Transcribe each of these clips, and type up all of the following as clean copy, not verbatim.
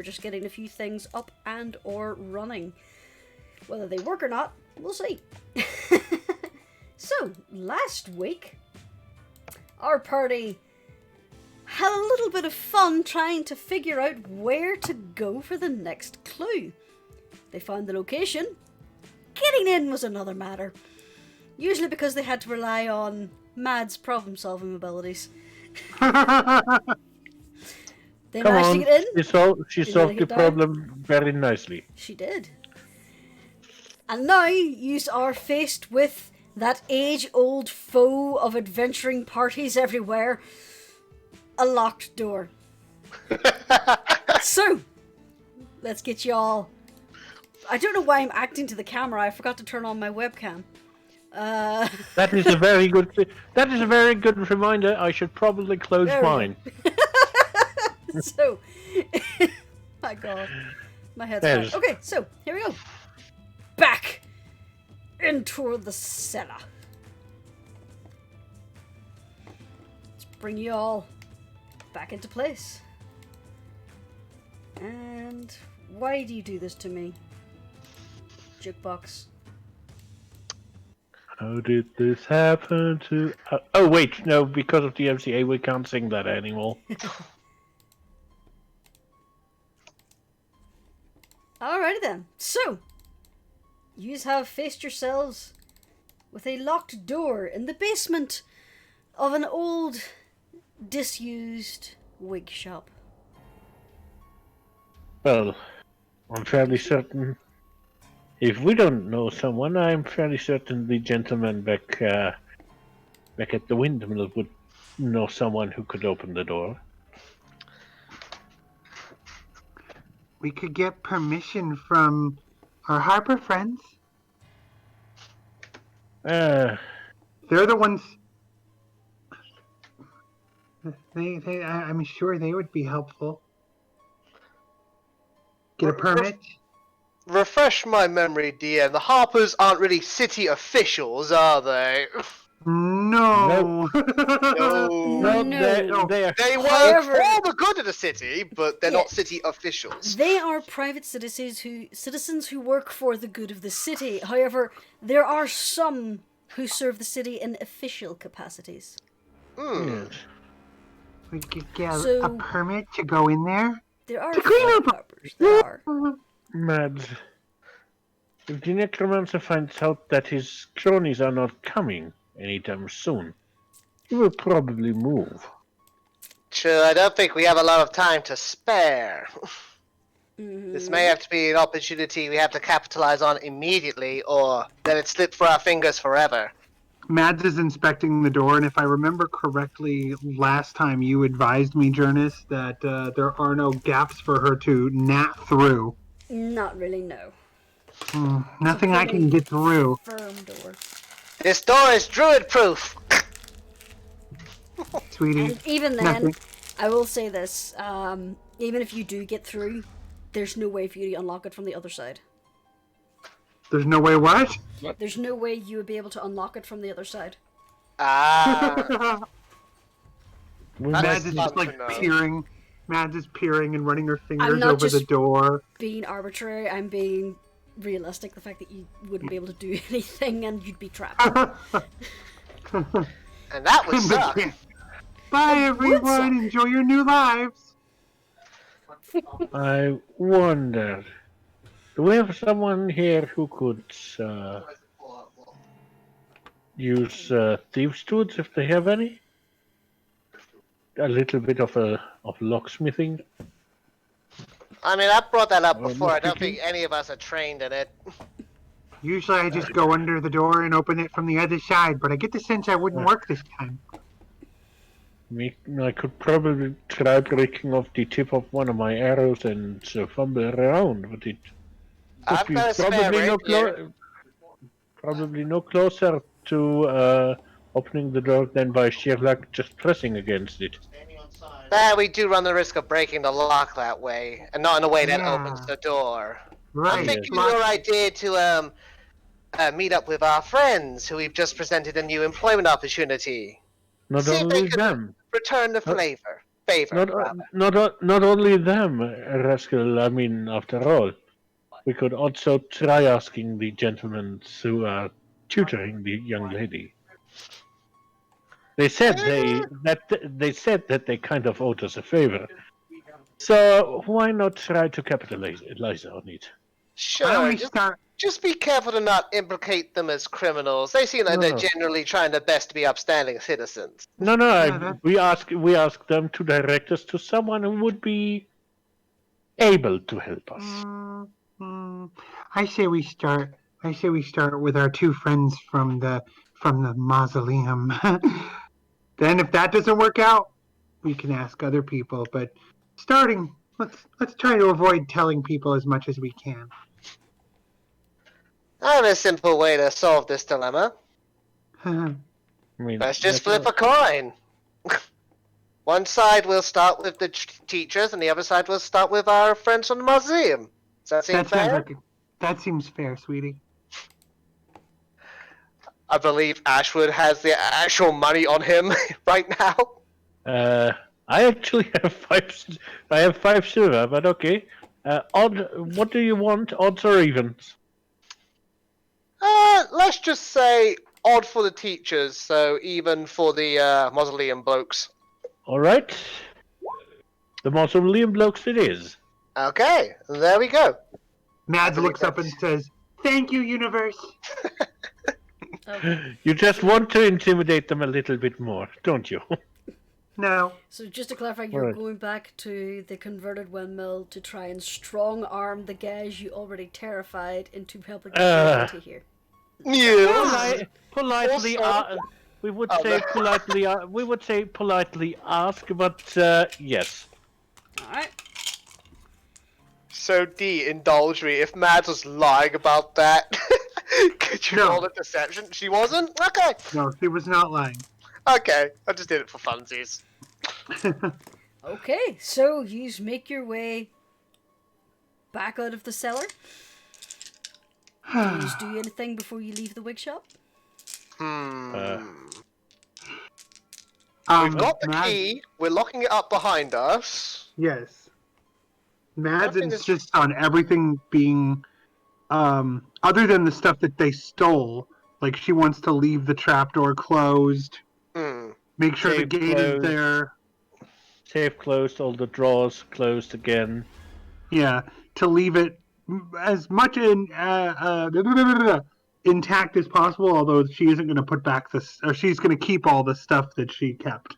just getting a few things up and or running. Whether they work or not, we'll see. So, last week, our party had a little bit of fun trying to figure out where to go for the next clue. They found the location. Getting in was another matter. Usually because they had to rely on Mad's problem-solving abilities. They Come managed on, to get in. she solved the problem very nicely. She did. And now you are faced with that age-old foe of adventuring parties everywhere. A locked door. So, let's get you all... I don't know why I'm acting to the camera. I forgot to turn on my webcam. That is a very good. That is a very good reminder. I should probably close mine. So, my God, my head's fine. Okay, so here we go. Back into the cellar. Let's bring you all back into place. And why do you do this to me, Jukebox? How did this happen to... oh, wait, no, because of the MCA, we can't sing that anymore. Alrighty then. So, you have faced yourselves with a locked door in the basement of an old, disused wig shop. Well, I'm fairly certain... If we don't know someone, I'm fairly certain the gentleman back at the windmill would know someone who could open the door. We could get permission from our harbor friends. They're the ones... I'm sure they would be helpful. Get a permit? Refresh my memory, DM. The Harpers aren't really city officials, are they? No. No, they are. They work However, for the good of the city, but they're not city officials. They are private citizens who work for the good of the city. However, there are some who serve the city in official capacities. Yes. We could get So- a permit to go in there. There are To clean five up- harpers. There are. Mads, if the necromancer finds out that his cronies are not coming anytime soon, he will probably move. Sure, I don't think we have a lot of time to spare. This may have to be an opportunity we have to capitalize on immediately, or let it slip through our fingers forever. Mads is inspecting the door, and if I remember correctly, last time you advised me, Jonas, that there are no gaps for her to gnat through. Not really, no. Nothing I can get through. Firm door. This door is druid-proof. Sweetie. And even then, Nothing. I will say this, even if you do get through, there's no way for you to unlock it from the other side. There's no way what? There's no way you would be able to unlock it from the other side. Ah. Mads is just like peering. Mads is peering and running her fingers not over the just- door. Being arbitrary, I'm being realistic. The fact that you wouldn't be able to do anything and you'd be trapped. And that would suck. Bye everyone, enjoy your new lives. I wonder, do we have someone here who could use thieves' tools if they have any? A little bit of locksmithing. I mean, I brought that up Or before. I don't lock-picking. think any of us are trained in it. Usually I just go under the door and open it from the other side, but I get the sense I wouldn't work this time. I could probably try breaking off the tip of one of my arrows and fumble around, but it would I've be got a spare rapier. probably no closer to opening the door than by sheer luck just pressing against it. We do run the risk of breaking the lock that way, and not in a way that opens the door. Right. I'm thinking your idea to meet up with our friends who we've just presented a new employment opportunity. Not See if only they can them. return the flavor. favor, rather. Not only them, Rascal. I mean, after all, we could also try asking the gentlemen who are tutoring the young lady. They said they said that they kind of owed us a favor. So why not try to capitalize on it? Why don't Sure, we start? just be careful to not implicate them as criminals. They seem like No, they're no. generally trying their best to be upstanding citizens. No, Yeah, we ask them to direct us to someone who would be able to help us. I say we start. I say we start with our two friends from the mausoleum. Then, if that doesn't work out, we can ask other people. But starting, let's try to avoid telling people as much as we can. I have a simple way to solve this dilemma. I mean, Let's just that's flip a coin. One side will start with the teachers, and the other side will start with our friends from the museum. Does that seem That fair? sounds like that seems fair, sweetie. I believe Ashwood has the actual money on him right now. I actually have five. I have 5 silver, but okay. Odd. What do you want? Odds or evens? Let's just say odd for the teachers, so even for the mausoleum blokes. All right. The mausoleum blokes it is. Okay, there we go. Mads looks up and says, "Thank you, universe." Okay. You just want to intimidate them a little bit more, don't you? No. So just to clarify, you're Right. going back to the converted windmill to try and strong arm the guys you already terrified into helping you to here. Yeah. Politely, Also- we would Oh, say no. politely. We would say politely ask, but yes. Alright. So D, indulge me. If Mads was lying about that, could you No. roll a deception? She wasn't? Okay. No, she was not lying. Okay, I just did it for funsies. Okay, so you make your way back out of the cellar. Do you do anything before you leave the wig shop? We've got the key. We're locking it up behind us. Yes. Mads Nothing is- insists on everything being, other than the stuff that they stole. Like, she wants to leave the trapdoor closed, make sure the Safe gate closed. is there. Safe closed, all the drawers closed again. Yeah, to leave it as much intact as possible, although she isn't going to put back this, or she's going to keep all the stuff that she kept.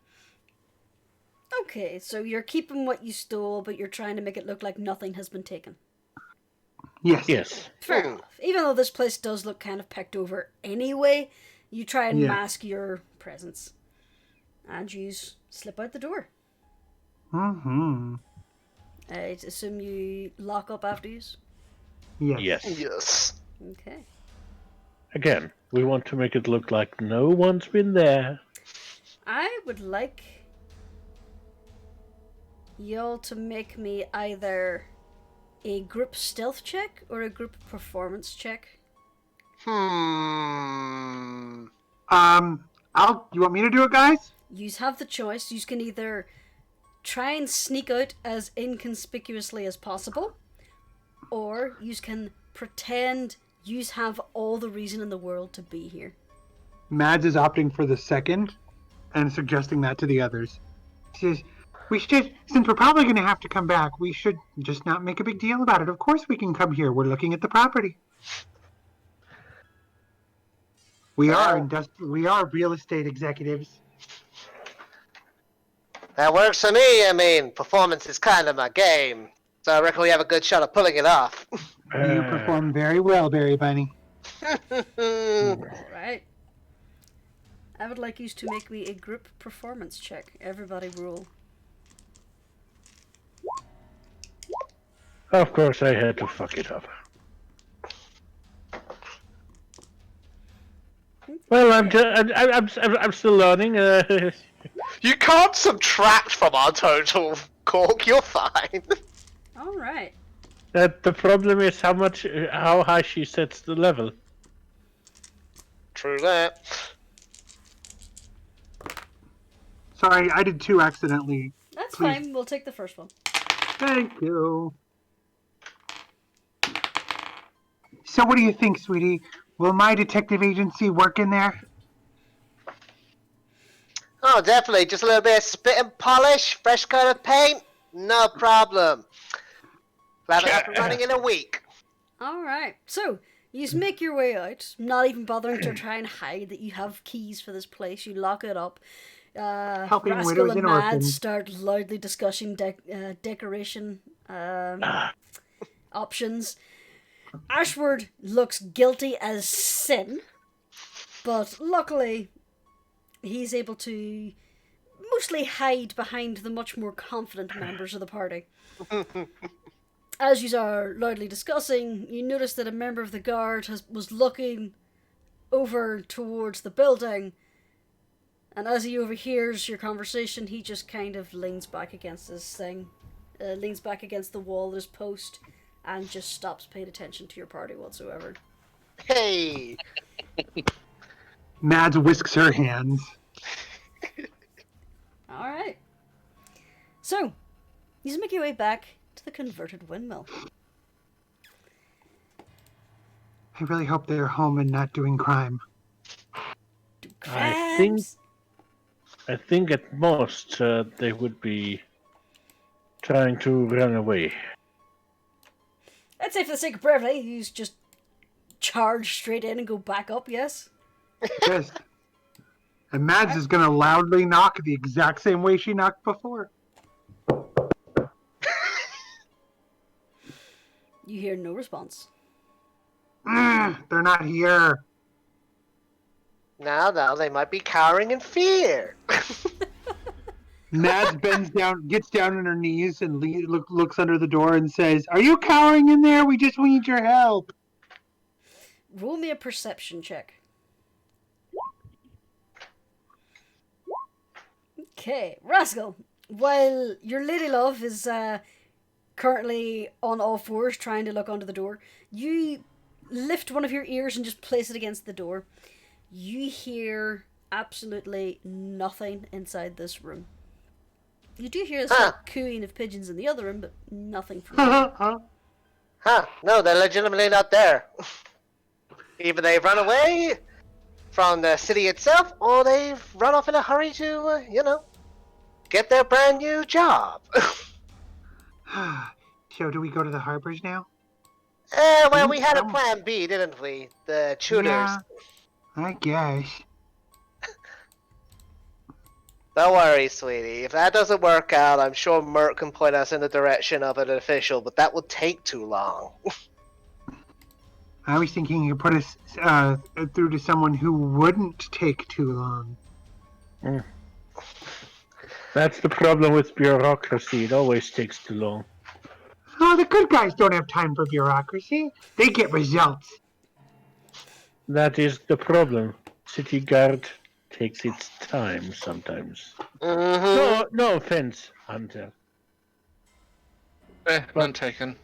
Okay, so you're keeping what you stole, but you're trying to make it look like nothing has been taken. Yes. Yes. Fair enough. Even though this place does look kind of picked over anyway, you try and Yeah. mask your presence. And you slip out the door. Mm-hmm. I assume you lock up after you. Yes. Yes. Yes. Okay. Again, we want to make it look like no one's been there. I would like y'all to make me either a group stealth check or a group performance check. You want me to do it, guys? You have the choice. You can either try and sneak out as inconspicuously as possible, or you can pretend you have all the reason in the world to be here. Mads is opting for the second and suggesting that to the others. She says, we should, since we're probably going to have to come back, we should just not make a big deal about it. Of course we can come here. We're looking at the property. We are real estate executives. That works for me. I mean, performance is kind of my game. So I reckon we have a good shot of pulling it off. You perform very well, Berry Bunny. Alright. I would like you to make me a group performance check. Everybody roll. Of course, I had to fuck it up. Well, I'm still learning. You can't subtract from our total, Cork. You're fine. Alright. The problem is how high she sets the level. True that. Sorry, I did 2 accidentally. That's That's Please. fine. We'll take the first one. Thank you. So what do you think, sweetie? Will my detective agency work in there? Oh, definitely. Just a little bit of spit and polish, fresh coat of paint, no problem. We'll have it up and running in a week. Alright, so you just make your way out, not even bothering to try and hide that you have keys for this place. You lock it up. Helping Rascal widows and and Mads orphans. start loudly discussing decoration options. Ashward looks guilty as sin, but luckily he's able to mostly hide behind the much more confident members of the party. As you are loudly discussing, you notice that a member of the guard was looking over towards the building, and as he overhears your conversation, he just kind of leans back against his thing, leans back against the wall at his post, and just stops paying attention to your party whatsoever. Hey! Mads whisks her hands. Alright. So, you just make your way back to the converted windmill. I really hope they're home and not doing crime. Crabs! I think at most they would be trying to run away. I'd say for the sake of brevity, you just charge straight in and go back up, yes? Yes. And Mads is going to loudly knock the exact same way she knocked before. You hear no response. They're not here. Now, they might be cowering in fear. Mads bends down, gets down on her knees, and looks under the door and says, "Are you cowering in there? We just need your help." Roll me a perception check. Okay, Rascal. While your lady love is currently on all fours trying to look under the door, you lift one of your ears and just place it against the door. You hear absolutely nothing inside this room. You do hear the slight cooing of pigeons in the other room, but nothing from there. Huh, no, they're legitimately not there. Either they've run away from the city itself, or they've run off in a hurry to, get their brand new job. So do we go to the harbors now? Well, we had a plan B, didn't we? The tutors. Yeah, I guess. Don't worry, sweetie. If that doesn't work out, I'm sure Mert can point us in the direction of an official, but that would take too long. I was thinking you put us through to someone who wouldn't take too long. That's the problem with bureaucracy. It always takes too long. Oh, the good guys don't have time for bureaucracy. They get results. That is the problem. City guard takes its time sometimes. Mm-hmm. No offense, Hunter. None taken.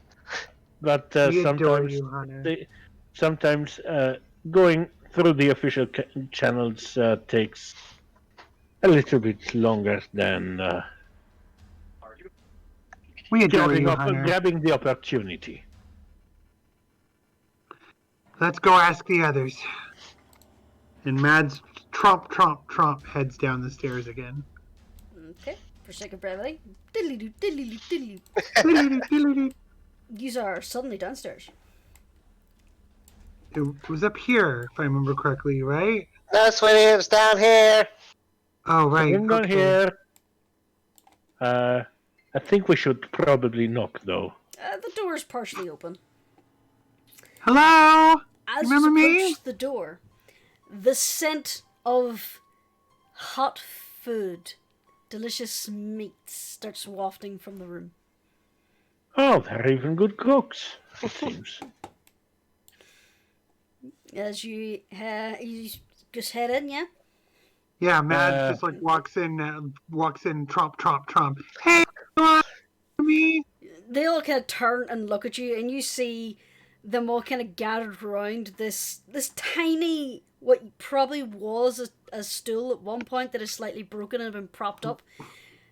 But We adore sometimes, you, Hunter. sometimes going through the official channels takes a little bit longer than We adore you, Hunter. grabbing the opportunity. Let's go ask the others. And Mads tromp heads down the stairs again. Okay, for sake of brevity. Diddly-doo, diddly-doo, diddly-doo. These are suddenly downstairs. It was up here, if I remember correctly, right? No, sweetie, it was down here. Oh, right. I'm not okay. here. I think we should probably knock, though. The door is partially open. Hello? As Remember you me? approach the door, the scent of hot food, delicious meats starts wafting from the room. Oh, they're even good cooks, it seems. As you just head in, yeah? Yeah, Mads just like walks in, tromp. Hey, me? They all kind of turn and look at you, and you see them all kind of gathered around this tiny, what probably was a stool at one point that is slightly broken and been propped up.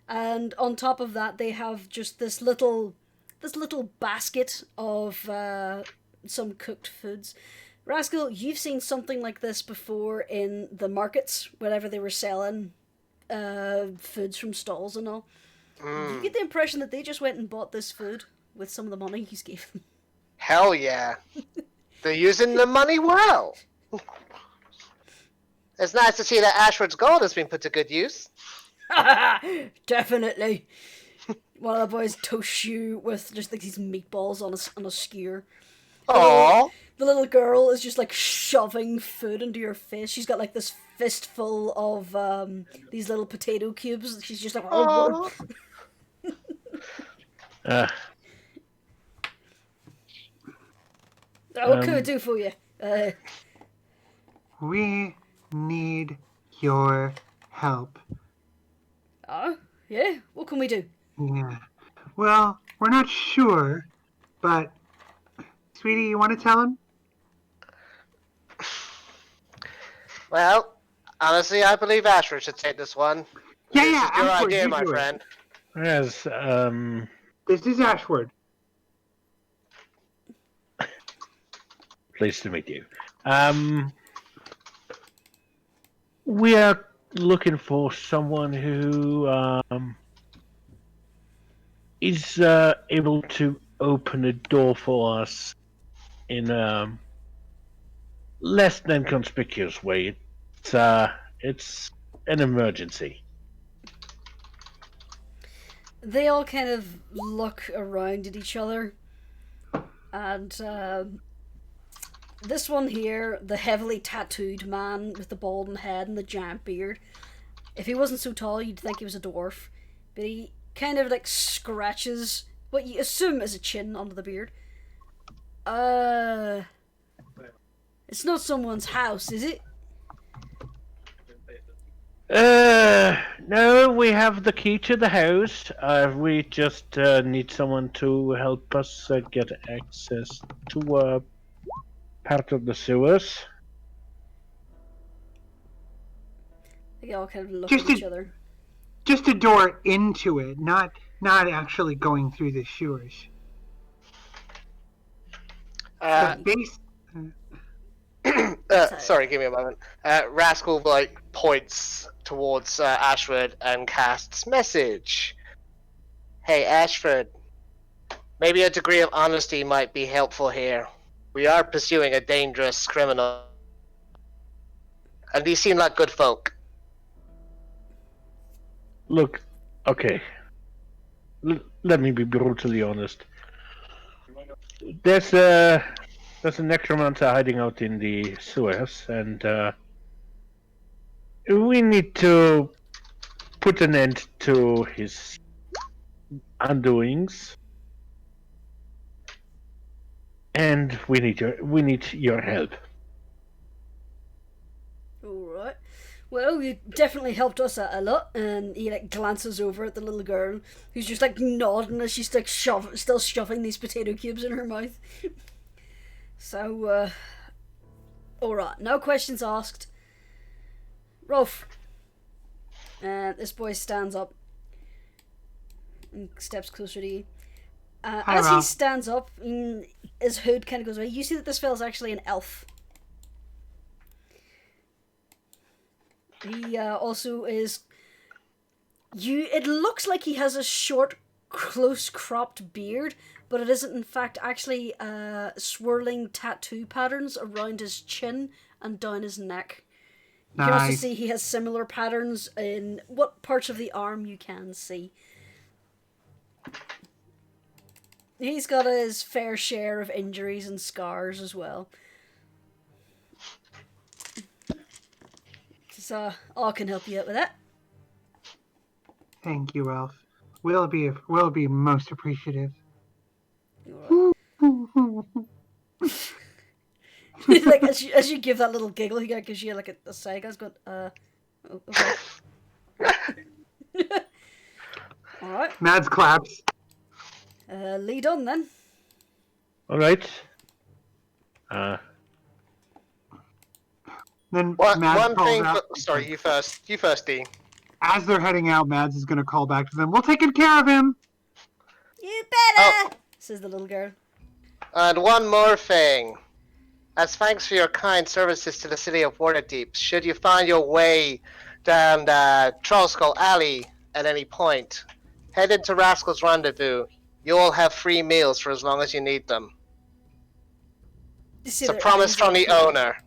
And on top of that, they have just this little basket of some cooked foods. Rascal, you've seen something like this before in the markets, whenever they were selling foods from stalls and all. You get the impression that they just went and bought this food with some of the money you gave them. Hell yeah. They're using the money well. It's nice to see that Ashford's gold has been put to good use. Definitely. One of the boys toasts you with just like these meatballs on a skewer. Aww. The little girl is just like shoving food into your face. She's got like this fistful of these little potato cubes. She's just like, Aww. what can I do for you? We need your help. Oh, yeah? What can we do? Yeah. Well, we're not sure, but sweetie, you want to tell him? Well, honestly, I believe Ashford should take this one. Yeah, This yeah, is your Ashford, idea, you my do it. friend. Yes, This is Ashford. pleased to meet you. We are looking for someone who is able to open a door for us in a less than conspicuous way. It's an emergency. They all kind of look around at each other, and this one here, the heavily tattooed man with the bald head and the giant beard, if he wasn't so tall you'd think he was a dwarf, but he kind of like scratches what you assume is a chin under the beard. It's not someone's house, is it? No, we have the key to the house. We just need someone to help us get access to part of the sewers. They all kind of look Just at each other. Just a door into it, not actually going through the sewers. The base. Sorry, give me a moment. Rascal points towards Ashford and casts message. Hey, Ashford. Maybe a degree of honesty might be helpful here. We are pursuing a dangerous criminal, and these seem like good folk. Look, okay. Let me be brutally honest. There's a necromancer hiding out in the sewers, and we need to put an end to his undoings. And we need your help. Alright. Well, you definitely helped us out a lot, and he like glances over at the little girl, who's just like nodding as she's like still shoving these potato cubes in her mouth. So, alright, no questions asked. Rolf. This boy stands up and steps closer to you. Hi, As he Rolf. stands up, his hood kind of goes away. You see that this fella's actually an elf. He also is. It looks like he has a short, close-cropped beard, but it isn't in fact actually swirling tattoo patterns around his chin and down his neck. You can also Nice. see he has similar patterns in what parts of the arm you can see. He's got his fair share of injuries and scars as well. So, I can help you out with that. Thank you, Ralph. We'll be most appreciative. Like as you give that little giggle, he gives you like a side. Guys, going, okay. All right. Mads claps. Lead on then. All right. Then One Mads calls thing. out. Sorry, you first. You first, Dean. As they're heading out, Mads is going to call back to them. We're taking care of him. You better, says the little girl. And one more thing. As thanks for your kind services to the city of Waterdeep, should you find your way down the Trollskull Alley at any point, head into Rascal's Rendezvous. You all have free meals for as long as you need them. You see It's a their promise eyes from all the peer- owner.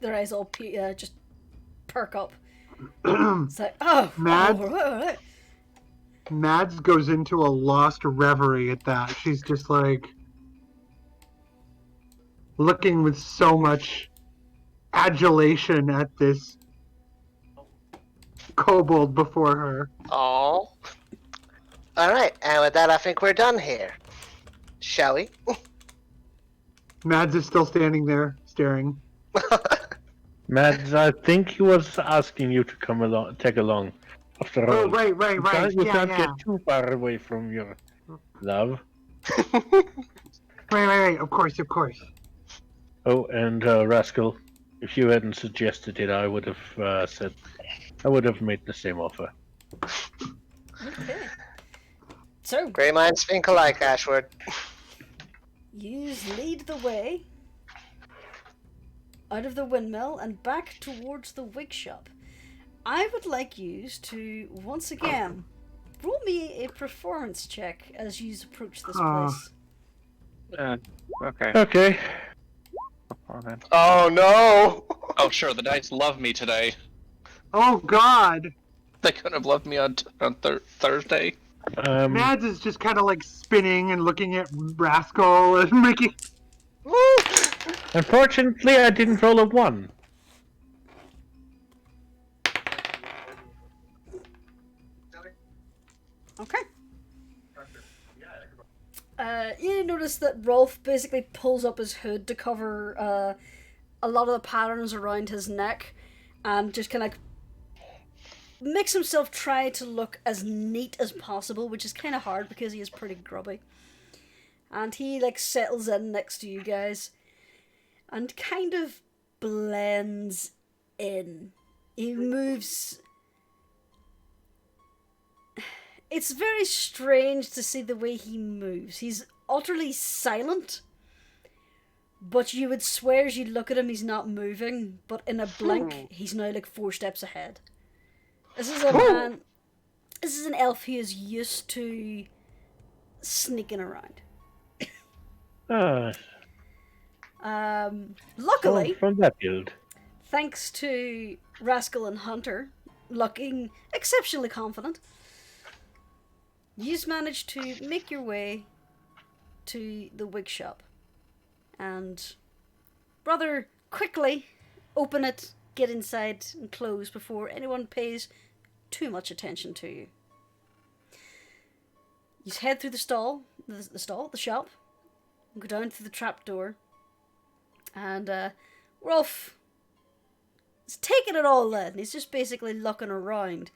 Their eyes all just perk up. It's like, oh, Mads? all right. Mads goes into a lost reverie at that. She's just like looking with so much adulation at this kobold before her. Oh. Alright, and with that I think we're done here. Shall we? Mads is still standing there, staring. Mads, I think he was asking you to come along, tag along. After all, Oh, right. you Yeah, can't yeah. get too far away from your love. Right. Of course. Oh, and Rascal, if you hadn't suggested it, I would have said, I would have made the same offer. Okay. So, Grey minds think alike, Ashwood. you lead the way out of the windmill and back towards the wig shop. I would like you to, once again, roll me a performance check as you approach this place. Okay. Okay. Okay. Oh no! Oh, sure. The dice love me today. Oh God! They couldn't have loved me on Thursday. Mads is just kind of like spinning and looking at Rascal and making. Unfortunately, I didn't roll a 1. Okay. You notice that Rolf basically pulls up his hood to cover a lot of the patterns around his neck and just kind of makes himself try to look as neat as possible, which is kind of hard because he is pretty grubby. And he settles in next to you guys and kind of blends in. He moves. It's very strange to see the way he moves. He's utterly silent, but you would swear as you look at him he's not moving, but in a blink he's now 4 steps ahead. This is a man. This is an elf who is used to sneaking around. Luckily, from that guild. thanks to Rascal and Hunter looking exceptionally confident, you've managed to make your way to the wig shop and rather quickly open it, get inside and close before anyone pays too much attention to you. You head through the shop, go down through the trapdoor, and Rolf is taking it all in. He's just basically looking around.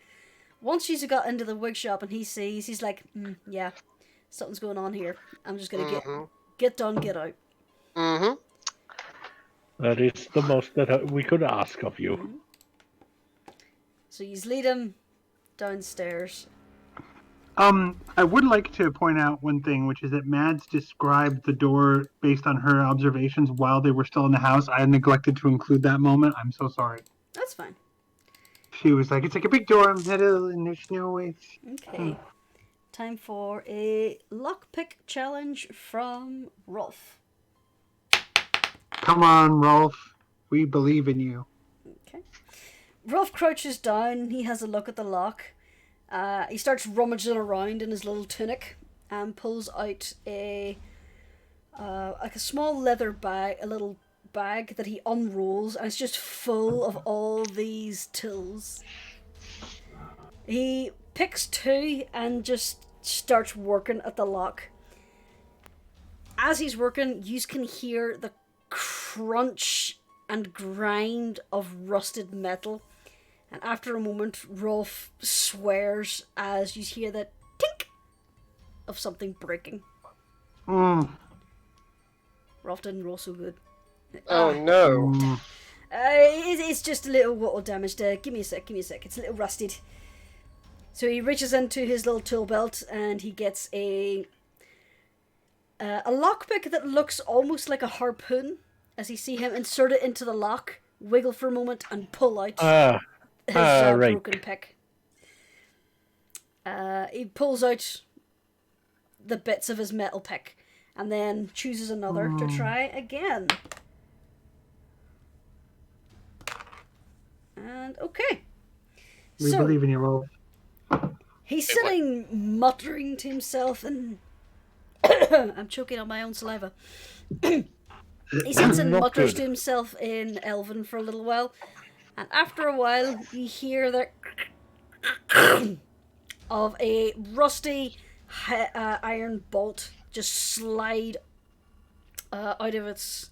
Once she's got into the wig shop and he sees, he's like, yeah, something's going on here. I'm just going to get done, get out. Mm-hmm. That is the most that we could ask of you. Mm-hmm. So you lead him downstairs. I would like to point out one thing, which is that Mads described the door based on her observations while they were still in the house. I neglected to include that moment. I'm so sorry. That's fine. She was like, it's like a big door in the middle and there's no way. Okay. Time for a lockpick challenge from Rolf. Come on, Rolf. We believe in you. Okay. Rolf crouches down. He has a look at the lock. He starts rummaging around in his little tunic and pulls out a small leather bag, a little bag that he unrolls, and it's just full of all these tools. He picks 2 and just starts working at the lock. As he's working, you can hear the crunch and grind of rusted metal. And after a moment, Rolf swears as you hear the tink of something breaking. Rolf didn't roll so good. Oh no. It's just a little water damage there. Give me a sec. It's a little rusted. So he reaches into his little tool belt and he gets a lockpick that looks almost like a harpoon. As you see him insert it into the lock, wiggle for a moment, and pull out his right. broken pick. He pulls out the bits of his metal pick and then chooses another to try again. And okay. We believe in you, Rolf. He's sitting muttering to himself and I'm choking on my own saliva. He sits and mutters to himself in Elven for a little while, and after a while you hear the of a rusty iron bolt just slide out of its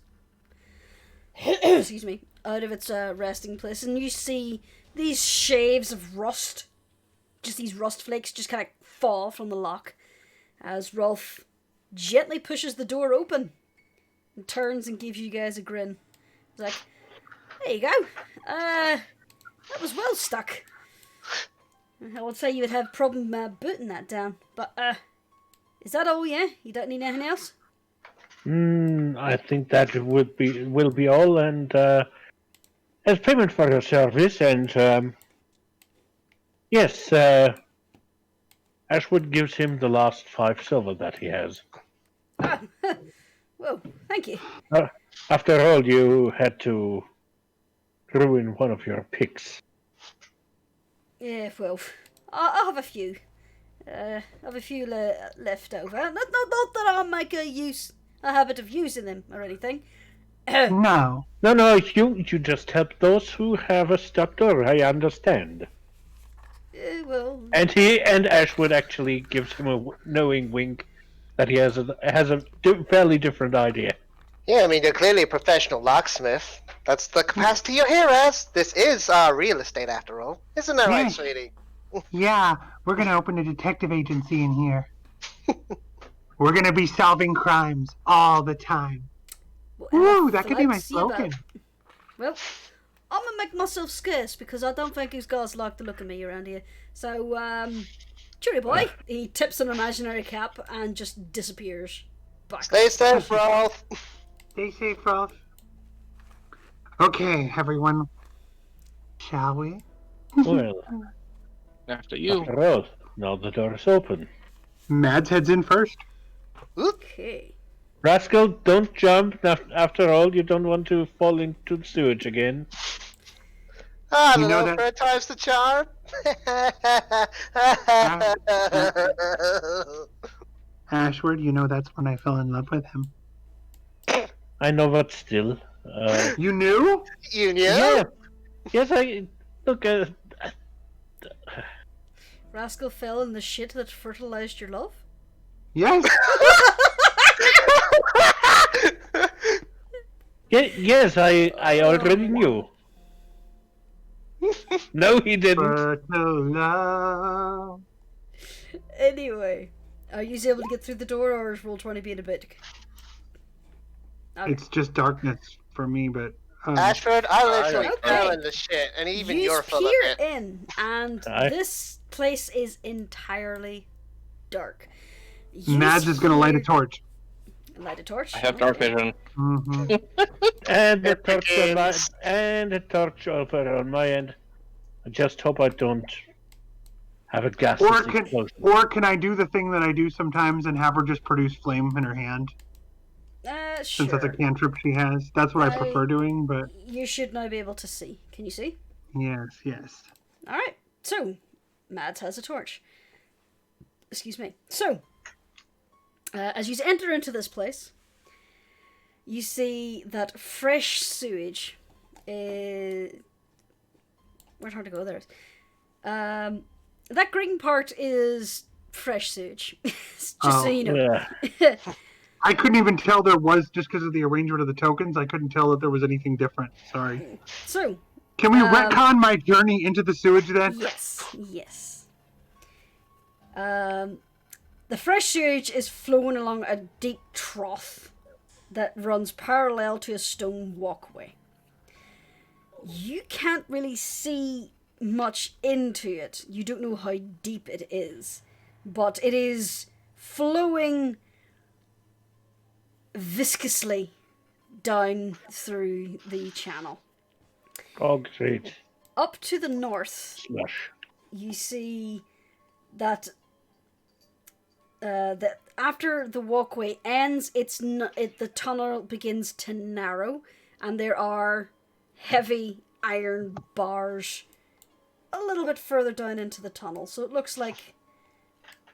excuse me, out of its resting place, and you see these shaves of rust, just these rust flakes just kind of fall from the lock as Rolf gently pushes the door open and turns and gives you guys a grin. He's like, there you go. That was well stuck. I would say you would have problem booting that down, but is that all? Yeah, you don't need anything else. I think that will be all, and as payment for your service, and yes, Ashwood gives him the last 5 silver that he has. Well, thank you. After all, you had to ruin one of your picks. Yeah, well, I'll have a few. Left over. Not that I'll make a habit of using them or anything. No. No, you just help those who have a stuck door, I understand. Well... And Ashwood actually gives him a knowing wink that he has a fairly different idea. Yeah, I mean, you're clearly a professional locksmith. That's the capacity you're here as. This is real estate, after all. Isn't that right, sweetie? Yeah, we're going to open a detective agency in here. We're going to be solving crimes all the time. Well, Ooh, that could be my slogan. Well, I'm going to make myself scarce because I don't think these guys like the look of me around here. So, cheery boy. He tips an imaginary cap and just disappears. Back. Stay safe, Rolf. Stay safe, Rolf. Okay, everyone. Shall we? Well, After you. after all, now the door is open. Mads heads in first. Okay. Rascal, don't jump. After all, you don't want to fall into the sewage again. I You don't know know, that- third time's the charm. Ashward, you know that's when I fell in love with him. I know, but still. You knew? You knew? Yeah. Yes, I look. Rascal fell in the shit that fertilized your love? Yes. Yes, I already knew. No, he didn't. Fertile love. Anyway, are you able to get through the door, or is Roll20 being a bit... Okay. It's just darkness for me, but... Ashford, I literally Okay. fell in the shit, and even You you're full of peer it. in, and Aye. this place is entirely dark. Mads is going to light a torch. Light a torch? I have dark vision. Mm-hmm. And the It torch on my, begins. and the torch over on my end. I just hope I don't have a gas explosion. Or can I do the thing that I do sometimes and have her just produce flame in her hand? Sure. Since that's a cantrip she has. That's what I prefer doing, but You should now be able to see. Can you see? yes. Alright, so, Mads has a torch. Excuse me. So, as you enter into this place, you see that fresh sewage is... Where's hard to go? There it is. That green part is fresh sewage. Just so you know. Yeah. I couldn't even tell there was, just because of the arrangement of the tokens, I couldn't tell that there was anything different. Sorry. So, Can we retcon my journey into the sewage then? yes. The fresh sewage is flowing along a deep trough that runs parallel to a stone walkway. You can't really see much into it. You don't know how deep it is. But it is flowing viscously down through the channel. Oh, great. Up to the north, Slush. you see that that after the walkway ends, the tunnel begins to narrow, and there are heavy iron bars a little bit further down into the tunnel. So it looks like,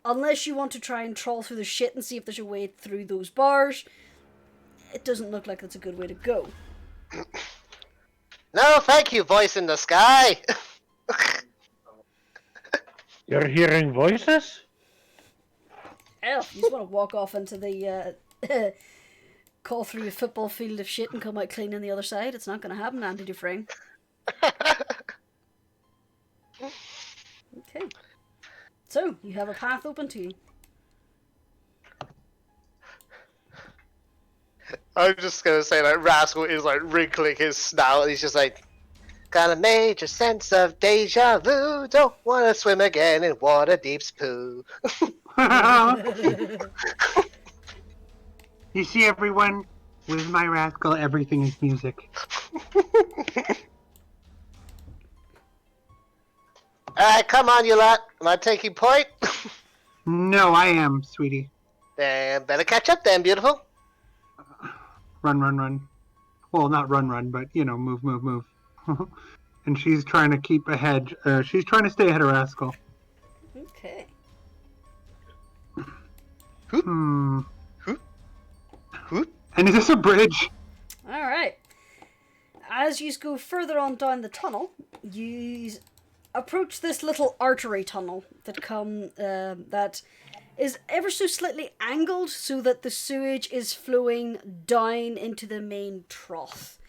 unless you want to try and trawl through the shit and see if there's a way through those bars, it doesn't look like that's a good way to go. No, thank you, voice in the sky. You're hearing voices? Hell, if you just want to walk off into the call through a football field of shit and come out clean on the other side, it's not going to happen, Andy Dufresne. Okay. So, you have a path open to you. I'm just gonna say, like, Rascal is like wrinkling his snout, and he's just like, got a major sense of deja vu. Don't wanna swim again in Waterdeep's poo. You see, everyone, with my Rascal, everything is music. Alright, come on, you lot. Am I taking point? No, I am, sweetie. Then better catch up then, beautiful. Run, run, run. Well, not run, run, but, you know, move, move, move. And she's trying to keep ahead. She's trying to stay ahead of Rascal. Okay. Hmm. Whoop. And is this a bridge? Alright. As you go further on down the tunnel, you approach this little artery tunnel that is ever so slightly angled so that the sewage is flowing down into the main trough.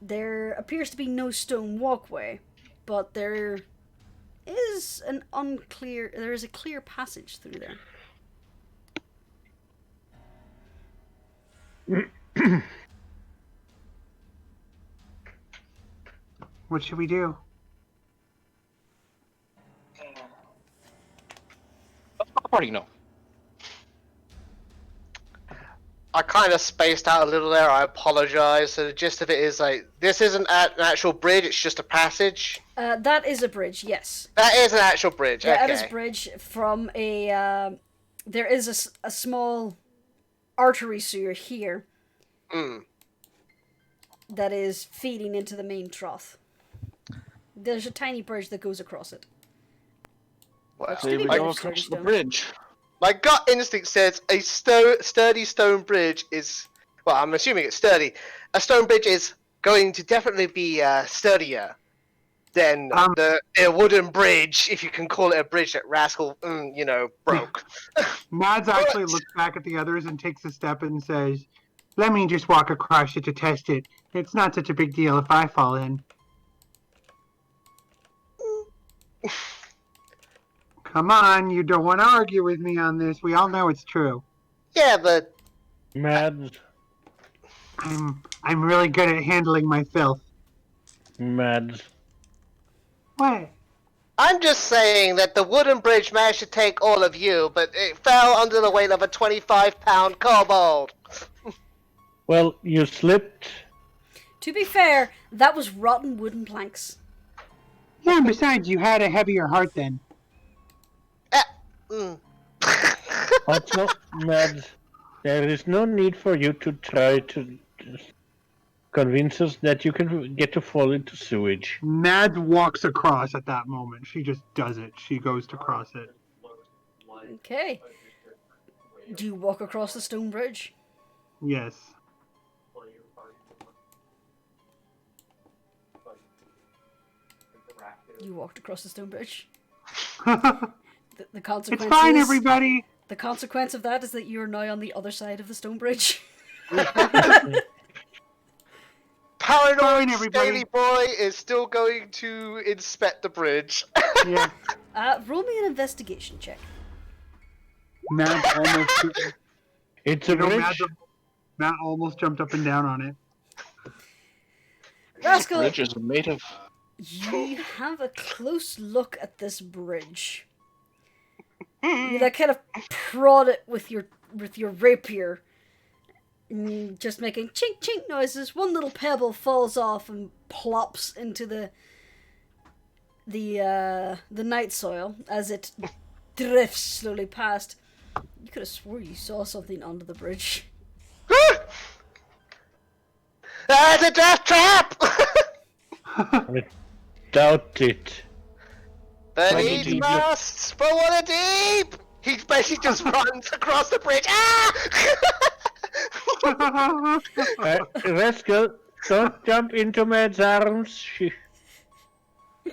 There appears to be no stone walkway, but there is a clear passage through there. What should we do? Party, no. I kind of spaced out a little there. I apologize. So the gist of it is, like, this isn't an actual bridge. It's just a passage. That is a bridge, yes. That is an actual bridge. Yeah, okay. that is a bridge from a. There is a small artery sewer here that is feeding into the main trough. There's a tiny bridge that goes across it. Wow. To be We made go of across the stone. bridge. My gut instinct says a sturdy stone bridge is. Well, I'm assuming it's sturdy. A stone bridge is going to definitely be sturdier than a wooden bridge, if you can call it a bridge that Rascal, broke. Mads actually looks back at the others and takes a step and says, "Let me just walk across it to test it. It's not such a big deal if I fall in." Come on, you don't want to argue with me on this. We all know it's true. Yeah, but Mads. I'm really good at handling my filth. Mads. What? I'm just saying that the wooden bridge managed to take all of you, but it fell under the weight of a 25-pound kobold. Well, you slipped. To be fair, that was rotten wooden planks. Yeah, and besides, you had a heavier heart then. Also, Mads, there is no need for you to try to convince us that you can get to fall into sewage. Mads walks across at that moment. She just does it. She goes to cross it. Okay. Do you walk across the stone bridge? Yes. You walked across the stone bridge. The It's consequence fine, is, everybody. The consequence of that is that you are now on the other side of the stone bridge. Fine, Paranoid everybody. Scaly Boy is still going to inspect the bridge. Yeah. Roll me an investigation check. Matt almost. It's a You know, bridge. Matt almost jumped up and down on it. Rascal, Bridge is made of. you have a close look at this bridge. You like kind of prod it with your rapier, and just making chink chink noises. One little pebble falls off and plops into the night soil as it drifts slowly past. You could have swore you saw something under the bridge. That's a death trap! I doubt it. The Why needs did you- must for Waterdeep! He basically just runs across the bridge. Ah! Rascal, don't jump into Mad's arms.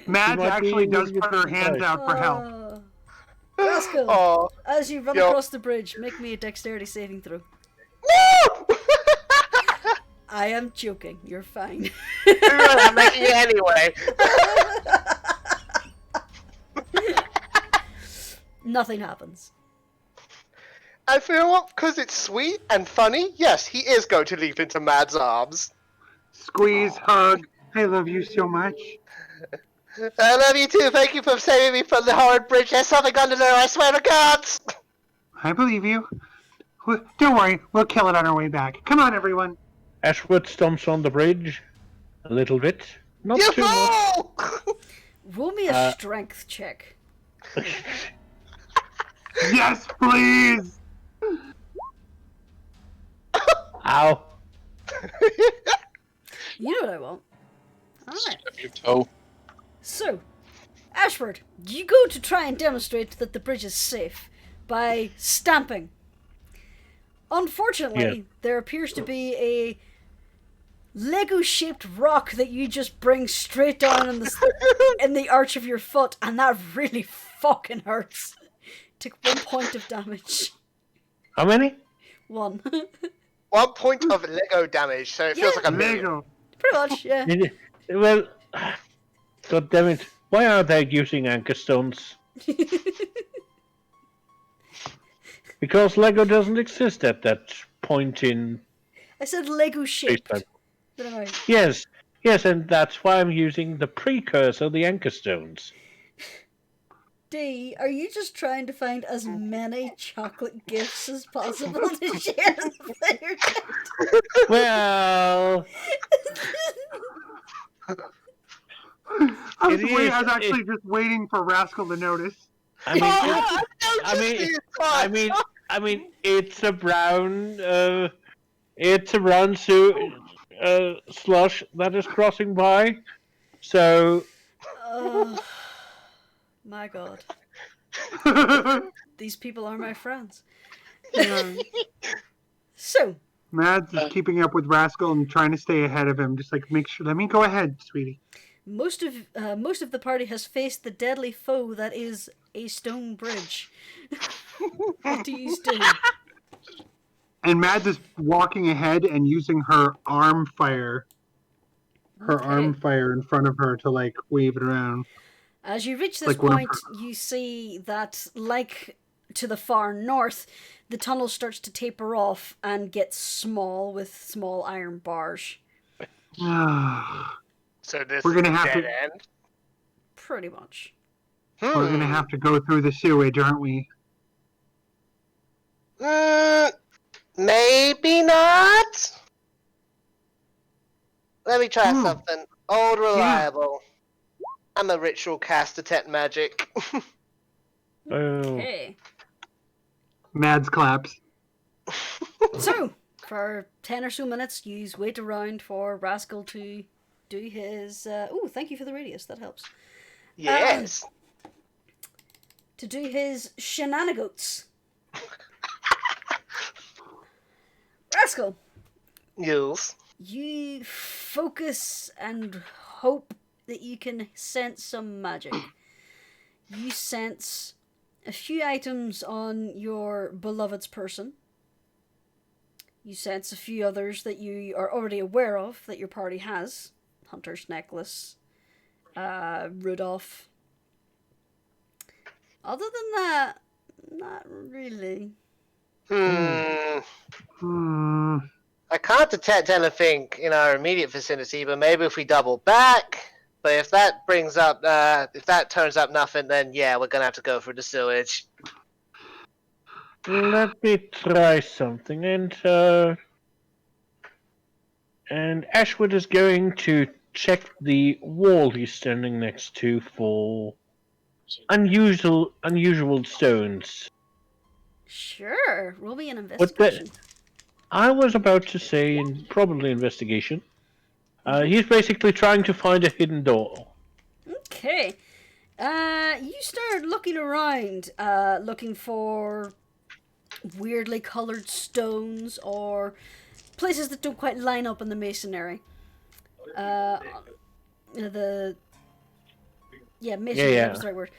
Mads might actually be does really put her hands surprised. out for help. Rascal, Oh, as you run Yo. across the bridge, make me a dexterity saving throw. no! I am joking. You're fine. I'm making it anyway. Nothing happens. I feel what? Because it's sweet and funny, yes, he is going to leap into Mad's arms. Squeeze, hug. I love you so much. I love you too. Thank you for saving me from the horrid bridge. There's something under there, I swear to God. I believe you. Don't worry, we'll kill it on our way back. Come on, everyone. Ashwood stomps on the bridge a little bit. Not You too much. fool! Roll me a strength check. Yes, please. Ow. You know what I want. Alright. Your toe. So, Ashford, you go to try and demonstrate that the bridge is safe by stamping. Unfortunately, Yeah. there appears to be a Lego-shaped rock that you just bring straight down in the arch of your foot, and that really fucking hurts. Took 1 point of damage. How many? 1. 1 point of Lego damage, so it feels Yeah. like a million. Lego. Pretty much, yeah. Well, god damn it. Why are they using anchor stones? Because Lego doesn't exist at that point in I said Lego-shaped. space-time. But anyway. Yes, and that's why I'm using the precursor, the anchor stones. D, are you just trying to find as many chocolate gifts as possible to share in the player chat? Well, I was, It is- actually just waiting for Rascal to notice. I mean, Oh, I mean, I mean, it's a brown, slush that is crossing by. So, Oh, my god. These people are my friends. So, Mads is keeping up with Rascal and trying to stay ahead of him. Just like, make sure. Let me go ahead, sweetie. most of the party has faced the deadly foe that is a stone bridge. What do you do? And Mads is walking ahead and using her arm fire. Her Okay. arm fire in front of her to like wave it around. As you reach this Like one of point, you see that, like to the far north, the tunnel starts to taper off and get small with small iron bars. So this We're is gonna the have dead to- end. Pretty much. We're gonna have to go through the sewage, aren't we? Maybe not. Let me try something. Old reliable. I'm a ritual cast detect magic. Okay. Mads claps. So, for 10 or so minutes, you wait around for Rascal to do his... oh, thank you for the radius, that helps. Yes. To do his shenanigans. Rascal, Yes. you focus and hope that you can sense some magic. You sense a few items on your beloved's person. You sense a few others that you are already aware of that your party has. Hunter's necklace, Rudolph. Other than that, not really. Hmm. I can't detect anything in our immediate vicinity, but maybe if we double back. But if that brings up, if that turns up nothing, then yeah, we're gonna have to go for the sewage. Let me try something, and Ashwood is going to check the wall he's standing next to for unusual stones. Sure. Roll me an What the? investigation. I was about to say, probably investigation. He's basically trying to find a hidden door. Okay. You start looking around, looking for weirdly colored stones or places that don't quite line up in the masonry. Masonry Yeah. was the right word.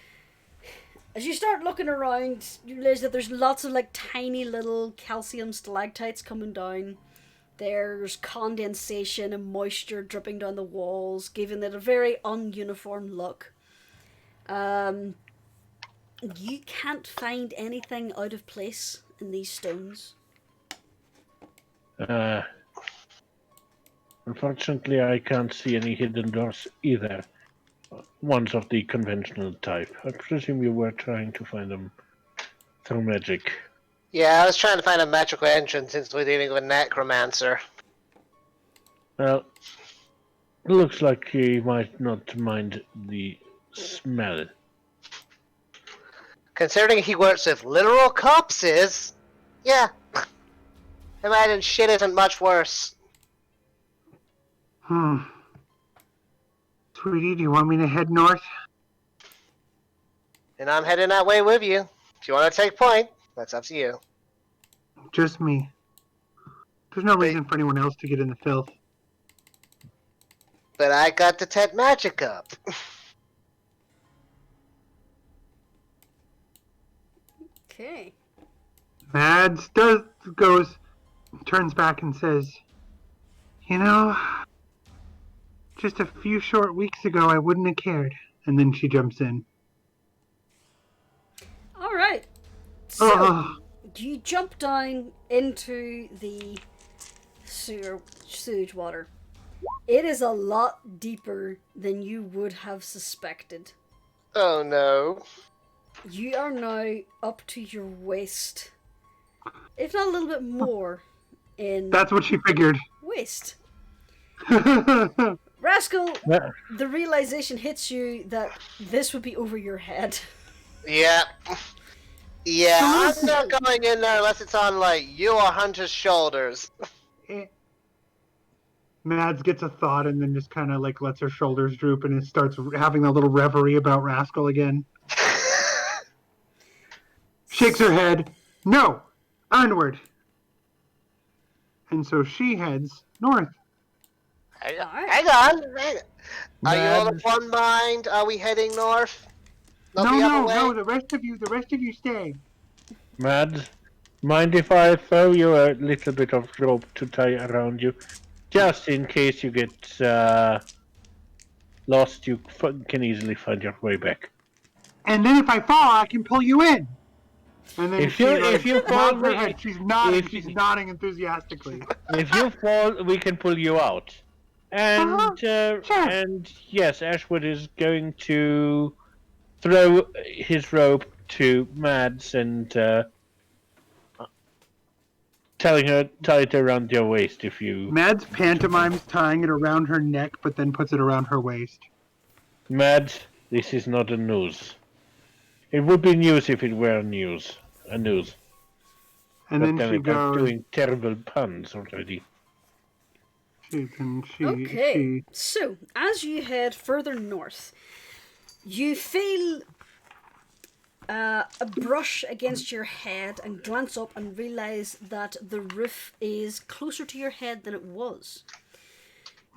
As you start looking around, you realize that there's lots of like tiny little calcium stalactites coming down. There's condensation and moisture dripping down the walls, giving it a very ununiform look. You can't find anything out of place in these stones. Unfortunately, I can't see any hidden doors either. Ones of the conventional type. I presume you were trying to find them through magic. Yeah, I was trying to find a magical entrance since we're dealing with a necromancer. Well, it looks like he might not mind the smell. Considering he works with literal corpses, yeah. Imagine shit isn't much worse. Sweetie, do you want me to head north? And I'm heading that way with you. If you want to take point, that's up to you. Just me. There's no reason for anyone else to get in the filth. But I got detect magic up. Okay. Mads turns back and says, you know, just a few short weeks ago I wouldn't have cared. And then she jumps in. Alright. So, you jump down into the sewage water. It is a lot deeper than you would have suspected. Oh no. You are now up to your waist. If not a little bit more in That's what she figured. waist. Rascal, Yeah. the realization hits you that this would be over your head. Yeah. Yeah, I'm not going in there unless it's on, like, you or Hunter's shoulders. Mads gets a thought and then just kind of like lets her shoulders droop and it starts having a little reverie about Rascal again. Shakes her head. No! Onward! And so she heads north. Hang on. Are you all of one mind? Are we heading north? Not the other way? No, the rest of you stay. Mads, mind if I throw you a little bit of rope to tie around you? Just in case you get lost, you can easily find your way back. And then if I fall, I can pull you in. And then If you fall, she's nodding enthusiastically. If you fall, we can pull you out. And Sure. and yes, Ashwood is going to throw his rope to Mads and telling her tie it around your waist if you. Mads pantomimes tying it around her neck, but then puts it around her waist. Mads, this is not a noose. It would be news if it were a noose. And But then she I'm goes. doing terrible puns already. Okay, so as you head further north, you feel a brush against your head and glance up and realize that the roof is closer to your head than it was.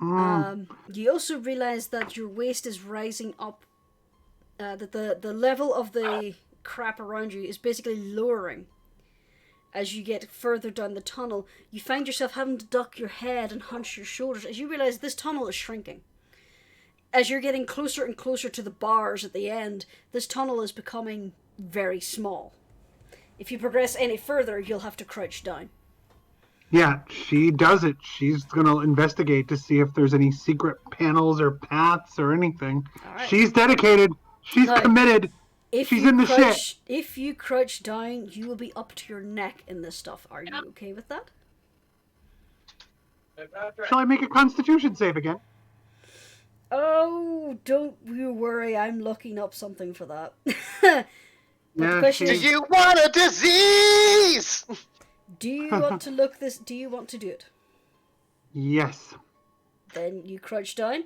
You also realize that your waist is rising up, that the level of the crap around you is basically lowering. As you get further down the tunnel, you find yourself having to duck your head and hunch your shoulders as you realize this tunnel is shrinking. As you're getting closer and closer to the bars at the end, this tunnel is becoming very small. If you progress any further, you'll have to crouch down. Yeah, she does it. She's gonna investigate to see if there's any secret panels or paths or anything. All right. She's dedicated. She's No. committed. She's in the shit. If you crouch down, you will be up to your neck in this stuff. Are you okay with that? Shall I make a Constitution save again? Oh, don't you worry. I'm looking up something for that. But the Yeah, question Do is, you want a disease? do you want to look this? Do you want to do it? Yes. Then you crouch down.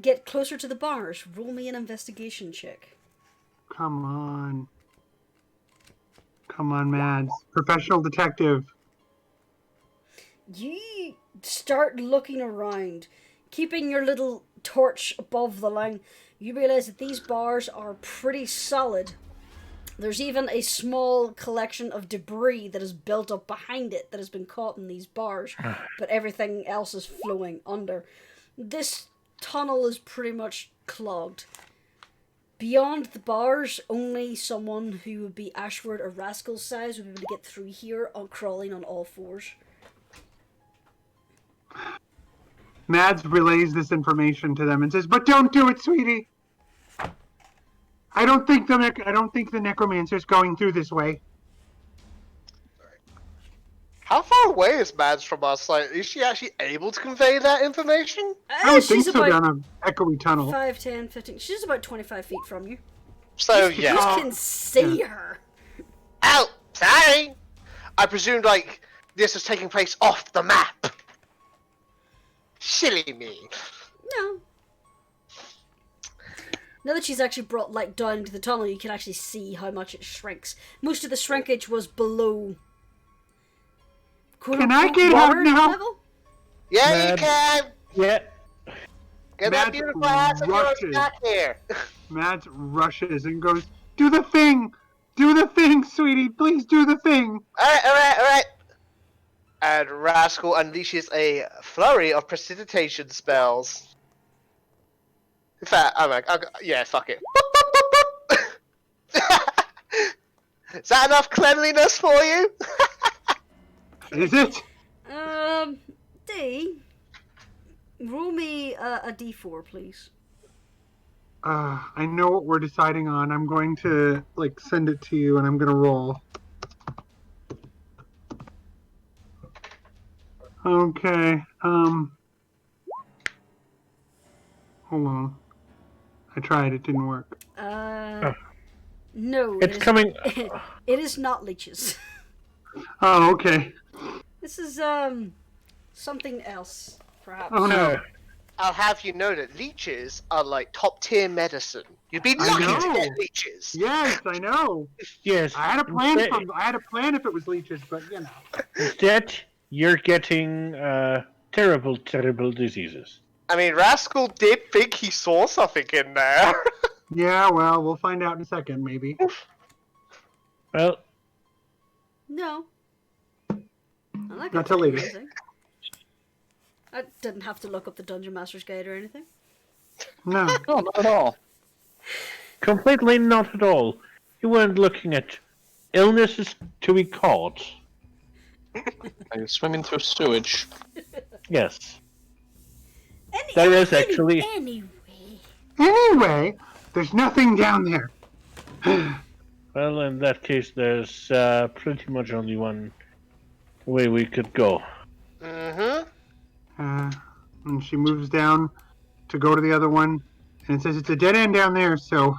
Get closer to the bars. Roll me an investigation check. Come on. Come on, Mads. Professional detective. You start looking around, keeping your little torch above the line. You realize that these bars are pretty solid. There's even a small collection of debris that is built up behind it that has been caught in these bars, but everything else is flowing under. This tunnel is pretty much clogged. Beyond the bars, only someone who would be Ashward or Rascal size would be able to get through here on crawling on all fours. Mads relays this information to them and says, "But don't do it, sweetie. I don't think the necromancer's going through this way." How far away is Mads from us? Like, is she actually able to convey that information? I would think She's so about down an echoey tunnel. 5, 10, 15. She's about 25 feet from you. So, You yeah. just can see her. Ow! Sorry! I presumed, like, this was taking place off the map. Silly me. No. Now that she's actually brought light down into the tunnel, you can actually see how much it shrinks. Most of the shrinkage was below. Can I get out water now? level? Yeah, Mad. you can! Yeah. Get that Mads beautiful ass of yours rushes. back here. Mads rushes and goes, "Do the thing! Do the thing, sweetie! Please do the thing!" Alright. And Rascal unleashes a flurry of precipitation spells. In fact, yeah, fuck it. Is that enough cleanliness for you? Is it? D. Roll me a d4, please. I know what we're deciding on. I'm going to, send it to you and I'm going to roll. Okay, hold on. I tried, it didn't work. No. It's coming. It is not leeches. Oh, okay. This is, something else, perhaps. Oh no. I'll have you know that leeches are like top tier medicine. You'd be I lucky to know. get leeches. Yes, I know. Yes. I had a plan if it was leeches, but you know. Instead, you're getting terrible, terrible diseases. I mean, Rascal did think he saw something in there. Yeah, well, we'll find out in a second, maybe. Well, No. I'm not Not gonna to tell you leave. anything. I didn't have to look up the Dungeon Master's Guide or anything. No. No, not at all. completely not at all. You weren't looking at illnesses to be caught. I'm swimming through sewage. Yes. There is actually. Anyway, there's nothing down there. Well, in that case, there's pretty much only one way we could go. Mm-hmm. And she moves down to go to the other one, and it says it's a dead end down there, so...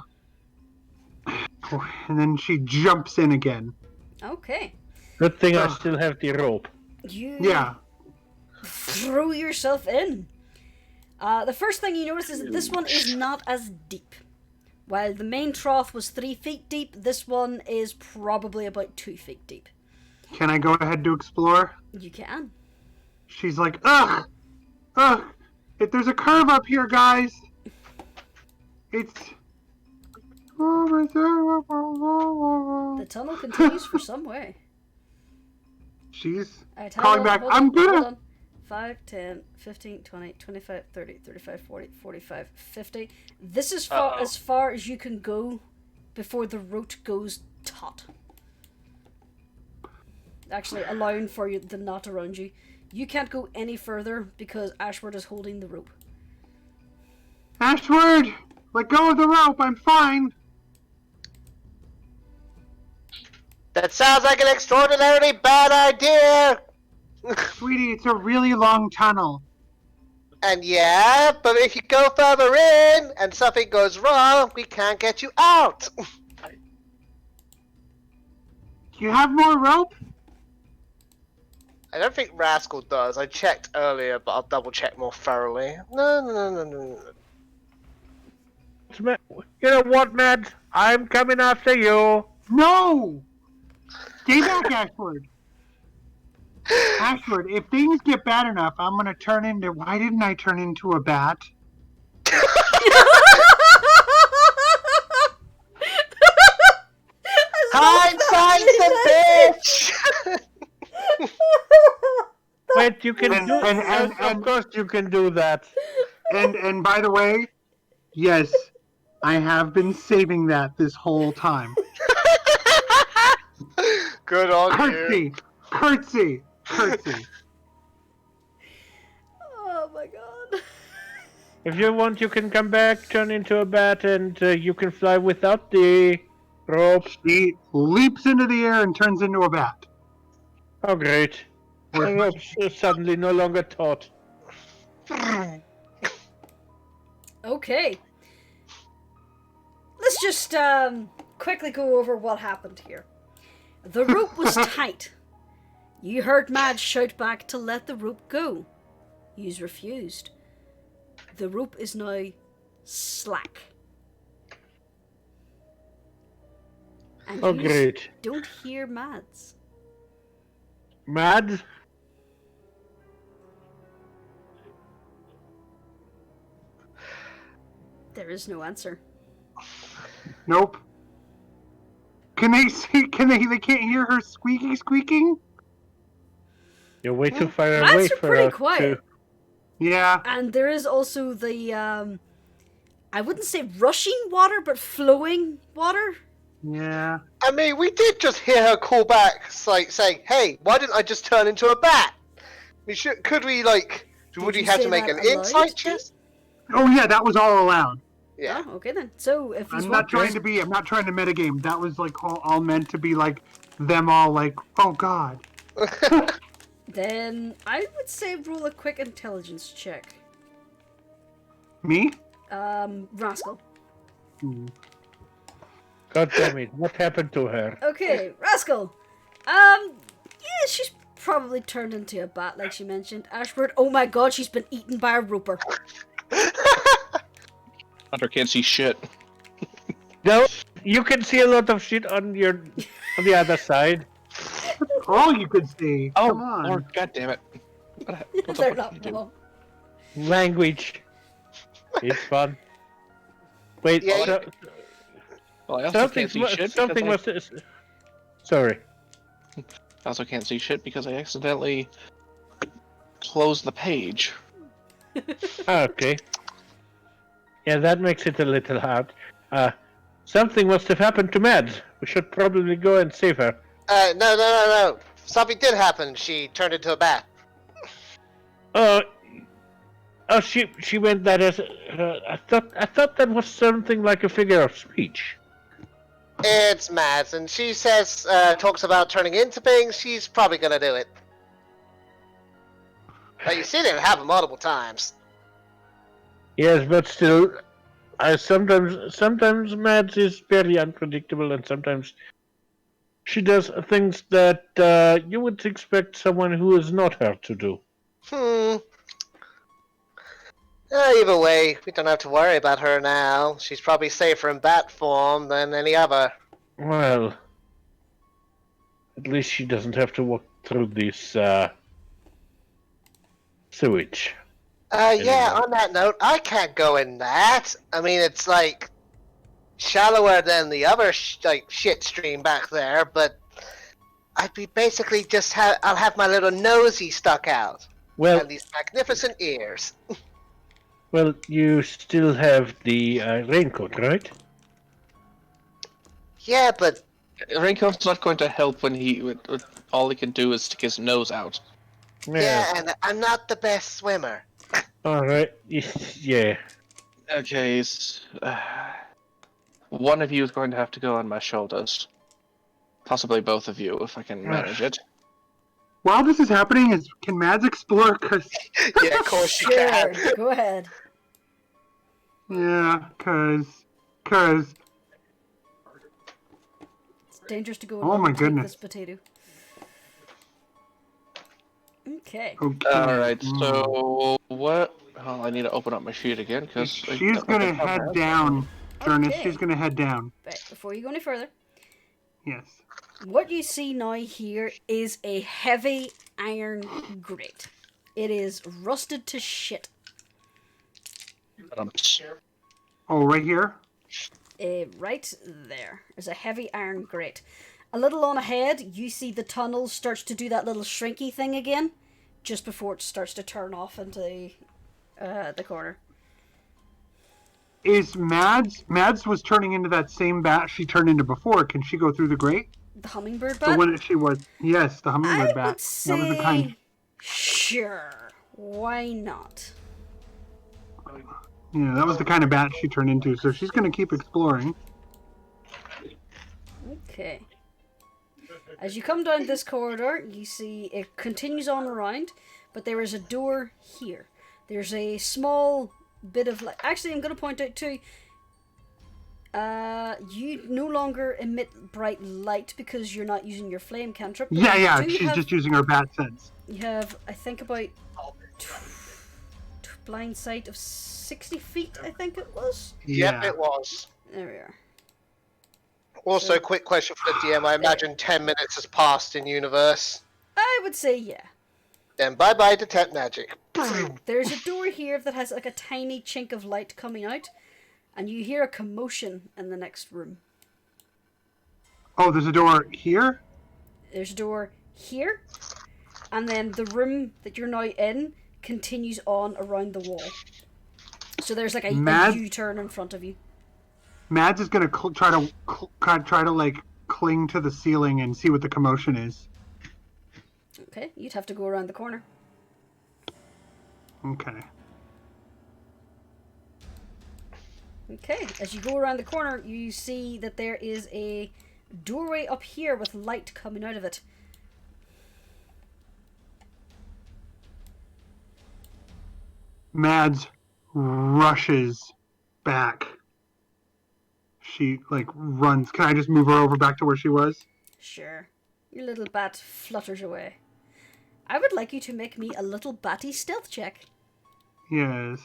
And then she jumps in again. Okay. Good thing I still have the rope. You Yeah. throw yourself in. The first thing you notice is that this one is not as deep. While the main trough was 3 feet deep, this one is probably about 2 feet deep. Can I go ahead to explore? You can. She's like, ugh! There's a curve up here, guys! It's... The tunnel continues for some way. She's Alright, calling back, hold I'm on, gonna... hold on. 5, 10, 15, 20, 25, 30, 35, 40, 45, 50. This is as far as you can go before the route goes taut. actually allowing for the knot around you. You can't go any further because Ashford is holding the rope. Ashford, let go of the rope. I'm fine. That sounds like an extraordinarily bad idea! Sweetie, it's a really long tunnel. And yeah, but if you go further in and something goes wrong, we can't get you out! Do you have more rope? I don't think Rascal does. I checked earlier, but I'll double check more thoroughly. No. You know what, Matt? I'm coming after you. No! Stay back, Ashford. Ashford, if things get bad enough, I'm gonna turn into... Why didn't I turn into a bat? Hindsight's a bitch! Wait, you can And- do and- of course you can do that. And by the way, yes, I have been saving that this whole time. Good on you. Curtsy. Oh my god. If you want, you can come back, turn into a bat, and you can fly without the rope. He leaps into the air and turns into a bat. Oh, great. The rope's suddenly no longer taut. Okay. Let's just quickly go over what happened here. The rope was tight. You heard Madge shout back to let the rope go. Yous refused. The rope is now slack. And Oh, yous great. don't hear Mads. Mad? There is no answer. Nope. Can they see? They can't hear her squeaking? You're way too far away Mads are for pretty us quiet. Yeah. And there is also the, I wouldn't say rushing water, but flowing water. Yeah. I mean, we did just hear her call back, like, saying, hey, why didn't I just turn into a bat? Could we, like, would Did you you have say to make that an aloud, insight Jim? check? Oh yeah, that was all allowed. Yeah. Oh, okay then. So if he's I'm not trying to metagame. That was like all meant to be like them all like, oh god. then I would say roll a quick intelligence check. Me? Rascal. God damn it, what happened to her? Okay, Rascal. Yeah, she's probably turned into a bat, like she mentioned. Ashford, oh my god, she's been eaten by a roper. Hunter can't see shit. No, you can see a lot of shit on the other side. All you could see. Oh, Come on. Lord, God damn it. What the They're fuck did not you do? wrong. Language. It's fun. Wait, Yeah, Well, I also can't see shit something because was. Sorry. I also can't see shit because I accidentally closed the page. Okay. Yeah, that makes it a little hard. Something must have happened to Mads. We should probably go and save her. No. Something did happen. She turned into a bat. She went that as. I thought that was something like a figure of speech. It's Mads, and she says, talks about turning into things. She's probably gonna do it. But you see, it happen multiple times. Yes, but still, sometimes Mads is very unpredictable, and sometimes she does things that you would expect someone who is not her to do. Either way, we don't have to worry about her now. She's probably safer in bat form than any other. Well, at least she doesn't have to walk through this sewage. Yeah, on that note, I can't go in that. I mean, it's like shallower than the other shit stream back there, but I'd be basically I'll have my little nosy stuck out. Well, And these magnificent ears. well, you still have the raincoat, right? Yeah, but Raincoat's not going to help when all he can do is stick his nose out. Yeah, and I'm not the best swimmer. Alright, yeah. Okay, one of you is going to have to go on my shoulders. Possibly both of you, if I can manage it. While this is happening, can Mads explore? Yeah, of course you Sure, can. go ahead. Yeah, cause. It's dangerous to go Oh and my take goodness. this potato. Okay. Alright, so what? Oh, I need to open up my sheet again because She's gonna head down. Jonas, Okay. she's gonna head down. Right, before you go any further, Yes. what you see now here is a heavy iron grate. It is rusted to shit. Oh, right here? Right there is a heavy iron grate. A little on ahead, you see the tunnel starts to do that little shrinky thing again, just before it starts to turn off into the corner. Is Mads was turning into that same bat she turned into before. Can she go through the grate? The hummingbird The bat? one that she was. Yes, the hummingbird I bat. would That was the kind. say, sure, why not? Yeah, that was the kind of bat she turned into. So she's gonna keep exploring. Okay. As you come down this corridor, you see it continues on around, but there is a door here. There's a small bit of light. Actually, I'm going to point out too, you no longer emit bright light because you're not using your flame cantrip. but Yeah, you do she's have- just using her bat sense. You have, I think, about blind sight of 60 feet, I think it was. Yep, Yeah. it was. There we are. Also, quick question for the DM. I imagine 10 minutes has passed in universe. I would say yeah. Then bye-bye detect magic. There's a door here that has like a tiny chink of light coming out, and you hear a commotion in the next room. Oh, there's a door here? There's a door here, and then the room that you're now in continues on around the wall. So there's like a U-turn in front of you. Mads is gonna try to like cling to the ceiling and see what the commotion is. Okay, you'd have to go around the corner. Okay. Okay, as you go around the corner, you see that there is a doorway up here with light coming out of it. Mads rushes back. She like runs. Can I just move her over back to where she was? Sure. Your little bat flutters away. I would like you to make me a little batty stealth check. Yes.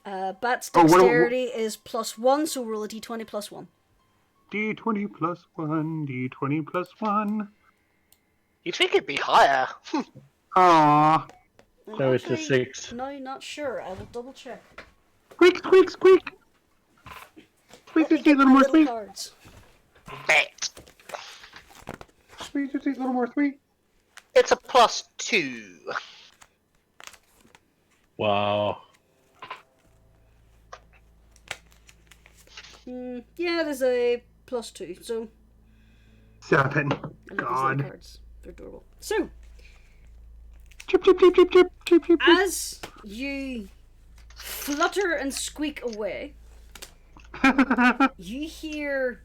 Bat's Oh, what- dexterity is +1, so roll a d20 +1. D20 plus 1, D20 plus 1. You'd think it'd be higher. Aww. So it's a Actually, 6. No, not sure. I will double check. Squeak, squeak, squeak! Squeak, Let me just get a little my more little squeak. cards. Bet. Squeak, just a little more squeak. It's a +2. Wow. Yeah, there's a +2, so 7. I love these little God. cards. They're adorable. So, Chip, chip, chip, chip, chip, chip, chip, chip. as you flutter and squeak away, you hear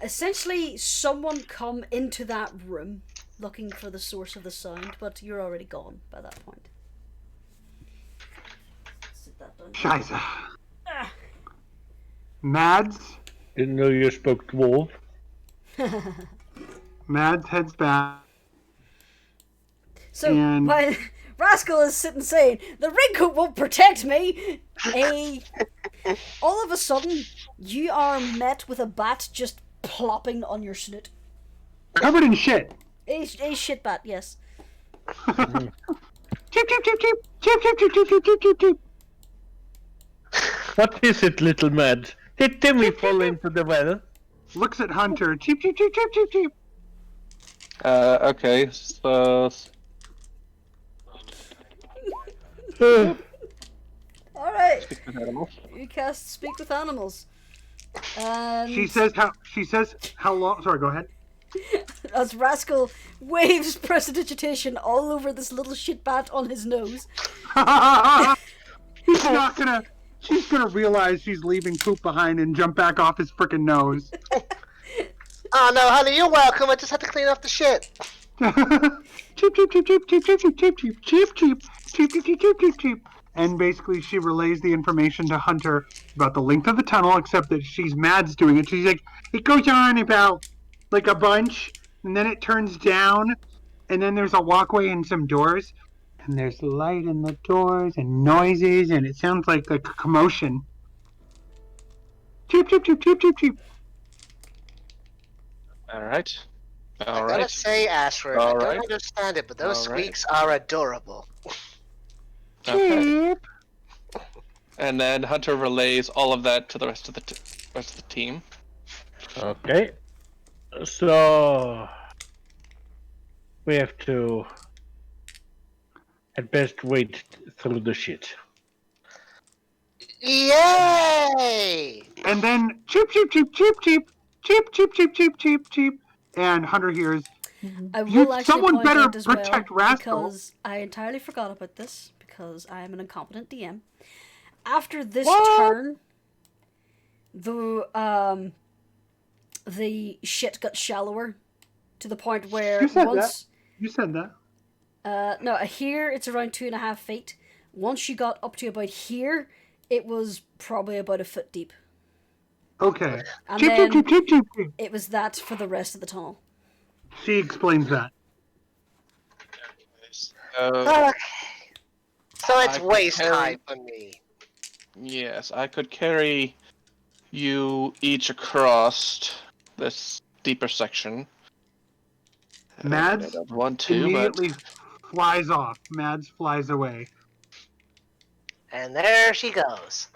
essentially someone come into that room looking for the source of the sound, but you're already gone by that point. Sit that down. Scheiße. Ah. Mads. Didn't know you spoke dwarf. Mads heads back. So, And- while Rascal is sitting saying, "The raincoat won't protect me," all of a sudden, you are met with a bat just plopping on your snoot. Covered in shit. A shit bat, yes. Chip, chip, chip, chip. Chip, chip, chip, chip, chip, chip, chip, chip. What is it, little Mad? Did we fall into the well? Looks at Hunter. Chip, chip, chip, chip, chip, chip. Okay, so Alright, animal. you cast Speak with Animals. She says how long. Sorry, go ahead. As Rascal waves prestidigitation all over this little shit bat on his nose. He's not gonna. She's gonna realize she's leaving poop behind and jump back off his freaking nose. Oh no, honey, you're welcome. I just had to clean up the shit. Cheep, cheep, cheep, cheep, cheep, cheep, cheep, cheep, cheep, cheep, cheep, cheep, cheep, cheep, cheep, cheep, cheep. And basically, she relays the information to Hunter about the length of the tunnel, except that Mads doing it. She's like, it goes on about like a bunch, and then it turns down, and then there's a walkway and some doors, and there's light in the doors and noises, and it sounds like a commotion. Cheep, cheep, cheep, cheep, cheep, cheep. All right. I gotta say, Ashford, I don't understand it, but those squeaks are adorable. Okay. And then Hunter relays all of that to the rest of the team. Okay. So we have to, at best, wait through the shit. Yay! And then cheep, cheep, cheep, cheep, cheep, cheep, cheep, cheep, cheep, cheep, cheep. And Hunter hears, I will actually someone point better out as protect well, Rascal. because I entirely forgot about this, because I am an incompetent DM. After this turn, the shit got shallower to the point where You said once You said that. no, here it's around 2.5 feet. Once you got up to about here, it was probably about a foot deep. Okay. And Cheep, then cheep, cheep, cheep, cheep. it was that for the rest of the tunnel. She explains that. Okay. So it's I waist compare- high for me. Yes, I could carry you each across this deeper section. Mads One, two, immediately flies off. Mads flies away. And there she goes.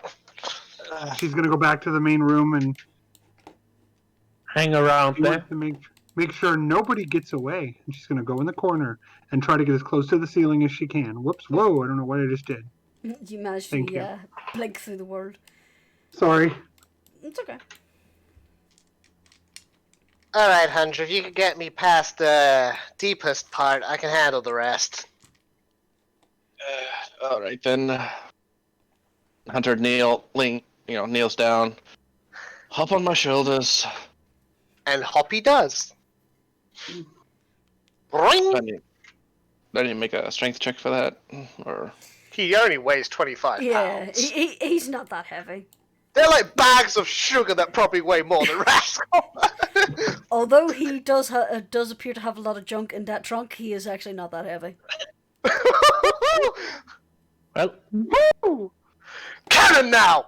She's gonna go back to the main room and Hang around she there. wants to make sure nobody gets away. And she's gonna go in the corner and try to get as close to the ceiling as she can. Whoops! Whoa! I don't know what I just did. You managed Thank to you. blink through the world. Sorry. It's okay. Alright, Hunter, if you could get me past the deepest part, I can handle the rest. All right then. Hunter kneels down. Hop on my shoulders. And Hoppy does. Ring! I need to make a strength check for that, or He only weighs 25 Yeah, pounds. he's not that heavy. They're like bags of sugar that probably weigh more than Rascal. Although he does appear to have a lot of junk in that trunk, he is actually not that heavy. Well, Woo! Cannon now!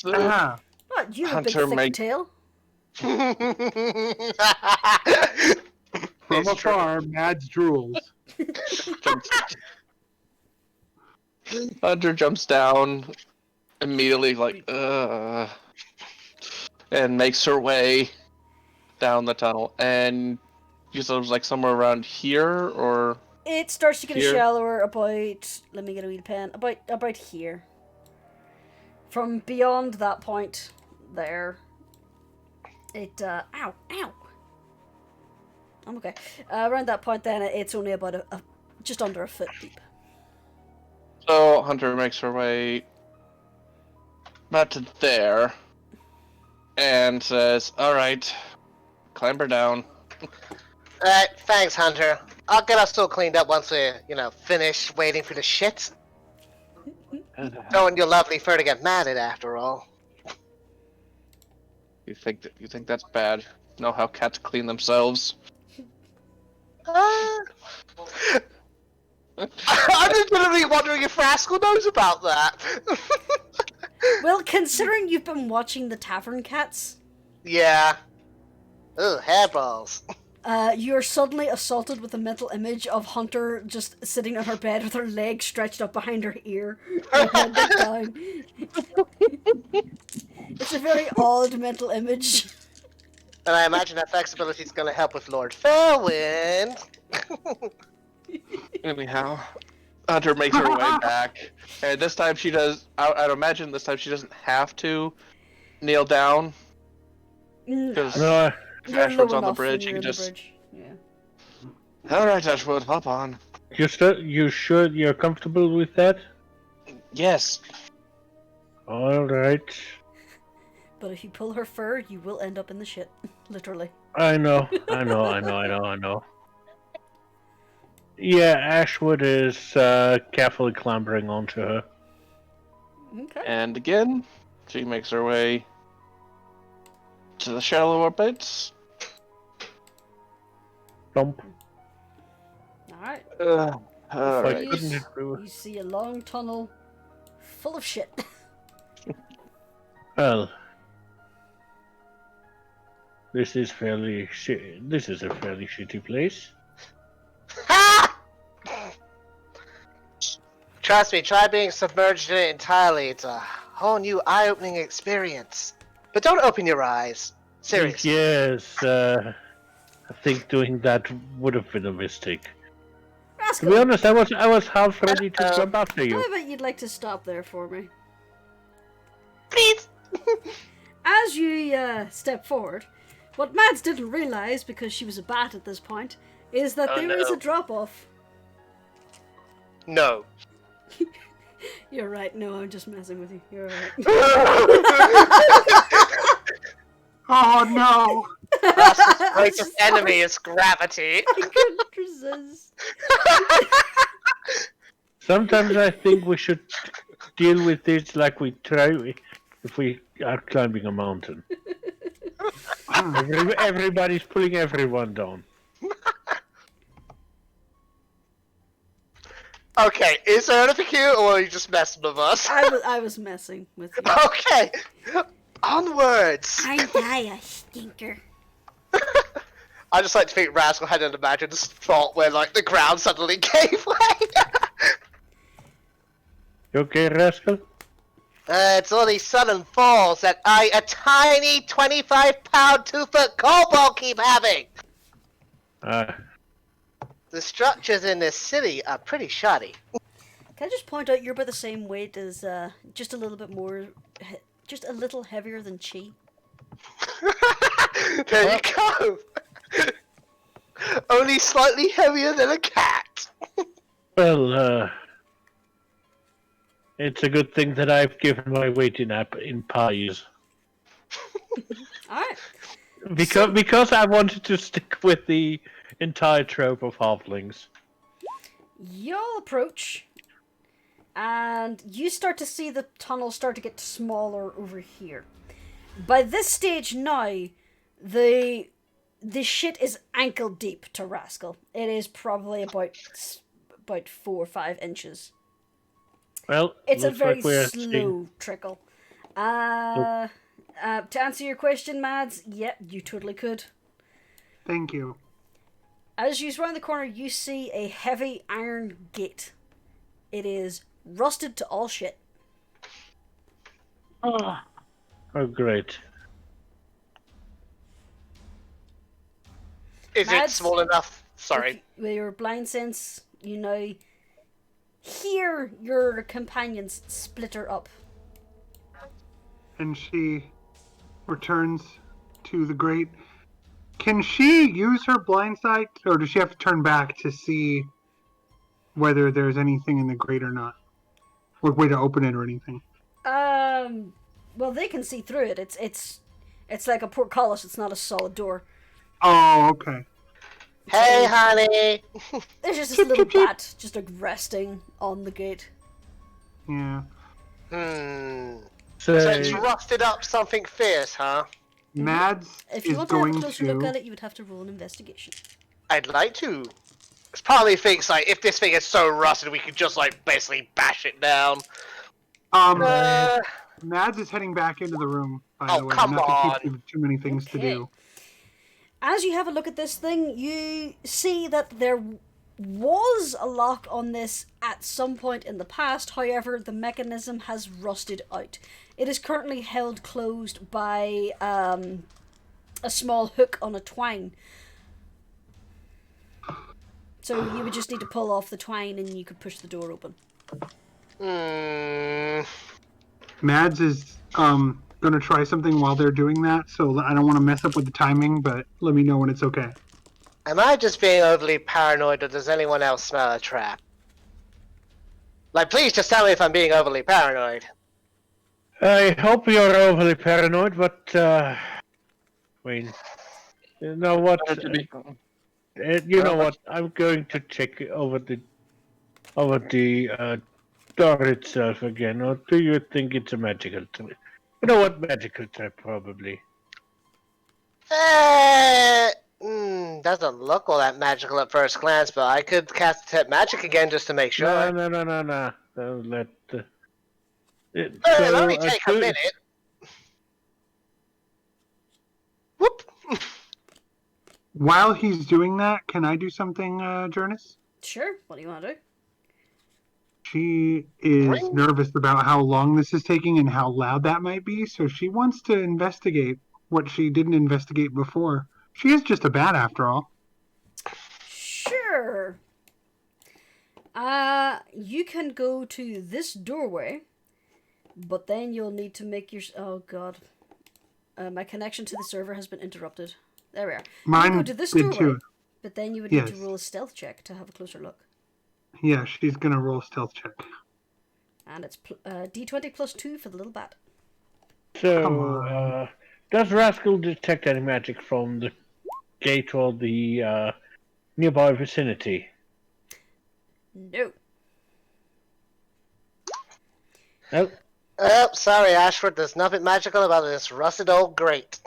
Ah, What, you have a big Hunter thick make- tail? from It's true. afar, Mads drools. Hunter jumps down immediately, and makes her way down the tunnel. And you said it was like somewhere around here, or It starts to get Here. shallower about, let me get a wee pen, about here. From beyond that point there, it, ow. I'm okay. Around that point then, it's only about just under a foot deep. so Hunter makes her way about to there, and says, "All right, climb her down." Alright, thanks, Hunter. I'll get us all cleaned up once we, finish waiting for the shit. Don't want your lovely fur to get mad at after all. You think that's bad? Know how cats clean themselves? I'm just literally wondering if Rascal knows about that. Well, considering you've been watching the Tavern Cats, Yeah. Ugh, hairballs. you're suddenly assaulted with a mental image of Hunter just sitting on her bed with her legs stretched up behind her ear. Her head back down. It's a very odd mental image. And I imagine that flexibility is going to help with Lord Fairwind. Anyhow, Hunter makes her way back, and this time she does. I'd imagine this time she doesn't have to kneel down? No, Because No, you're Ashford's low on the enough when bridge. you're You in can just. the bridge. Yeah. All right, Ashford, hop on. you sure you're comfortable with that? Yes. All right. But if you pull her fur, you will end up in the shit. Literally. I know. Yeah, Ashwood is carefully clambering onto her. Okay. And again, she makes her way to the shallower bits. Thump. Alright. All I right. couldn't Please. do. You see a long tunnel full of shit. Well, this is a fairly shitty place. Ha! Trust me, try being submerged in it entirely. It's a whole new eye-opening experience. But don't open your eyes. Seriously. Yes, I think doing that would have been a mistake. To Rascal, be honest, I was half ready to jump after how you. about you'd like to stop there for me? Please! As you step forward, what Mads didn't realise, because she was a bat at this point, is that Oh, there is no. a drop-off. No. You're right, no, I'm just messing with you. You're right. Oh no! Rascal's greatest enemy is gravity. I couldn't resist. Sometimes I think we should deal with this like we try if we are climbing a mountain. Everybody's pulling everyone down. Okay, is there anything here, or are you just messing with us? I was messing with you. Okay, onwards. Aren't I a stinker? I just like to think Rascal had an imagined spot where, like, the ground suddenly gave way. You okay, Rascal? It's all these sudden falls that a tiny 25-pound 2-foot kobold keep having. The structures in this city are pretty shoddy. Can I just point out you're about the same weight as, just a little bit more, just a little heavier than Chi? There you go. Only slightly heavier than a cat. Well, it's a good thing that I've given my weight in pies. Alright. Because I wanted to stick with the entire trope of halflings. You'll approach, and you start to see the tunnel start to get smaller over here. By this stage now, the shit is ankle deep to Rascal. It is probably about 4 or 5 inches. Well, It's a looks very like we're slow trickle. To answer your question, Mads, yep, you totally could. Thank you. As you round the corner, you see a heavy iron gate. It is rusted to all shit. Oh, great. Is it Mads? small enough? Sorry. With your blind sense, you now hear your companions splitter up. And she returns to the grate. Can she use her blind sight, or does she have to turn back to see whether there's anything in the grate or not? Or way to open it or anything? Well, they can see through it. It's like a portcullis. It's not a solid door. Oh, okay. Hey, honey. There's just this little bat just like resting on the gate. Yeah. So it's rusted up something fierce, huh? Mads If you is want to have going a closer look to... at it, you would have to roll an investigation. I'd like to. It's part of me thinks, like, if this thing is so rusted, we could just, like, basically bash it down. Mads is heading back into the room, by Oh, the way. come Not to on. keep you too many things to Okay. do. As you have a look at this thing, you see that there was a lock on this at some point in the past. However, the mechanism has rusted out. It is currently held closed by a small hook on a twine. So you would just need to pull off the twine and you could push the door open. Mads is gonna try something while they're doing that, so I don't want to mess up with the timing, but let me know when it's okay. Am I just being overly paranoid, or does anyone else smell a trap? Like, please just tell me if I'm being overly paranoid. I hope you're overly paranoid, but I mean, you know what? You know what? I'm going to check over the door itself again. Or do you think it's a magical trap? You know what? Magical trap, probably. Doesn't look all that magical at first glance, but I could cast Detect Magic again just to make sure. No. Don't let. It'll only take a minute. Whoop! While he's doing that, can I do something, Jonas? Sure. What do you want to do? She is Ring. nervous about how long this is taking and how loud that might be, so she wants to investigate what she didn't investigate before. She is just a bat after all. Sure. You can go to this doorway, but then you'll need to make your... Oh, God. My connection to the server has been interrupted. There we are. Mine you can go to this did doorway, too. but then you would need to Yes. roll a stealth check to have a closer look. Yeah, she's gonna roll a stealth check. And it's D20 plus 2 for the little bat. Come So, on. does Rascal detect any magic from the gate or the nearby vicinity? No. Nope. Oh, sorry, Ashford. There's nothing magical about this rusted old grate.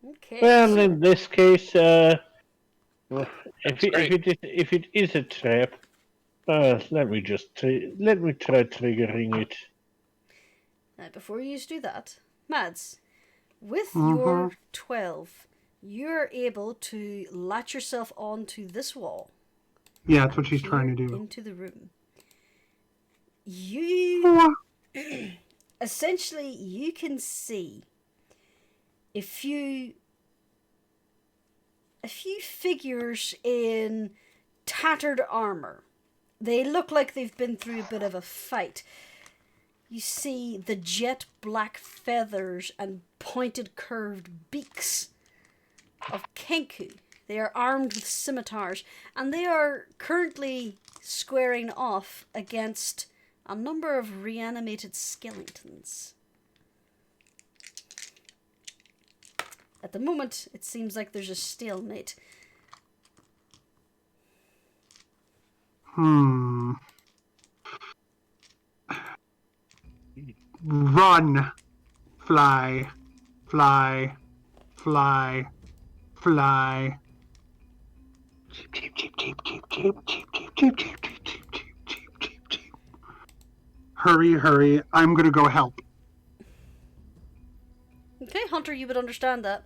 Okay. Well, so- in this case, if great. it is a trap, let me try triggering it. Before you do that, Mads, with Mhm. your 12, you're able to latch yourself onto this wall. Yeah, that's what she's peer trying to do. Into the room. You essentially you can see a few figures in tattered armor. They look like they've been through a bit of a fight. You see the jet black feathers and pointed curved beaks of Kenku. They are armed with scimitars, and they are currently squaring off against a number of reanimated skeletons. At the moment, it seems like there's a stalemate. Run. Fly. Fly. Fly. Fly. Cheep, cheep, cheep, cheep, cheep, cheep, cheep, cheep, cheep, cheep, cheep, cheep, cheep, cheep, cheep. Hurry, hurry. I'm gonna go help. Okay, Hunter, you would understand that.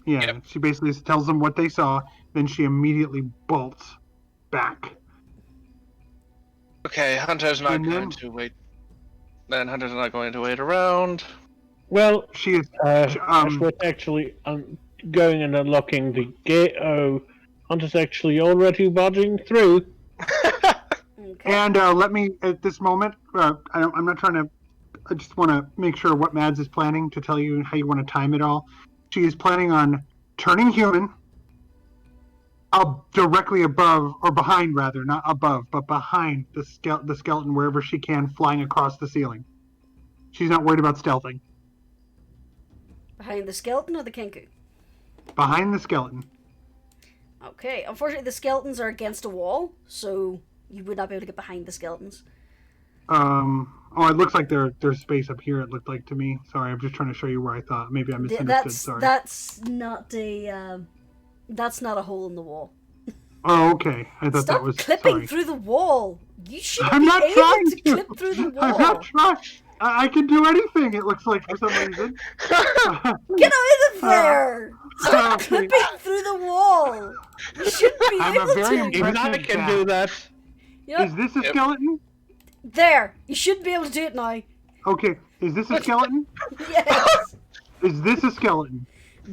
Yeah, Yep. she basically tells them what they saw, then she immediately bolts back. Okay, Hunter's not And then- going to wait. Then Hunter's not going to wait around. Well, She is Ashworth actually going and unlocking the gate. Oh, Hunter's actually already barging through. Okay. and let me at this moment. I'm not trying to. I just want to make sure what Mads is planning to tell you how you want to time it all. She is planning on turning human, directly above or behind, rather, not above, but behind the skeleton wherever she can, flying across the ceiling. She's not worried about stealthing. Behind the skeleton or the Kenku? Behind the skeleton. Okay, unfortunately the skeletons are against a wall, so you would not be able to get behind the skeletons. Oh, it looks like there's space up here. It looked like to me. Sorry, I'm just trying to show you where I thought. Maybe I misunderstood. Sorry. That's not a hole in the wall. Oh, okay. I thought Stop that was. clipping Sorry. through the wall. You shouldn't I'm be not able trying to clip through the wall. I'm not trying. I can do anything. It looks like for some reason. Get out of there! Stop Okay. clipping through the wall. You shouldn't be I'm a able very to. impressive- Even I can do that. You know, Is this a skeleton? there. You shouldn't be able to do it now. Okay. Is this a skeleton? Yes. Is this a skeleton?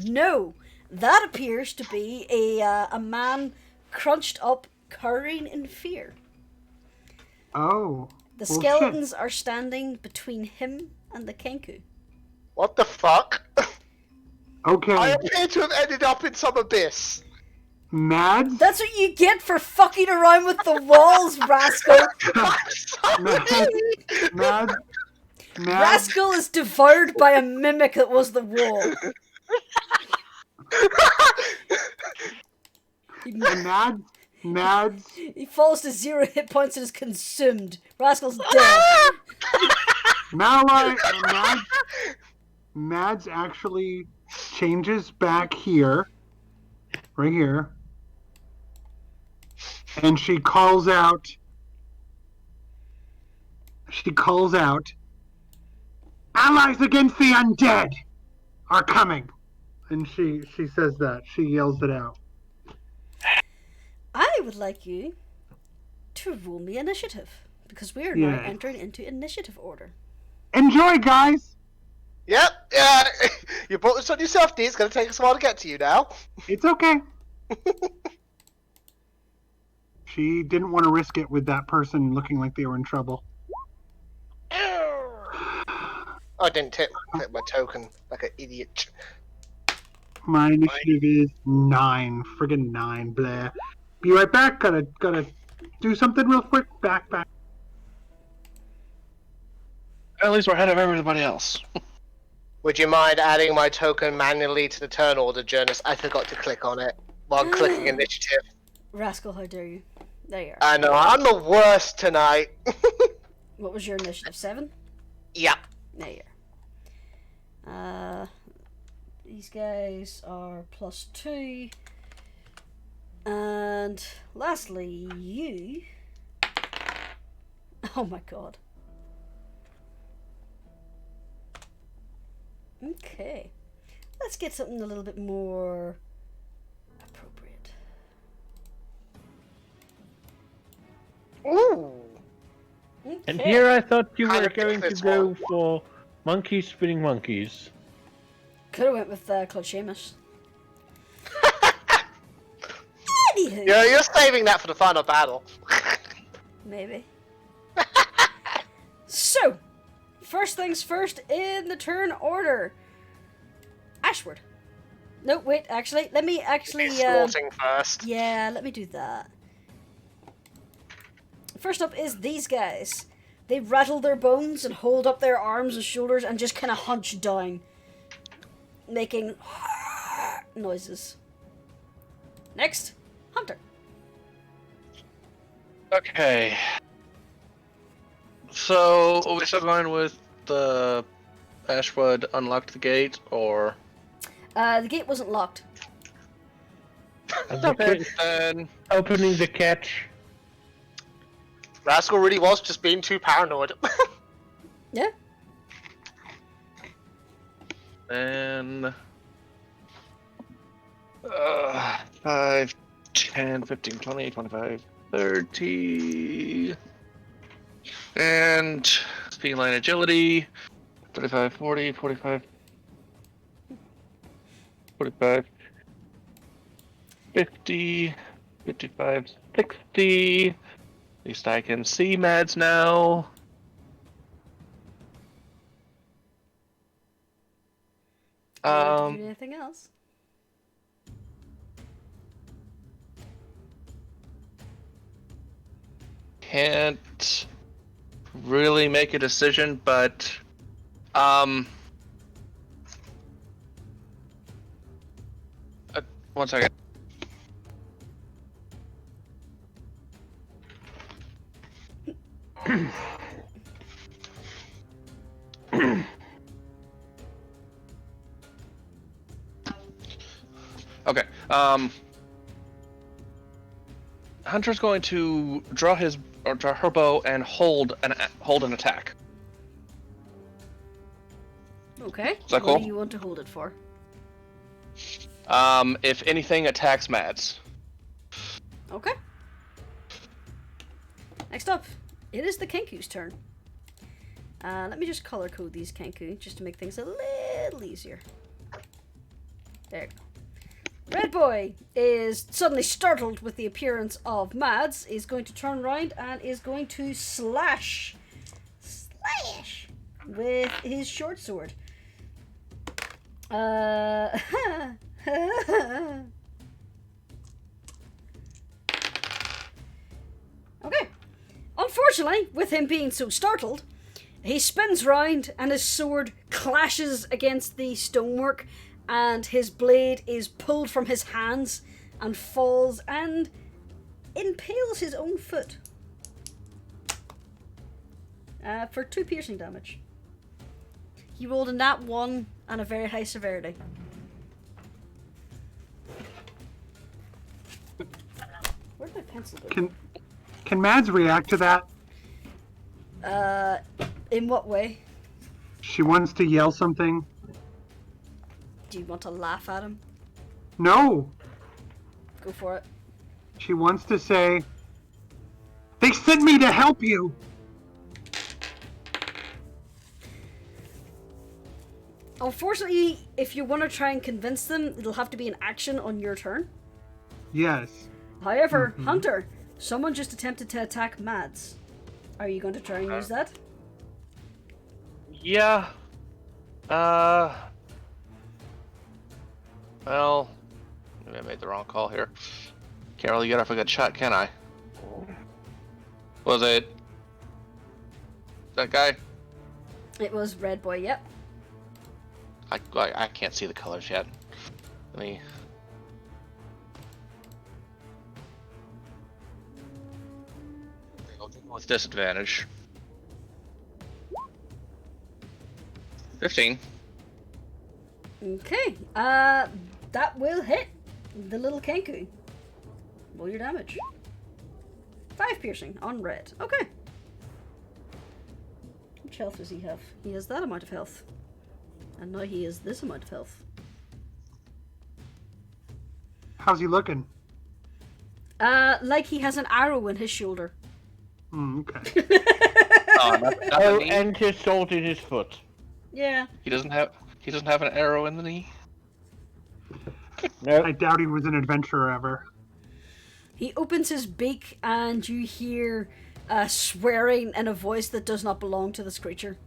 No, that appears to be a man crunched up, cowering in fear. Oh. The Well, skeletons are standing between him and the Kenku. What the fuck? Okay, I appear to have ended up in some abyss. Mads. That's what you get for fucking around with the walls, Rascal. I'm sorry. Mads. Rascal is devoured by a mimic that was the wall. Mads. He falls to 0 hit points and is consumed. Rascal's dead. Mads actually changes back here, right here, and she calls out, allies against the undead are coming. And she says that. She yells it out. I would like you to roll me initiative, because we are now entering into initiative order. Enjoy, guys! Yep, you brought this on yourself, D. It's going to take us a while to get to you now. It's okay. She didn't want to risk it with that person looking like they were in trouble. Oh, I didn't take my token like an idiot. My initiative is 9. Friggin' 9, blah. Be right back. Gotta do something real quick. Back. At least we're ahead of everybody else. Would you mind adding my token manually to the turn order, Jonas? I forgot to click on it while clicking initiative. Rascal, how dare you? There you are. I know, I'm the worst tonight. What was your initiative? 7? Yep. There you are. These guys are +2. And lastly, you. Oh my god. Okay. Let's get something a little bit more appropriate. Ooh. Okay. And here I thought you Kinda were picked going to this go one. for monkeys spinning monkeys. Could have went with Claude Seamus. Anywho. Yeah, you're saving that for the final battle. Maybe. So, first things first in the turn order. Ashward. No, wait, actually, let me actually... Snorting first. Yeah, let me do that. First up is these guys. They rattle their bones and hold up their arms and shoulders and just kind of hunch down, making noises. Next, Hunter. Okay. So, are we still going with the Ashwood unlocked the gate, or? The gate wasn't locked. Okay, then. Opening the catch. Rascal really was just being too paranoid. Yeah. And 5, 10, 15, 20, 25, 30. And speed line agility. 35, 40, 45. 45. 50. 55, 60. At least I can see Mads now. Do you do anything else? Can't really make a decision, but one second. Okay. Hunter's going to draw her bow and hold an attack. Okay. Is that What cool? do you want to hold it for? If anything attacks Mads. Okay. Next up, it is the Kenku's turn. Let me just color code these Kenku just to make things a little easier. There you go. Red Boy is suddenly startled with the appearance of Mads, is going to turn around and is going to slash with his short sword. Okay. Unfortunately, with him being so startled, he spins round and his sword clashes against the stonework and his blade is pulled from his hands and falls and impales his own foot. For 2 piercing damage. He rolled a nat 1 and a very high severity. Where'd my pencil go? Can Mads react to that? In what way? She wants to yell something. Do you want to laugh at him? No. Go for it. She wants to say, "They sent me to help you." Unfortunately, if you want to try and convince them, it'll have to be an action on your turn. Yes. However, Hunter, someone just attempted to attack Mads. Are you going to try and use that? Yeah. Well, maybe I made the wrong call here. Can't really get off a good shot, can I? Was it that guy? It was Red Boy, yep. I can't see the colors yet. Let me. With disadvantage. 15. Okay, that will hit the little Kenku. Roll your damage. 5 piercing on red. Okay. How much health does he have? He has that amount of health. And now he has this amount of health. How's he looking? Like he has an arrow in his shoulder. Okay. Oh, and his sword in his foot. Yeah. He doesn't have an arrow in the knee. No. I doubt he was an adventurer ever. He opens his beak and you hear swearing in a voice that does not belong to this creature.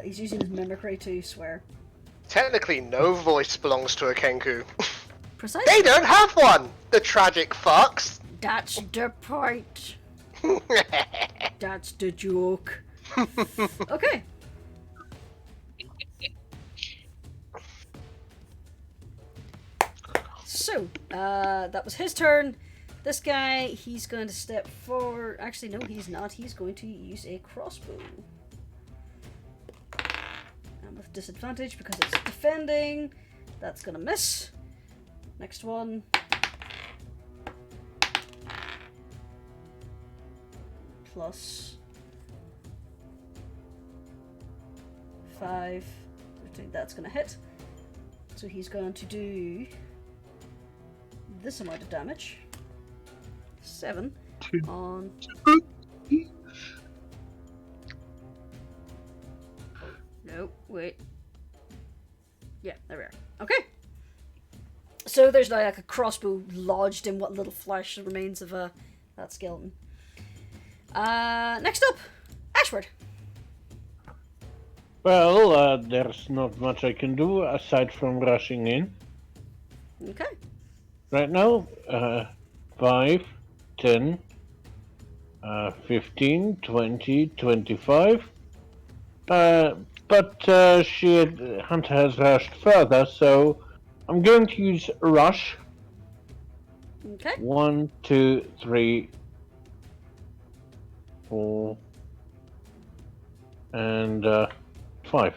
He's using his mimicry to swear. Technically, no voice belongs to a Kenku. Precisely. They don't have one! The tragic fucks! That's the point. That's the joke. Okay. So, that was his turn. This guy, he's going to step forward. Actually, no, he's not. He's going to use a crossbow. And with disadvantage because it's defending. That's going to miss. Next one. Plus 5. That's going to hit. So he's going to do this amount of damage. 7 on. No, wait. Yeah, there we are. Okay. So there's now like a crossbow lodged in what little flesh remains of that skeleton. Next up, Ashford. Well, there's not much I can do aside from rushing in. Okay. Right now, 5, 10, 15, 20, 25. But Hunter has rushed further, so I'm going to use Rush. Okay. 1, 2, 3, 4, and 5.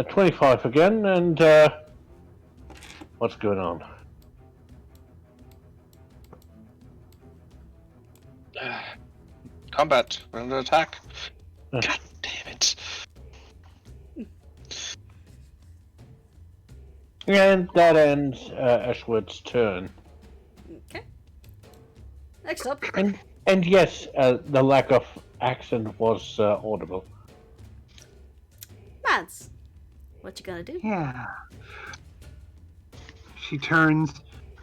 25 again, and what's going on? Combat. We're under attack. God damn it. And that ends Ashwood's turn. Okay. Next up. And yes, the lack of accent was audible. Mads. What you gonna do? Yeah. She turns.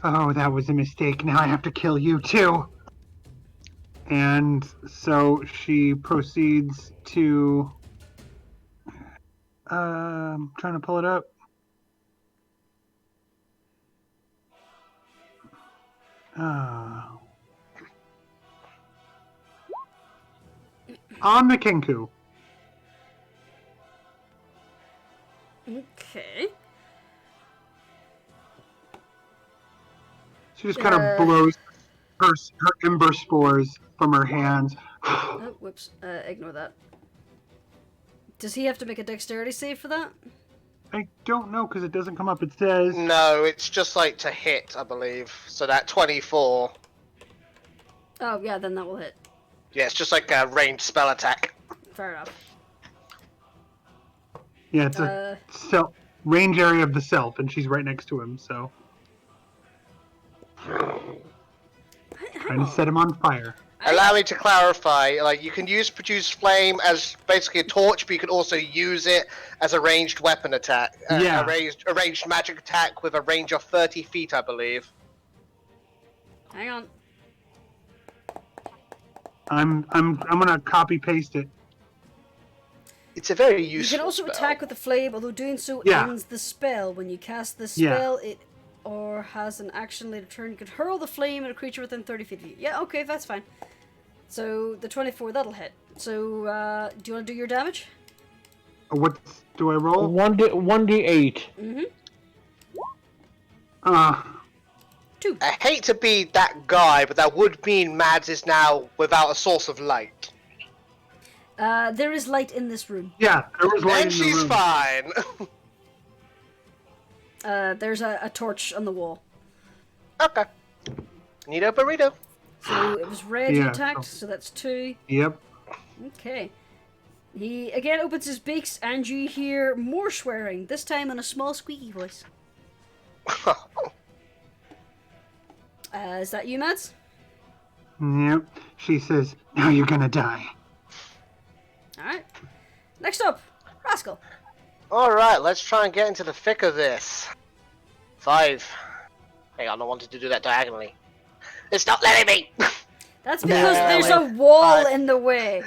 Oh, that was a mistake. Now I have to kill you too. And so she proceeds to Trying to pull it up. On the Kenku. Okay. She just kind of blows her ember spores from her hands. Oh, whoops. Ignore that. Does he have to make a dexterity save for that? I don't know because it doesn't come up. It says No, it's just like to hit, I believe. So that 24. Oh, yeah, then that will hit. Yeah, it's just like a ranged spell attack. Fair enough. yeah, it's a range area of the self, and she's right next to him. So trying to set him on fire. Allow me to clarify, like, you can use Produce Flame as basically a torch, but you can also use it as a ranged weapon attack. Yeah. A ranged magic attack with a range of 30 feet, I believe. Hang on. I'm gonna copy paste it. It's a very You useful can also spell. attack with the flame, although doing so Yeah. ends the spell. When you cast the Yeah. spell, it or has an action later turn, you can hurl the flame at a creature within 30 feet of you. Yeah, okay, that's fine. So, the 24, that'll hit. So, do you want to do your damage? What do I roll? 1d8. Mm-hmm. 2. I hate to be that guy, but that would mean Mads is now without a source of light. There is light in this room. Yeah, there was light Then in the she's room. fine. There's a torch on the wall. Okay. Neato burrito. So, it was red he Yeah, attacked, so that's 2. Yep. Okay. He again opens his beaks, and you hear more swearing, this time in a small squeaky voice. Is that you, Mads? Yep. She says, "Now you're gonna die." Alright. Next up, Rascal. Alright, let's try and get into the thick of this. 5. Hang on, I wanted to do that diagonally. It's not letting me! That's because No, there's wait. a wall 5. in the way.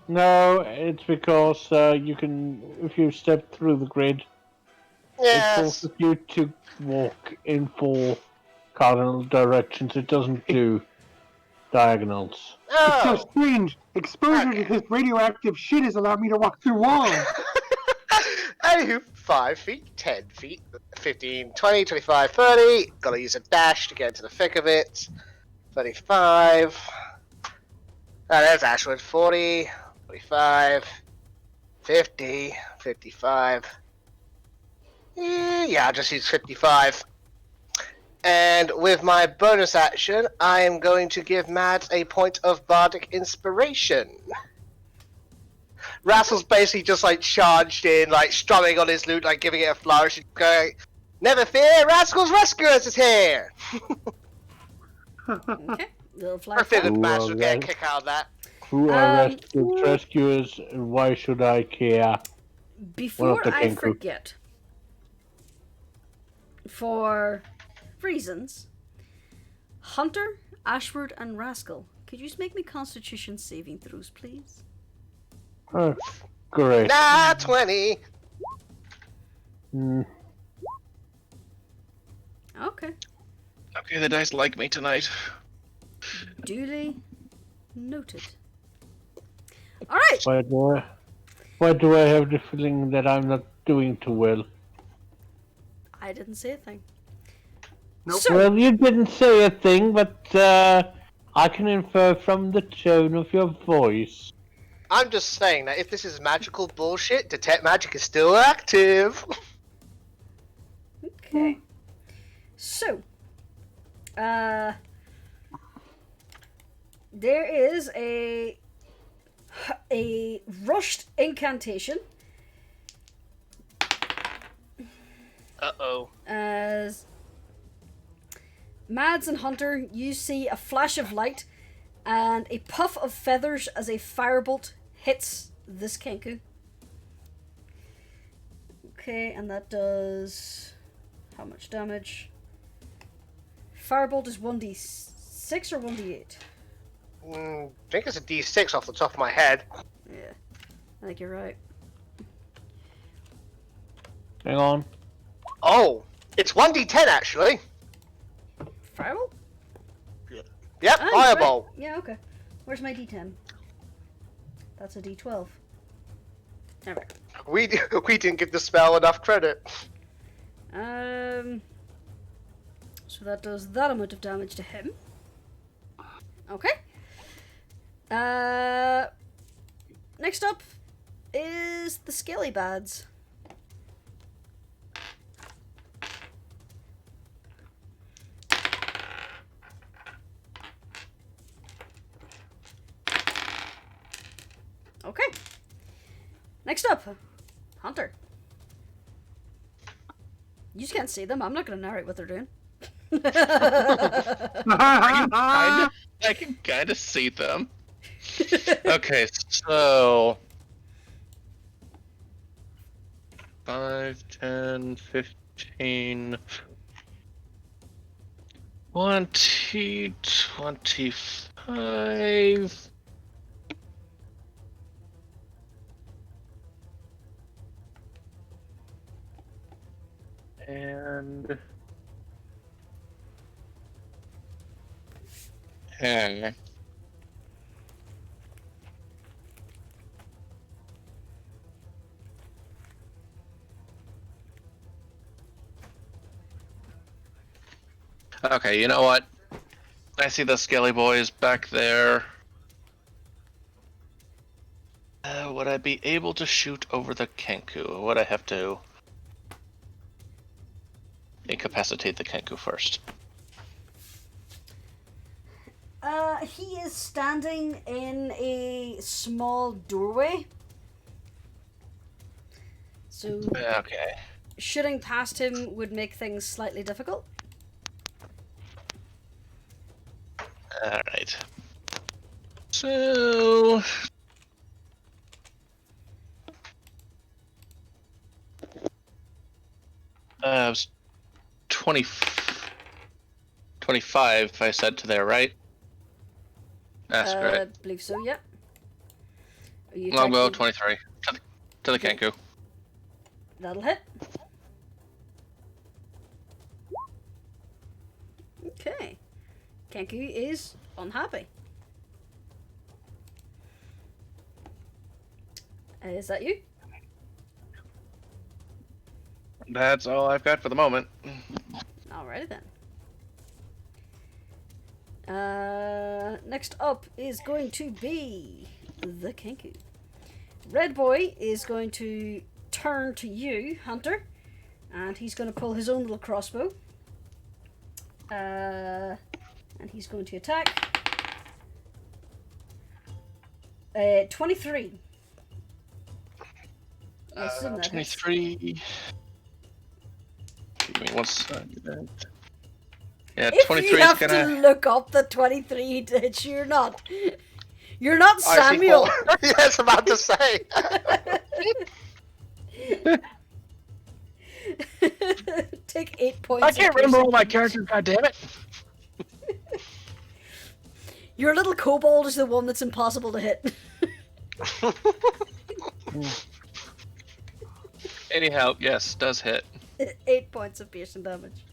No, it's because you can, if you step through the grid, it Yes. forces you to walk in 4 cardinal directions. It doesn't do diagonals. It's so Oh! strange. Exposure Okay. to this radioactive shit has allowed me to walk through walls. Anywho, 5 feet, 10 feet, 15, 20, 25, 30. Gotta use a dash to get into the thick of it. 35. There's Ashwood. 40, 45, 50, 55. Yeah, I'll just use 55. And with my bonus action, I am going to give Mads a point of bardic inspiration. Rascal's basically just like charged in, like strumming on his lute, like giving it a flourish, and going, "Never fear, Rascal's Rescuers is here!" Okay. Little I flag. figured Ooh, Mads would get a right. kick out of that. Who are Um, rescuers, and why should I care? Before the I Kenku. forget, for reasons, Hunter, Ashford, and Rascal, could you just make me Constitution saving throws, please? Oh, great. Nah, 20. Mm, Okay. Okay, the dice like me tonight. Duly noted. Alright. why do I have the feeling that I'm not doing too well? I didn't say a thing. Nope. So, Well, you didn't say a thing, but I can infer from the tone of your voice. I'm just saying that if this is magical bullshit, Detect Magic is still active. okay. So, there is a rushed incantation Uh-oh. as Mads and Hunter, you see a flash of light and a puff of feathers as a firebolt hits this Kenku. Okay, and that does how much damage? Firebolt is 1d6 or 1d8? I think it's a D6 off the top of my head. Yeah, I think you're right. Hang on. Oh, it's 1d10 actually. Fireball? Yep, Oh, fireball. right. Yeah, okay. Where's my d10? That's a d12. Never. We didn't give the spell enough credit. So that does that amount of damage to him. Okay. Next up is the Skelly Bads. Okay. Next up, Hunter. You just can't see them. I'm not going to narrate what they're doing. I can kind of see them. Okay, so 5, 10, 15, 20, 25. And okay. Okay, you know what? I see the Skelly boys back there. Would I be able to shoot over the Kenku? Or would I have to incapacitate the Kenku first? He is standing in a small doorway. So Okay. shooting past him would make things slightly difficult. Alright. So... 20... 25, I said to there, right? That's I great. believe so, yep. Are you I'll go attacking- 23. To the Kenku. That'll hit. Okay. Kenku is unhappy. Is that you? That's all I've got for the moment. Alrighty then. Next up is going to be the Kenku. Red Boy is going to turn to you, Hunter, and he's going to pull his own little crossbow. And he's going to attack. 23. I assume that hits. 23. Give me one second. Yeah, If 23 you is have gonna. to look up the 23 to hit you, you're not. You're not I see Samuel. four. Yes, about to say. Take 8 points. I can't of remember all my piercing. characters, goddammit! Your little kobold is the one that's impossible to hit. Anyhow, yes, does hit. 8 points of piercing damage.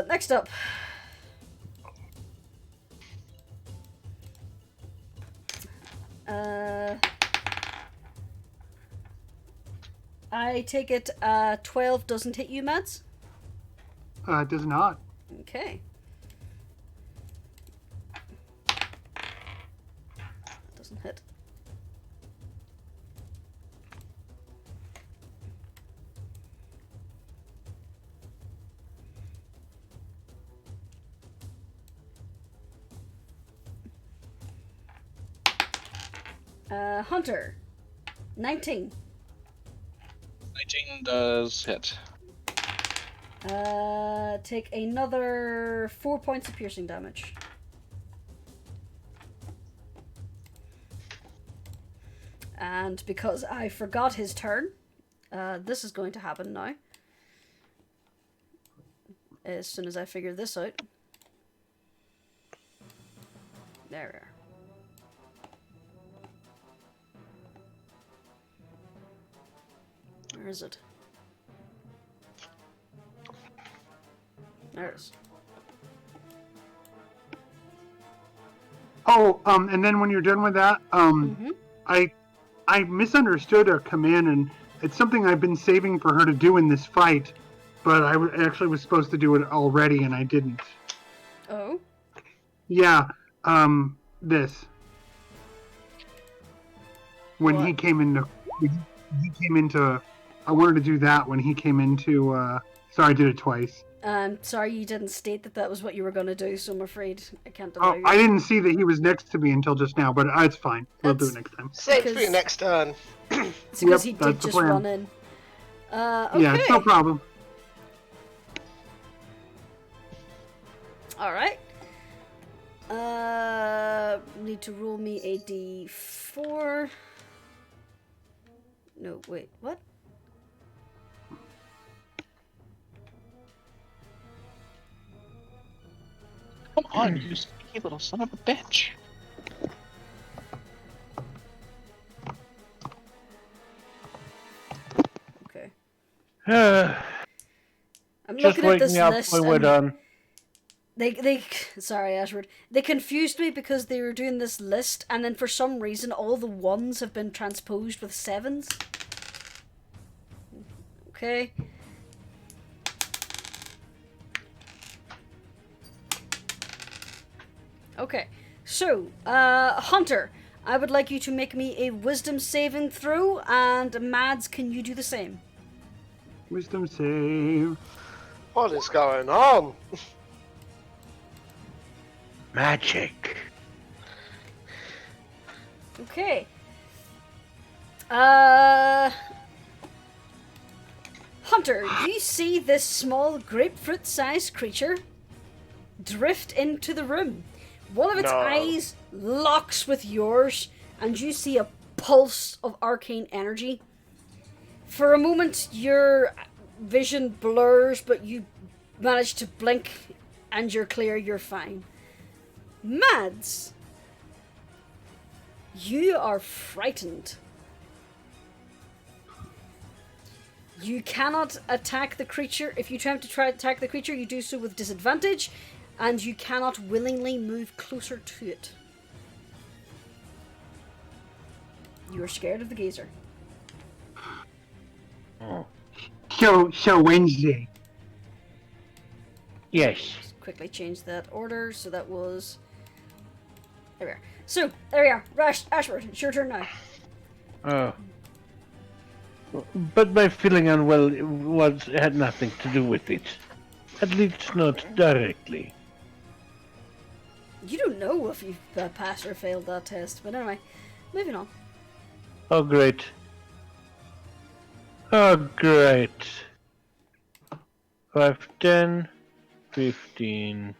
Next up. I take it 12 doesn't hit you, Mads? It does not. Okay. Doesn't hit. Hunter. 19. 19 does hit. Take another 4 points of piercing damage. And because I forgot his turn, this is going to happen now. As soon as I figure this out. There we are. Where is it? There it is. Oh, and then when you're done with that, I misunderstood a command, and it's something I've been saving for her to do in this fight, but I actually was supposed to do it already, and I didn't. Oh? Yeah, this. When What? he came into, I wanted to do that when he came into, sorry, I did it twice. Sorry you didn't state that was what you were going to do, so I'm afraid I can't allow Oh, you. I didn't see that he was next to me until just now, but it's fine. We'll do it next time. Save for Because- your next turn. It's because he Yep, did that's the just plan. run in. Okay. Yeah, it's no problem. Alright. Need to roll me a d4. No, wait, what? Come on, you sneaky little son of a bitch. Okay. Uh, I'm just looking at wake this me up list. when we're and done. Sorry, Ashford. They confused me because they were doing this list, and then for some reason all the ones have been transposed with 7s. Okay. Okay. So, Hunter, I would like you to make me a wisdom saving throw, and Mads, can you do the same? Wisdom save. What is going on? Magic. Okay. Hunter, you see this small grapefruit-sized creature drift into the room. One of its No. eyes locks with yours, and you see a pulse of arcane energy. For a moment, your vision blurs, but you manage to blink, and you're clear, you're fine. Mads, you are frightened. You cannot attack the creature. If you attempt to attack the creature, you do so with disadvantage, and you cannot willingly move closer to it. You are scared of the gazer. Oh. So Wednesday. Yes. Just quickly change that order, so that was... There we are. So, there we are. Ashford, it's your turn now. Oh. But my feeling unwell had nothing to do with it. At least not directly. You don't know if you've passed or failed that test, but anyway, moving on. Oh, great. Oh, great. 5, 10, 15.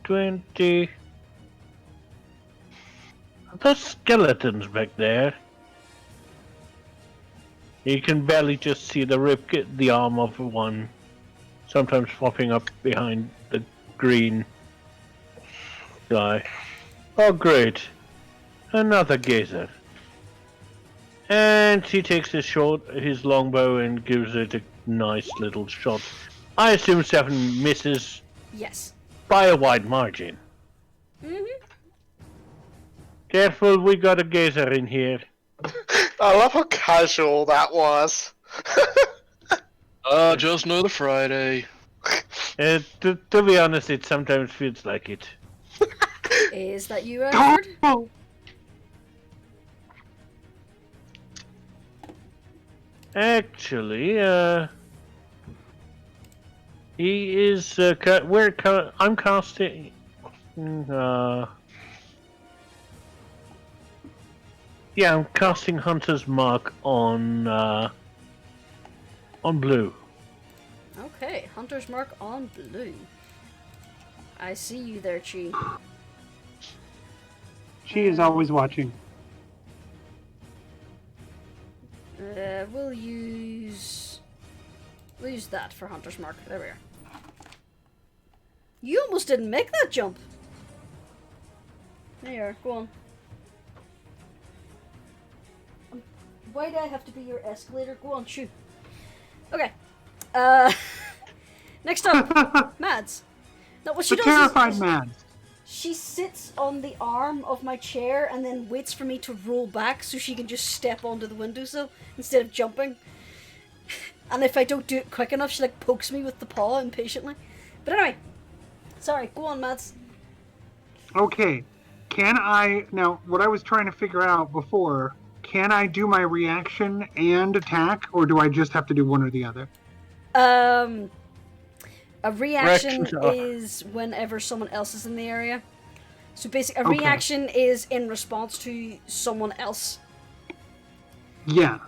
20. Are those skeletons back there? You can barely just see the arm of one, sometimes popping up behind the green guy. Oh, great. Another gazer. And he takes his longbow and gives it a nice little shot. I assume 7 misses Yes. by a wide margin. Mm-hmm. Careful, we got a gazer in here. I love how casual that was. Just another Friday. To be honest, it sometimes feels like it. Is that you, Ashford? Oh, Actually, he is. I'm casting. Yeah, I'm casting Hunter's Mark on blue. Okay, Hunter's Mark on blue. I see you there, Chi. she is always watching. We'll use that for Hunter's Mark. There we are. You almost didn't make that jump. There you are. Go on. Why do I have to be your escalator? Go on, shoot. Okay. Next up, Mads. Now what she The does terrified is Mads. she sits on the arm of my chair and then waits for me to roll back so she can just step onto the windowsill instead of jumping. And if I don't do it quick enough, she like pokes me with the paw impatiently. But anyway, sorry. Go on, Mads. Okay. Can I now? What I was trying to figure out before. Can I do my reaction and attack, or do I just have to do one or the other? A reaction Reactions are- is whenever someone else is in the area. So basically, a Okay. reaction is in response to someone else. Yeah.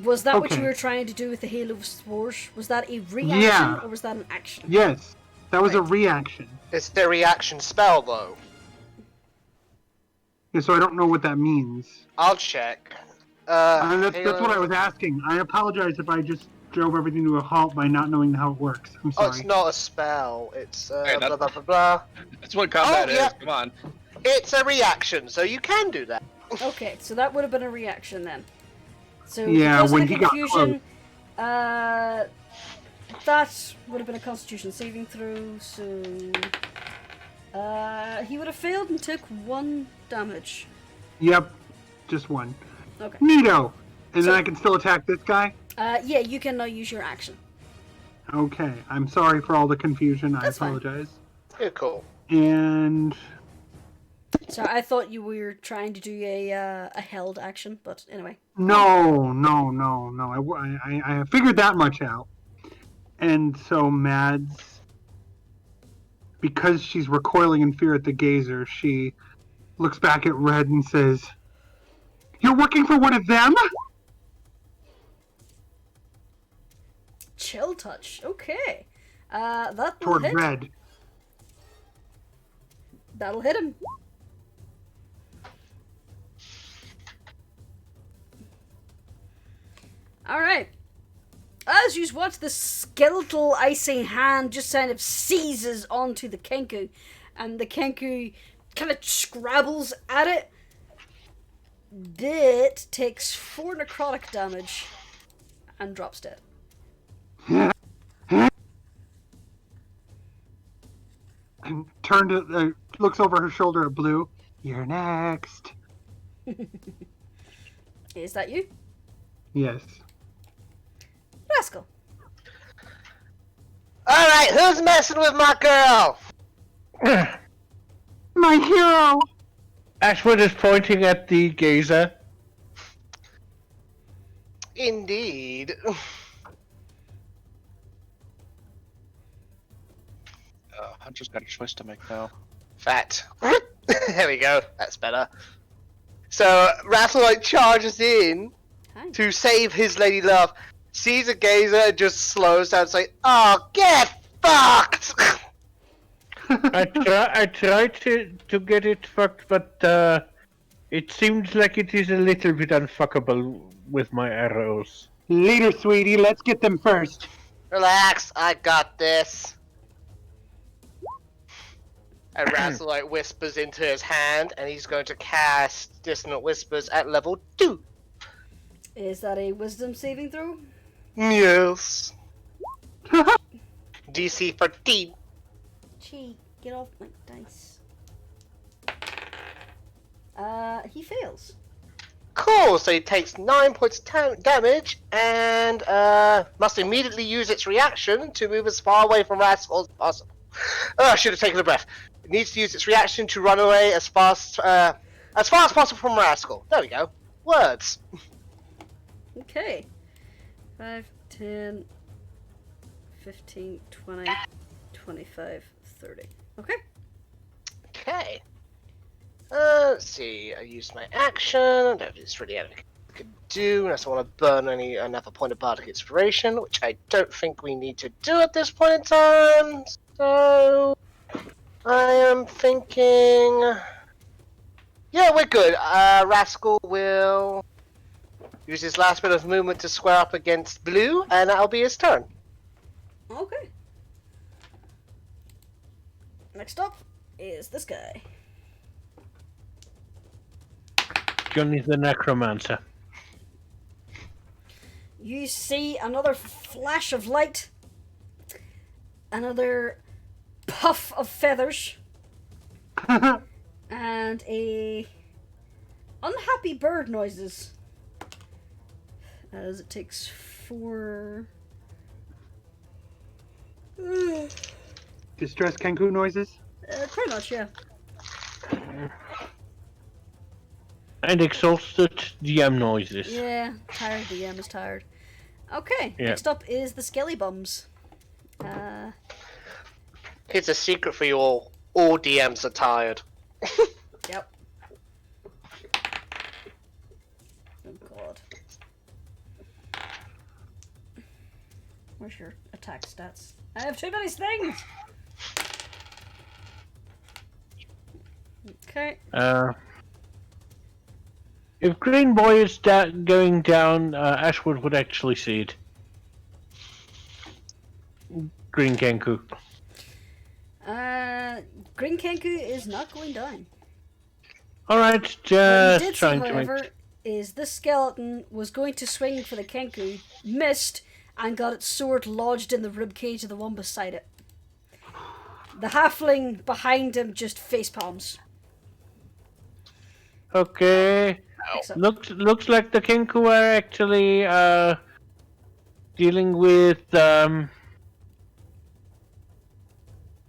Was that what you Okay. were trying to do with the Hail of Spores? Was that a reaction Yeah. or was that an action? Yes. That was a Right. reaction. It's the reaction spell, though. Yeah, so I don't know what that means. I'll check. That's what I was asking. I apologize if I just drove everything to a halt by not knowing how it works. I'm Oh, sorry. it's not a spell. It's Hey, blah that- blah blah blah. That's what combat yeah. is. Come on. It's a reaction, so you can do that. Okay, so that would have been a reaction then. So Yeah, because when of the he got confusion, that would have been a Constitution saving throw. So he would have failed and took 1 damage. Yep. Just one. Okay. Neato. And So- then I can still attack this guy? Yeah, you can now use your action. Okay. I'm sorry for all the confusion. That's I fine. apologize. You're cool. And So I thought you were trying to do a held action, but anyway. no. I figured that much out. And so Mads, because she's recoiling in fear at the gazer, she looks back at Red and says, "You're working for one of them?" Chill touch. Okay. That will Toward hit. Red. That'll hit him. Alright. As you watch, the skeletal icy hand just kind of seizes onto the Kenku, and the Kenku kind of scrabbles at it. It takes 4 necrotic damage and drops dead. And looks over her shoulder at Blue. "You're next." Is that you? Yes. Rascal. Alright, who's messing with my girl? My hero! Ashwood is pointing at the gazer. Indeed. Hunter's got a choice to make now. Fat. There we go. That's better. So Rascal charges in Hi. to save his lady love. Sees a gazer and just slows down and say, "Oh, get fucked!" I tried to get it fucked, but it seems like it is a little bit unfuckable with my arrows. Later, sweetie. Let's get them first. Relax, I got this. And Rascal whispers into his hand, and he's going to cast Dissonant Whispers at level 2. Is that a wisdom saving throw? Yes. DC 13. Gee, get off my dice. He fails. Cool, so he takes 9 points damage, and must immediately use its reaction to move as far away from Rascal as possible. Oh, I should have taken a breath. It needs to use its reaction to run away as fast as possible from Rascal. There we go. Words. Okay. 5, 10, 15, 20, 25, 30. Okay. Okay. Let's see. I used my action. I don't know if it's really anything I could do unless I want to burn another point of bardic inspiration, which I don't think we need to do at this point in time. So I am thinking, yeah, we're good. Rascal will use his last bit of movement to square up against Blue, and that'll be his turn. Okay. Next up is this guy. Johnny the necromancer. You see another flash of light, another puff of feathers, and a unhappy bird noises. As it takes 4. Distress Kenku noises. Pretty much, yeah. And exhausted DM noises. Yeah, tired. DM is tired. Okay, Yeah. next up is the Skelly Bums. Here's a secret for you all. All DMs are tired. Yep. Oh god. Where's your attack stats? I have too many things! Okay. If Green Boy is going down, Ashwood would actually see it. Green Kenku. Green Kenku is not going down. Alright, What you just did see, trying to however, make... is this skeleton was going to swing for the Kenku, missed, and got its sword lodged in the ribcage of the one beside it. The halfling behind him just facepalms. Okay. Excellent. Looks like the Kenku are actually dealing with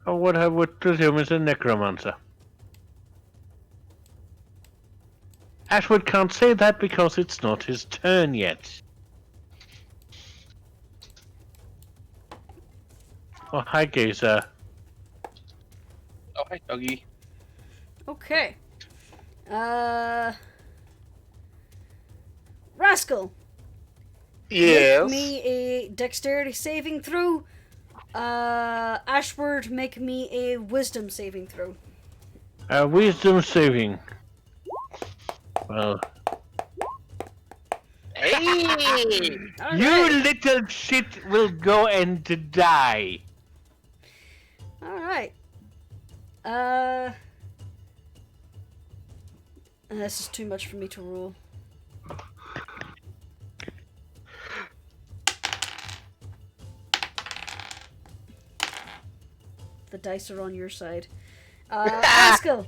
what I would presume is a necromancer. Ashwood can't say that because it's not his turn yet. Oh, hi, Gazer. Oh, hi, doggy. Okay. Rascal. Yes. Make me a dexterity saving throw. Ashward, make me a wisdom saving throw. Wisdom saving. Well, Hey! All you right. little shit will go and die. All right. This is too much for me to roll. The dice are on your side. Rascal,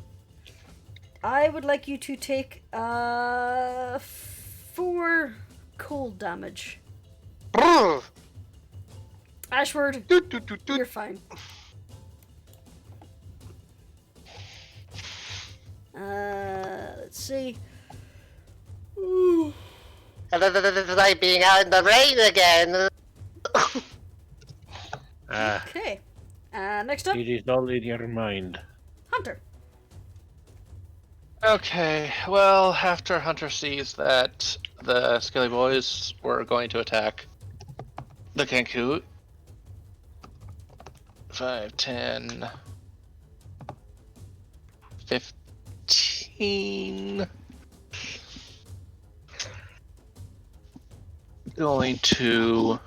I would like you to take 4 cold damage. Ashward, you're fine. Let's see. Ooh. Like being out in the rain again. Okay. Next up, It is all in your mind. Hunter. Okay, well, after Hunter sees that the Skelly Boys were going to attack the Kenku, 5, 10, 15... Going to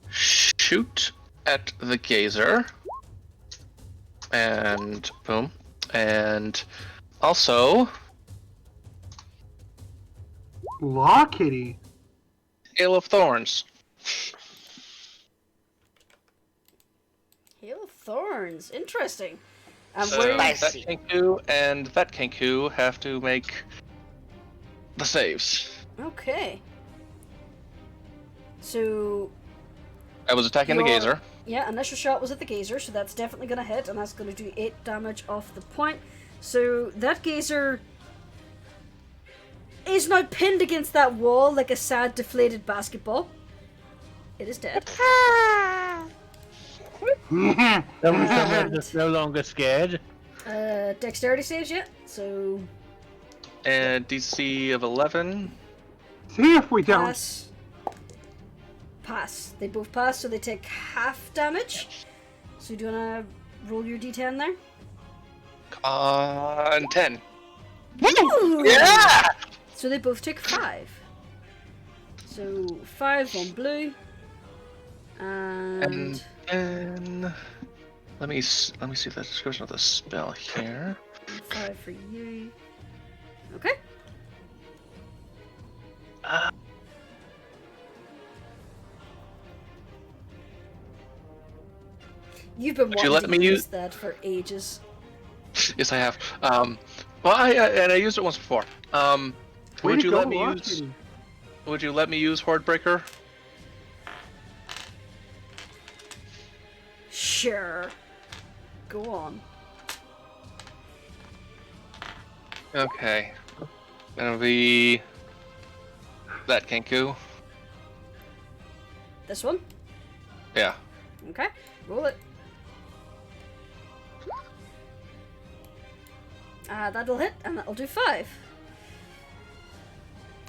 shoot at the gazer. And boom. And also Law Kitty. Hail of Thorns. Hail of Thorns. Interesting. And So where that Spicy. Kenku and that Kenku have to make the saves. Okay. So, I was attacking the Your- gazer. yeah, initial shot was at the gazer, so that's definitely going to hit, and that's going to do 8 damage off the point. So, that gazer is now pinned against that wall like a sad, deflated basketball. It is dead. Someone is no longer scared. Dexterity saves yet, so And DC of 11. See if we don't. pass. Pass. They both pass, so they take half damage. So do you want to roll your d10 there? And 10. Ooh! Yeah! So they both take 5. So 5 on blue. And And let me see the description of the spell here. 5 for you. Okay. You've been Would you wanting let to me use use- that for ages. Yes, I have. Well, I used it once before. Would you let me use? Would you let me use Hordebreaker? Sure. Go on. Okay. That'll be that Kenku. This one? Yeah. Okay. Roll it. That'll hit, and that'll do 5.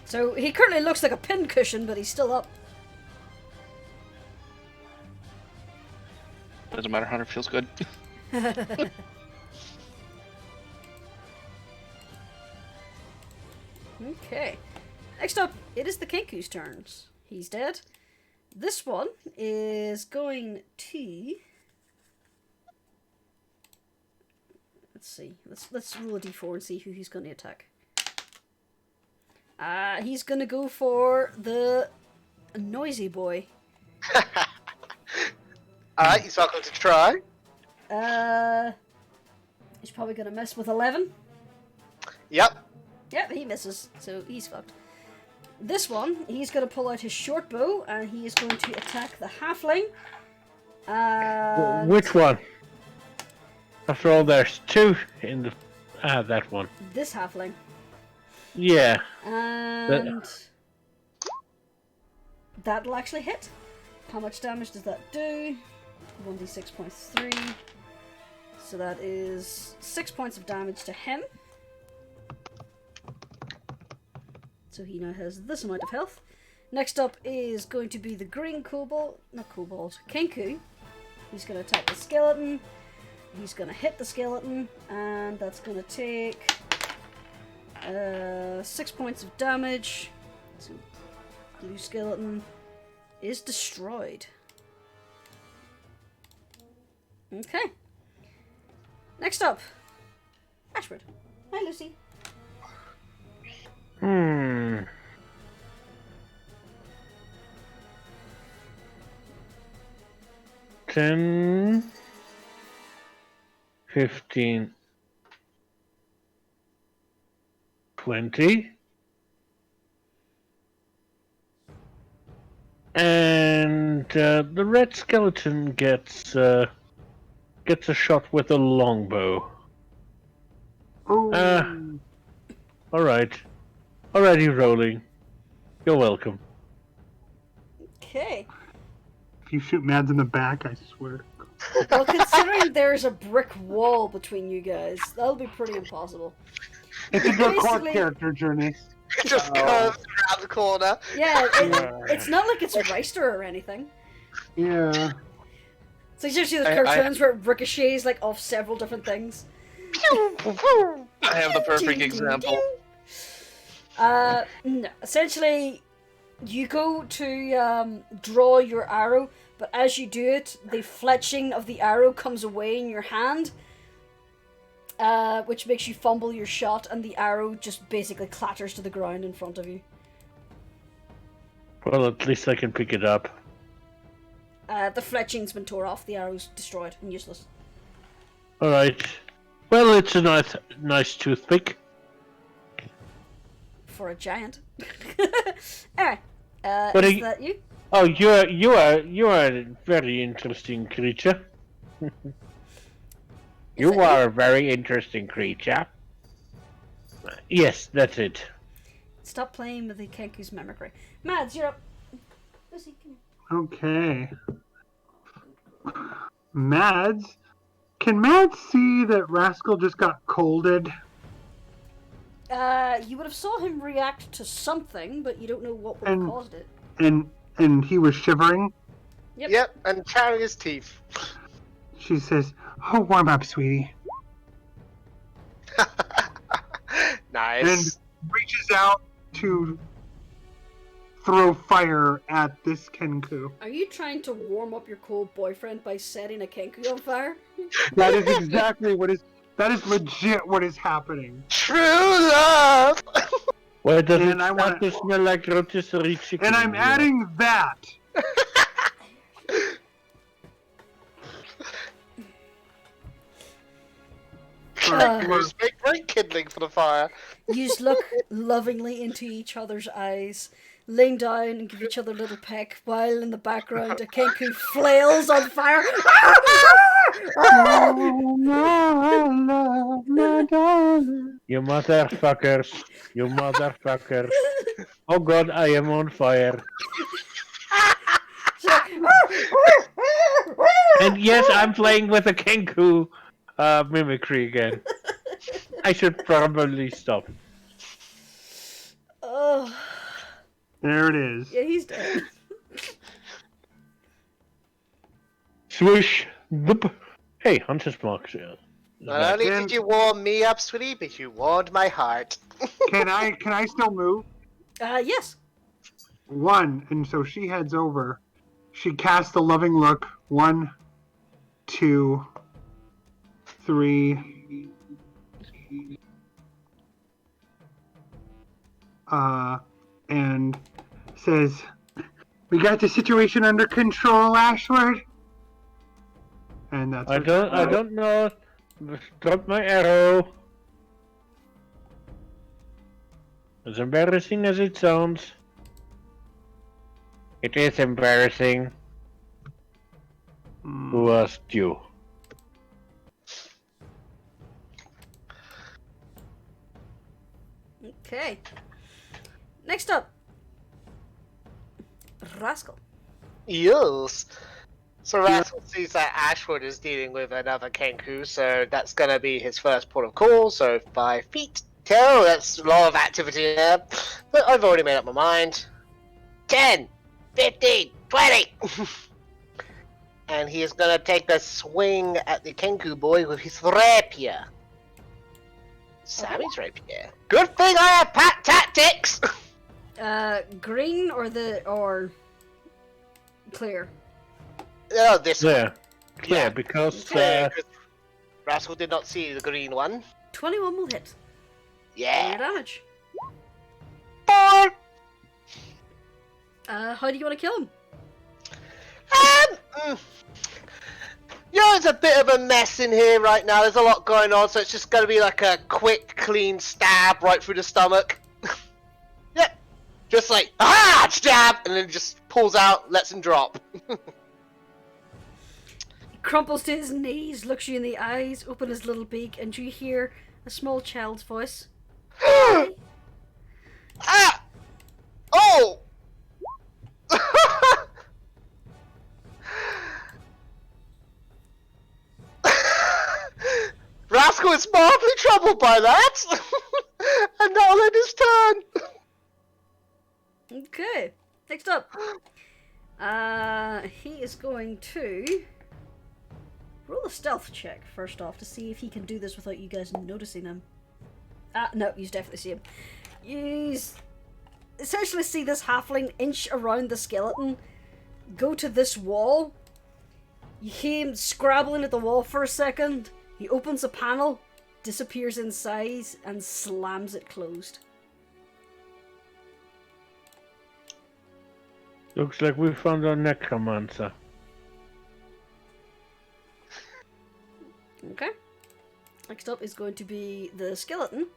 So he currently looks like a pincushion, but he's still up. Doesn't matter. Hunter feels good. Okay. Next up, it is the Kenku's turns. He's dead. This one is going to... Let's see. Let's roll a d4 and see who he's going to attack. He's going to go for the noisy boy. Alright, he's welcome to try. He's probably going to miss with 11. Yep. Yep, he misses, so he's fucked. This one, he's going to pull out his short bow, and he is going to attack the halfling. Which one? After all, there's 2 in the... that one. This halfling. Yeah. And... that'll actually hit. How much damage does that do? 1d6.3. So that is 6 points of damage to him. So he now has this amount of health. Next up is going to be the green kobold, not kobold, Kenku. He's going to attack the skeleton. He's going to hit the skeleton, and that's going to take 6 points of damage. So blue skeleton is destroyed. Okay. Next up, Ashford. Hi, Lucy. 10, 15, 20, and the red skeleton gets a shot with a longbow. Oh. All right, already rolling. You're welcome. Okay. If you shoot Mads in the back, I swear. Well, considering there's a brick wall between you guys, that'll be pretty impossible. It's a good Basically- character journey. It just curves around the corner. Yeah, it's not like it's Reister or anything. Yeah. So you just see the I- cartoons where it ricochets like off several different things. I have the perfect example. No. Essentially, you go to draw your arrow, but as you do it, the fletching of the arrow comes away in your hand, which makes you fumble your shot, and the arrow just basically clatters to the ground in front of you. Well, at least I can pick it up. The fletching's been tore off, the arrow's destroyed and useless. All right. Well, it's a nice toothpick. For a giant. Alright, But is that you? Oh, you are a very interesting creature. You that are a very interesting creature. Yes, that's it. Stop playing with the Kenku's mimicry. Mads, you're up. Lucy, come Okay. Mads? Can Mads see that Rascal just got colded? here. You would have saw him react to something, but you don't know what would have And- caused it. And he was shivering? Yep, and chattering his teeth. She says, "Oh, warm up, sweetie." Nice. And reaches out to throw fire at this Kenku. Are you trying to warm up your cold boyfriend by setting a Kenku on fire? That is exactly that is legit what is happening. True love! Why does And it I wanna- start to smell like rotisserie chicken? And I'm in here? adding that. Kangaroos make great kindling for the fire. You just look lovingly into each other's eyes, laying down and give each other a little peck, while in the background a kenku flails on fire. You motherfuckers. You motherfuckers. Oh god, I am on fire. And yes, I'm playing with a kenku mimicry again. I should probably stop. Oh, There it is. yeah, he's dead. Swoosh. Boop. Hey, Hunter's Mark. Not only did you warm me up, sweetie, but you warmed my heart. Can I still move? Yes. 1, and so she heads over. She casts a loving look. 1, 2, 3. And says, "We got the situation under control, Ashward." And that's I don't know. Drop my arrow. As embarrassing as it sounds. It is embarrassing. Who asked you? Okay. Next up, Rascal. Yes. So Rascal sees that Ashwood is dealing with another Kenku, so that's gonna be his first port of call. So 5 feet. Oh, that's a lot of activity there. But I've already made up my mind. 10, 15, 20. And he is gonna take a swing at the Kenku boy with his rapier. Sammy's rapier. Good thing I have pack tactics. Green or clear? Oh, this one. Clear, Yeah. because Clear, 'cause Rascal did not see the green one. 21 will hit. Roll Yeah. your damage. 4. How do you want to kill him? It's a bit of a mess in here right now. There's a lot going on, so it's just going to be like a quick, clean stab right through the stomach. Yep. Just like, stab! And then just pulls out, lets him drop. He crumples to his knees, looks you in the eyes, opens his little beak, and you hear a small child's voice. Ah! Oh! Rascal is mildly troubled by that! And now let his turn! Okay, next up. He is going to roll a stealth check first off to see if he can do this without you guys noticing him. No, you definitely see him. You essentially see this halfling inch around the skeleton, go to this wall. You hear him scrabbling at the wall for a second. He opens a panel, disappears inside, and slams it closed. looks like we found a necromancer. Okay. Next up is going to be the skeleton.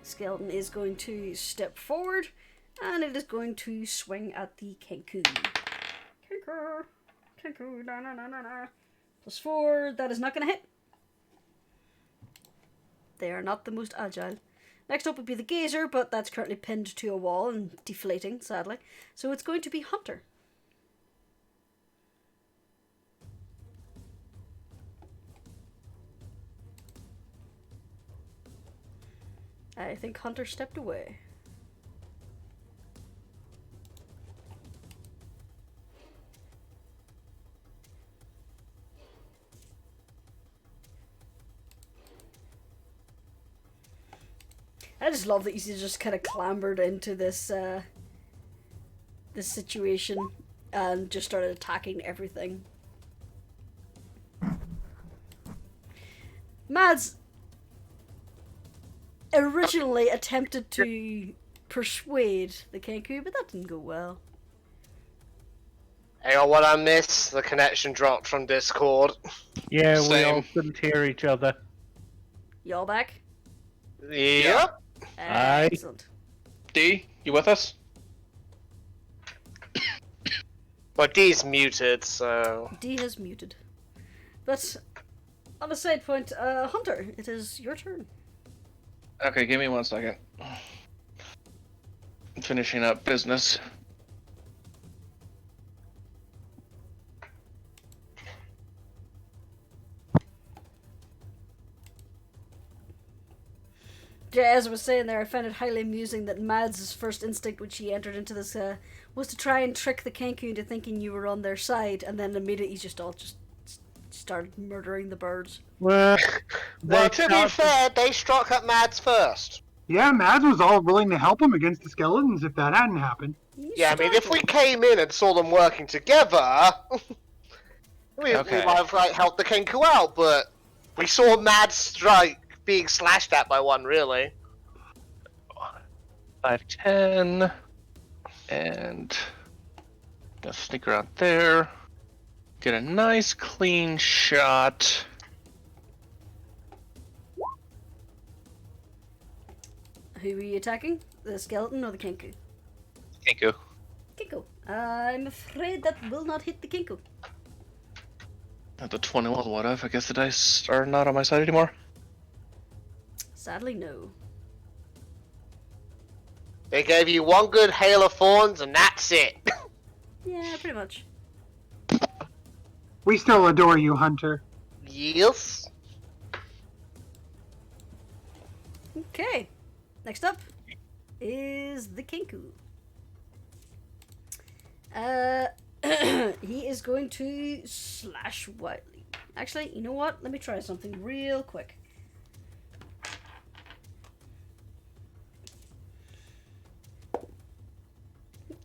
Skeleton is going to step forward, and it is going to swing at the Kenku. Kenku, na na na na na. +4, that is not going to hit. They are not the most agile. Next up would be the Gazer, but that's currently pinned to a wall and deflating, sadly. So it's going to be Hunter. I think Hunter stepped away. I just love that you just kind of clambered into this this situation and just started attacking everything. Mads originally attempted to persuade the Kenku, but that didn't go well. Hey, what I missed? The connection dropped from Discord. Yeah, we all Same. couldn't hear each other. Y'all back? Yep. Aye. Excellent. D, you with us? But D's muted, so... D has muted. But on a side point, Hunter, it is your turn. Okay, give me 1 second. I'm finishing up business. Yeah, as I was saying there, I found it highly amusing that Mads' first instinct when she entered into this was to try and trick the Kenku into thinking you were on their side, and then immediately just started murdering the birds. Well, Well, to be fair, they struck at Mads first. Yeah, Mads was all willing to help him against the skeletons if that hadn't happened. Yeah, I mean, if we came in and saw them working together, we might have helped the Kenku out, but we saw Mads strike being slashed at by one, really. 5, 10, and gonna sneak around there. Get a nice clean shot. Who are you attacking? The skeleton or the Kenku? Kenku. Kenku. I'm afraid that will not hit the Kenku. At the 21, what if? I guess the dice are not on my side anymore. Sadly, no. They gave you one good hail of thorns, and that's it. Yeah, pretty much. We still adore you, Hunter. Yes. Okay. Next up is the Kenku. He is going to slash wildly. Actually, you know what? Let me try something real quick.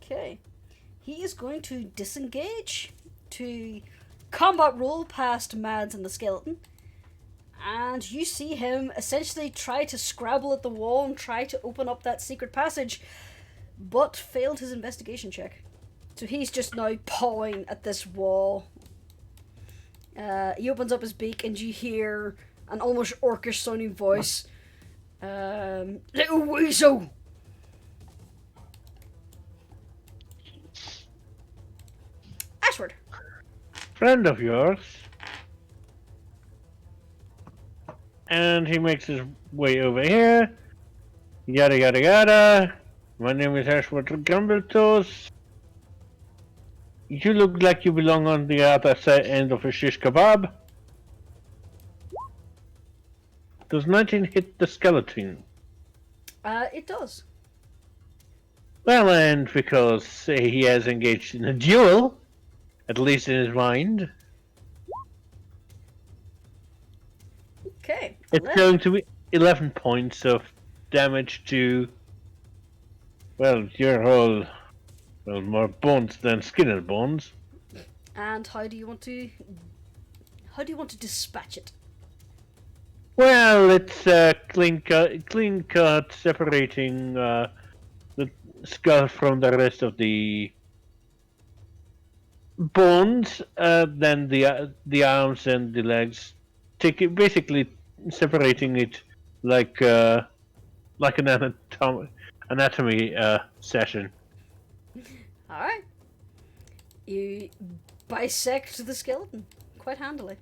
Okay. He is going to disengage to combat roll past Mads and the skeleton. And you see him essentially try to scrabble at the wall and try to open up that secret passage, but failed his investigation check. So he's just now pawing at this wall. He opens up his beak and you hear an almost orcish sounding voice. Little weasel! Ashford. Friend of yours. And he makes his way over here. Yada yada yada. My name is Ashford Gumbletoes. You look like you belong on the other side end of a shish kebab. Does 19 hit the skeleton? It does. Well, and because he has engaged in a duel, at least in his mind, Okay. it's going to be 11 points of damage to, well, your whole, well, more bones than skin and bones. And how do you want to dispatch it? Well, it's clean cut, separating the skull from the rest of the bones, then the arms and the legs. Basically separating it like an anatomy session. All right. You bisect the skeleton quite handily.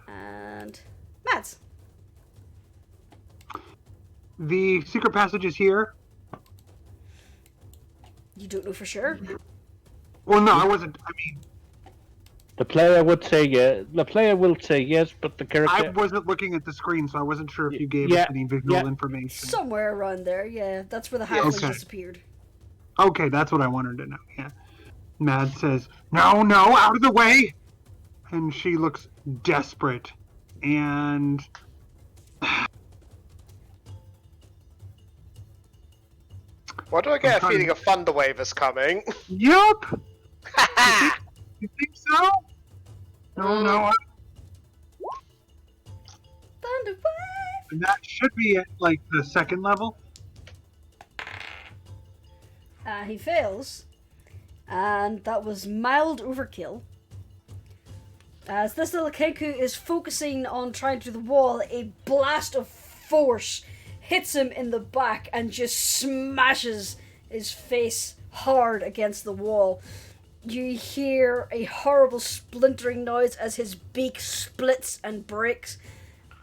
And Mads. The secret passage is here. You don't know for sure. Well, no, I wasn't. I mean, The player would say yes. The player will say yes, but the character. I wasn't looking at the screen, so I wasn't sure if you gave Yeah, us any visual yeah. information. Somewhere around there, yeah. That's where the halfling okay. disappeared. Okay, that's what I wanted to know. Yeah. Mad says, "No, no, out of the way!" And she looks desperate. And Why do I get a feeling a thunderwave is coming? yup. You think so? No, no. Thunderwave! And that should be at like the second level. He fails. And that was mild overkill. As this little Kenku is focusing on trying to do the wall, a blast of force hits him in the back and just smashes his face hard against the wall. You hear a horrible splintering noise as his beak splits and breaks,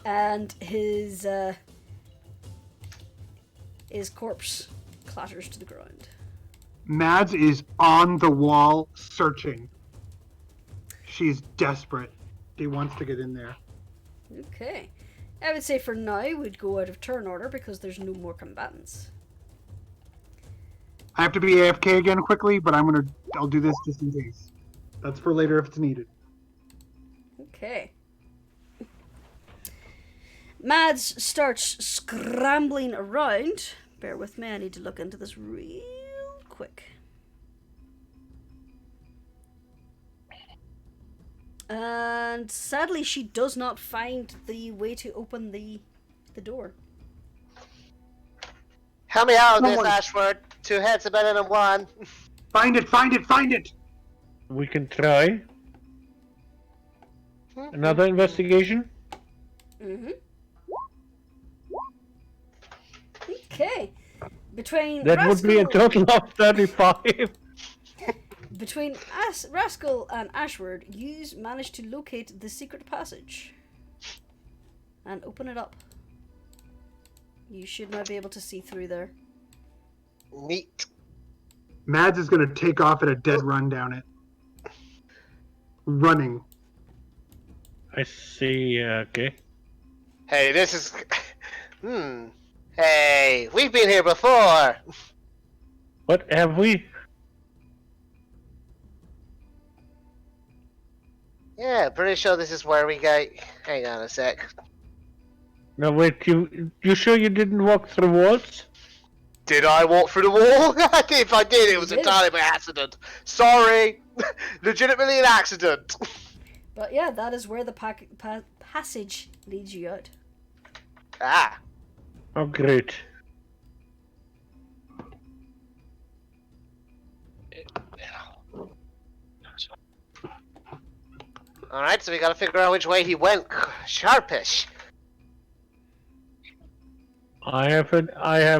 and his corpse clatters to the ground. Mads is on the wall searching. She's desperate. She wants to get in there. Okay. I would say for now we'd go out of turn order because there's no more combatants. I have to be AFK again quickly, but I'll do this just in case. That's for later if it's needed. Okay. Mads starts scrambling around. Bear with me, I need to look into this real quick. And sadly, she does not find the way to open the door. Help me out with Someone- this, Ashford. 2 heads are better than 1. Find it, find it, find it! We can try. Another investigation? Mm-hmm. Okay. Between That would be a total of 35. Between Rascal and Ashford, you managed to locate the secret passage and open it up. You should now be able to see through there. Neat. Mads is going to take off at a dead run down it. Running. I see, okay. Hey, this is... Hey, we've been here before. What have we? Yeah, pretty sure this is where we go. Hang on a sec. No, wait, you sure you didn't walk through walls? Did I walk through the wall? If I did, it was You did. entirely by accident. Sorry. Legitimately an accident. But yeah, that is where the passage leads you out. Ah. Oh, great. Alright, so we gotta figure out which way he went. Sharpish. I have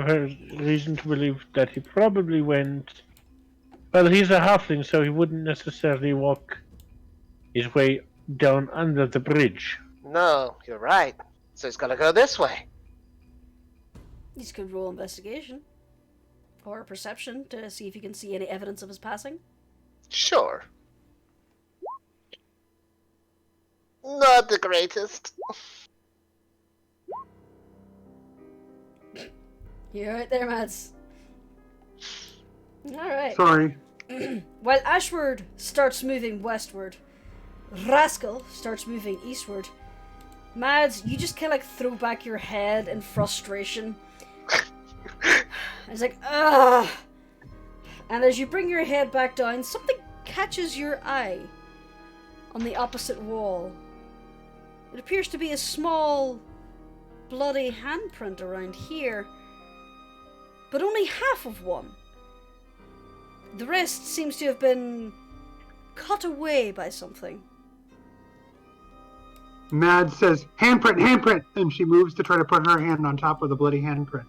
a reason to believe that he probably went... Well, he's a halfling, so he wouldn't necessarily walk his way down under the bridge. No, you're right. So he's gotta go this way. You could roll investigation or perception to see if you can see any evidence of his passing. Sure. Not the greatest. You're right there, Mads. Alright. Sorry. While Ashward starts moving westward, Rascal starts moving eastward. Mads, you just kind of like throw back your head in frustration. It's like, ugh. And as you bring your head back down, something catches your eye on the opposite wall. It appears to be a small, bloody handprint around here, but only half of one. The rest seems to have been cut away by something. Mads says, handprint, handprint! And she moves to try to put her hand on top of the bloody handprint.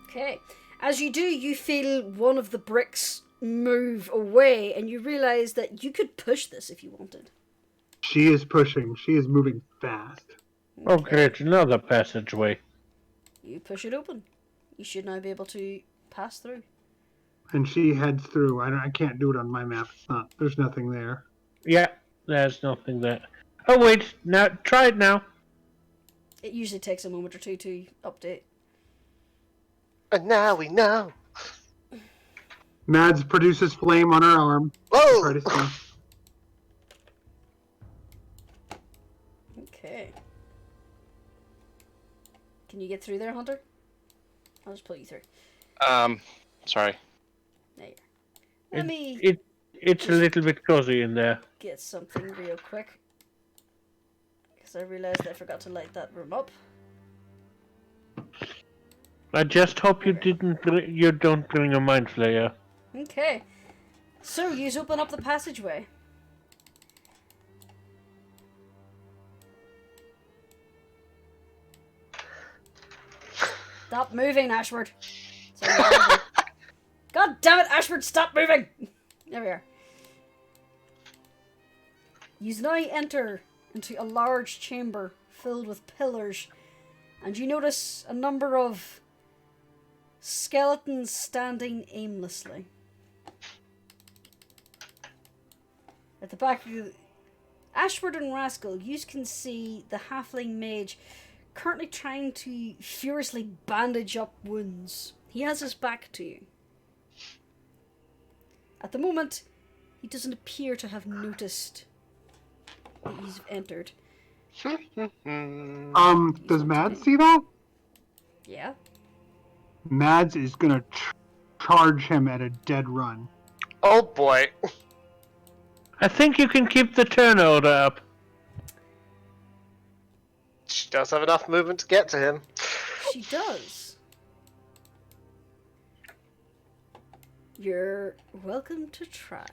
Okay. As you do, you feel one of the bricks move away, and you realize that you could push this if you wanted. She is pushing. She is moving fast. Oh, great, another passageway. You push it open. You should now be able to pass through. And she heads through. I can't do it on my map. It's not. There's nothing there. Yeah, there's nothing there. Oh, wait, now try it now. It usually takes a moment or two to update. And now we know. Mads produces flame on her arm. Whoa! Try to see. Okay. Can you get through there, Hunter? I'll just pull you through. Sorry. There you are. Let me It's a little bit cozy in there. get something real quick. Because I realized I forgot to light that room up. I just hope you don't bring a mind flayer. Okay. So, you open up the passageway. Stop moving, Ashford. God damn it, Ashford, stop moving! There we are. You now enter into a large chamber filled with pillars, and you notice a number of skeletons standing aimlessly. At the back of the... Ashford and Rascal, you can see the halfling mage currently trying to furiously bandage up wounds. He has his back to you. At the moment, he doesn't appear to have noticed that you've entered. Does Mads see that? Yeah. Mads is gonna charge him at a dead run. Oh boy. I think you can keep the turn order up. She does have enough movement to get to him. She does. You're welcome to try.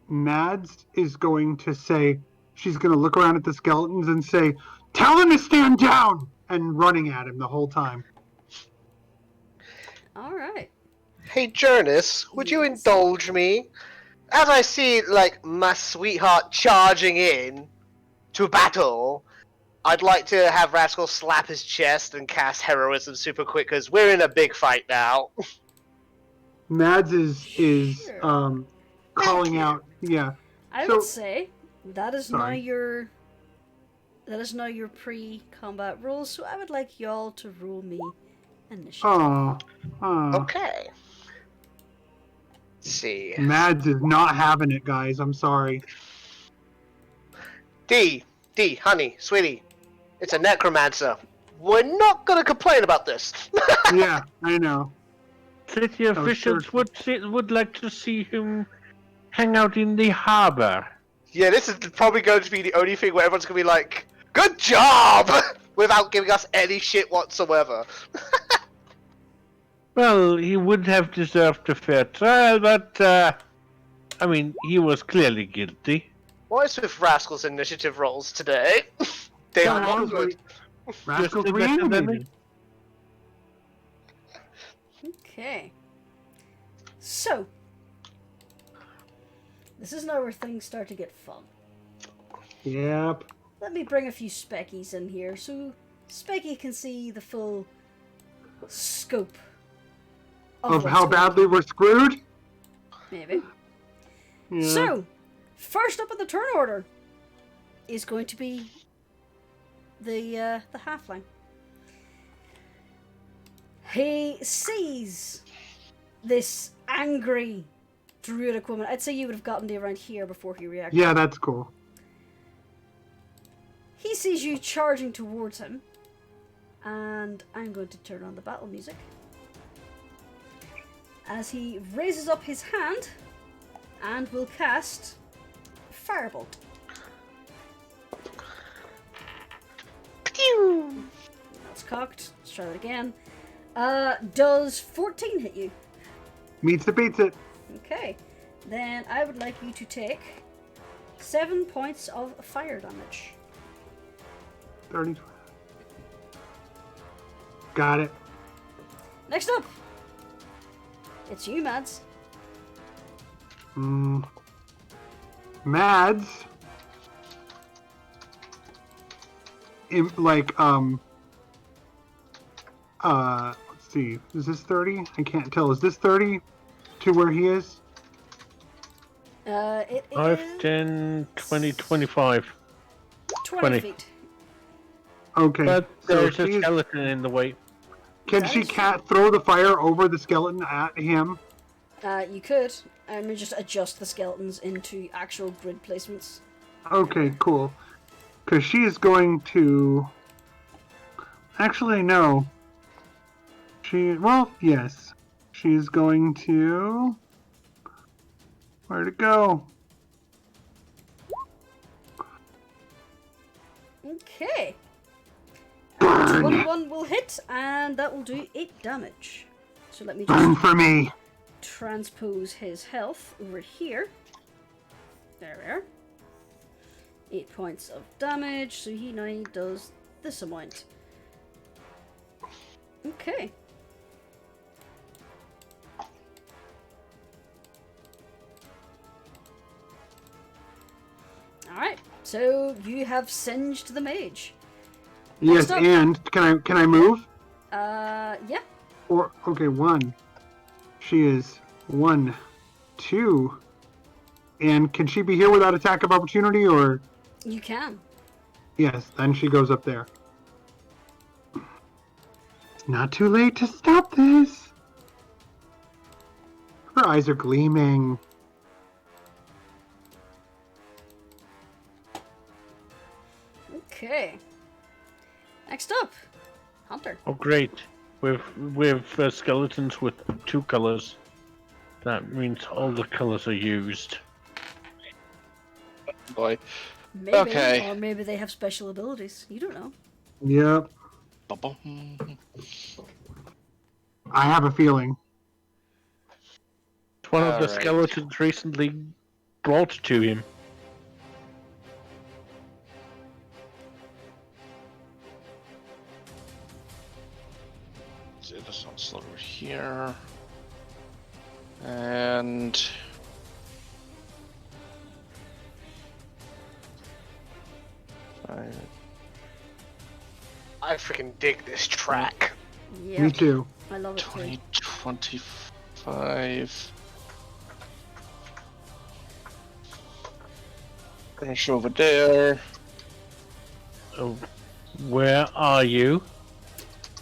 Mads is going to say, she's going to look around at the skeletons and say, "Tell him to stand down!" And running at him the whole time. Alright. Hey, Jonas, would you indulge me? As I see, like, my sweetheart charging in to battle, I'd like to have Rascal slap his chest and cast heroism super quick, because we're in a big fight now. Mads is Sure. calling out, yeah. I So- would say that is now Sorry. your pre-combat rules, so I would like y'all to roll me initiative. Okay. Let's see. Mads is not having it, guys. I'm sorry. D, honey, sweetie, it's a necromancer. We're not gonna complain about this. Yeah, I know. City officials certain. would like to see him hang out in the harbor. Yeah, this is probably going to be the only thing where everyone's gonna be like, "Good job!" without giving us any shit whatsoever. Well, he would have deserved a fair trial, but, I mean, he was clearly guilty. What is with Rascal's initiative rolls today? They are not good. Rascal's Just better than reanimated. Okay. So, this is now where things start to get fun. Yep. Let me bring a few speckies in here so Specky can see the full scope Of what's how going badly on. we're screwed? Maybe. Yeah. So, first up in the turn order is going to be the halfling. He sees this angry druidic woman. I'd say you would have gotten to around here before he reacted. Yeah, that's cool. He sees you charging towards him, and I'm going to turn on the battle music. As he raises up his hand and will cast Firebolt. Pew! That's cocked. Let's try that again. Does 14 hit you? Meets the beats it. Okay. Then I would like you to take 7 points of fire damage. 30. Got it. Next up, it's you, Mads. Mads. Let's see. Is this 30? I can't tell. Is this 30 to where he is? It 5, is 10, 20, 25. 20 20. feet. Okay. But so there's a she's- skeleton in the way. Can That she is- throw the fire over the skeleton at him? You could. I'm gonna just adjust the skeletons into actual grid placements. Okay, cool. Because she is going to... Actually, no. Yes. She's going to... Where'd it go? Okay. Burn! 21 will hit, and that will do 8 damage. So let me Burn just for me! transpose his health over here. There we are. 8 points of damage, so he now does this amount. Okay. Alright, so you have singed the mage. Yes, up. and can I move? Yeah. Or okay, 1. She is 1, 2. And can she be here without attack of opportunity, or? You can. Yes, then she goes up there. It's not too late to stop this. Her eyes are gleaming. Okay. Next up, Hunter. Oh, great. With skeletons with 2 colors. That means all the colors are used. Boy. Maybe, Okay. or maybe they have special abilities. You don't know. Yep. Ba-bum. I have a feeling. One of the Alright. skeletons recently brought to him. So this one's over here. And I freaking dig this track. Yeah. Me too. I love it too. 20, 25. Finish over there. Oh, where are you?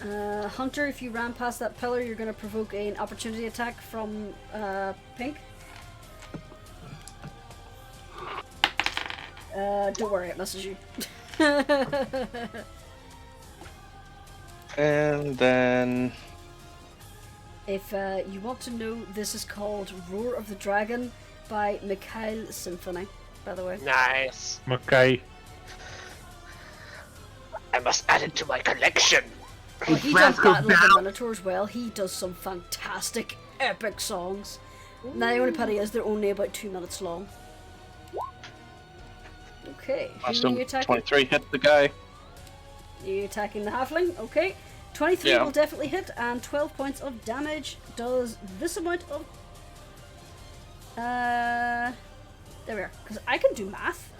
Hunter, if you ran past that pillar, you're going to provoke an opportunity attack from Pink. Don't worry, it misses you. And then If you want to know, this is called Roar of the Dragon by Mikhail Symphony, by the way. Nice. Okay. I must add it to my collection. Well, he does Battle of the Minotaur as well. He does some fantastic, epic songs. Now, the only pity is they're only about 2 minutes long. Okay, who are you attacking? 23 hit the guy. You attacking the halfling? Okay. 23 Yeah. will definitely hit, and 12 points of damage does this amount of... There we are, because I can do math.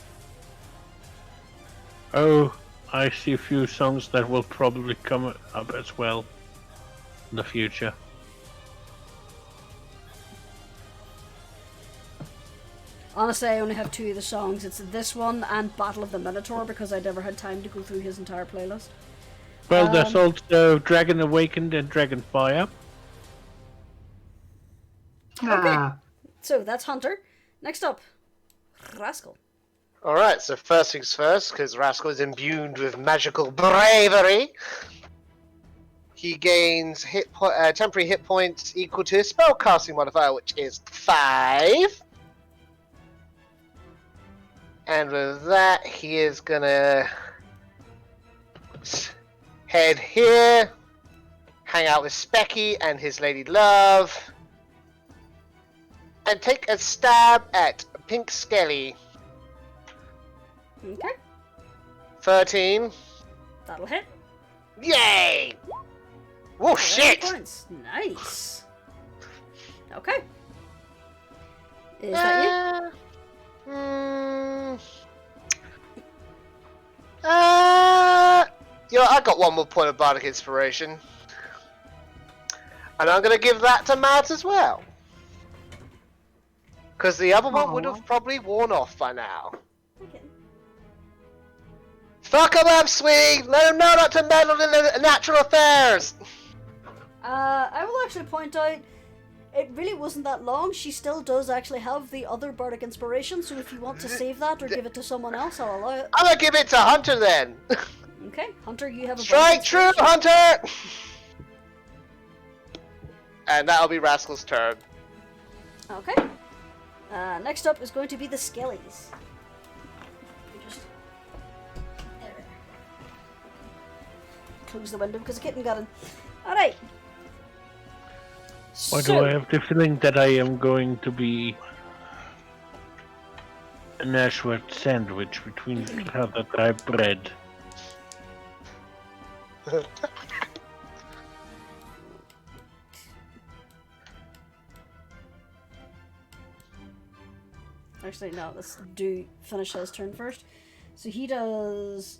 Oh, I see a few songs that will probably come up as well in the future. Honestly, I only have 2 of the songs. It's this one and Battle of the Minotaur, because I never had time to go through his entire playlist. Well, there's also Dragon Awakened and Dragonfire. Ah, So, that's Hunter. Next up, Rascal. Alright, so first things first, because Rascal is imbued with magical bravery. He gains temporary hit points equal to his spellcasting modifier, which is 5. And with that, he is gonna head here, hang out with Specky and his lady love, and take a stab at Pink Skelly. Okay, 13. that'll hit. Yay! Whoa, 11 shit! points. Nice. Okay. Is that you know, I got one more point of bardic inspiration. And I'm gonna give that to Matt as well. Because the other one would have probably worn off by now. you? Okay. Fuck 'em up, sweetie! Let 'em know not to meddle in the natural affairs! I will actually point out, it really wasn't that long. She still does actually have the other bardic inspiration, so if you want to save that or give it to someone else, I'll allow it. I'm gonna give it to Hunter then! Okay, Hunter, you have a Strike bardic true, inspiration. Hunter! And that'll be Rascal's turn. Okay. Next up is going to be the Skellies. There. Close the window because the kitten got in. Alright. Why So, do I have the feeling that I am going to be an Ashworth sandwich between that I bread? actually, no, let's finish his turn first. So he does.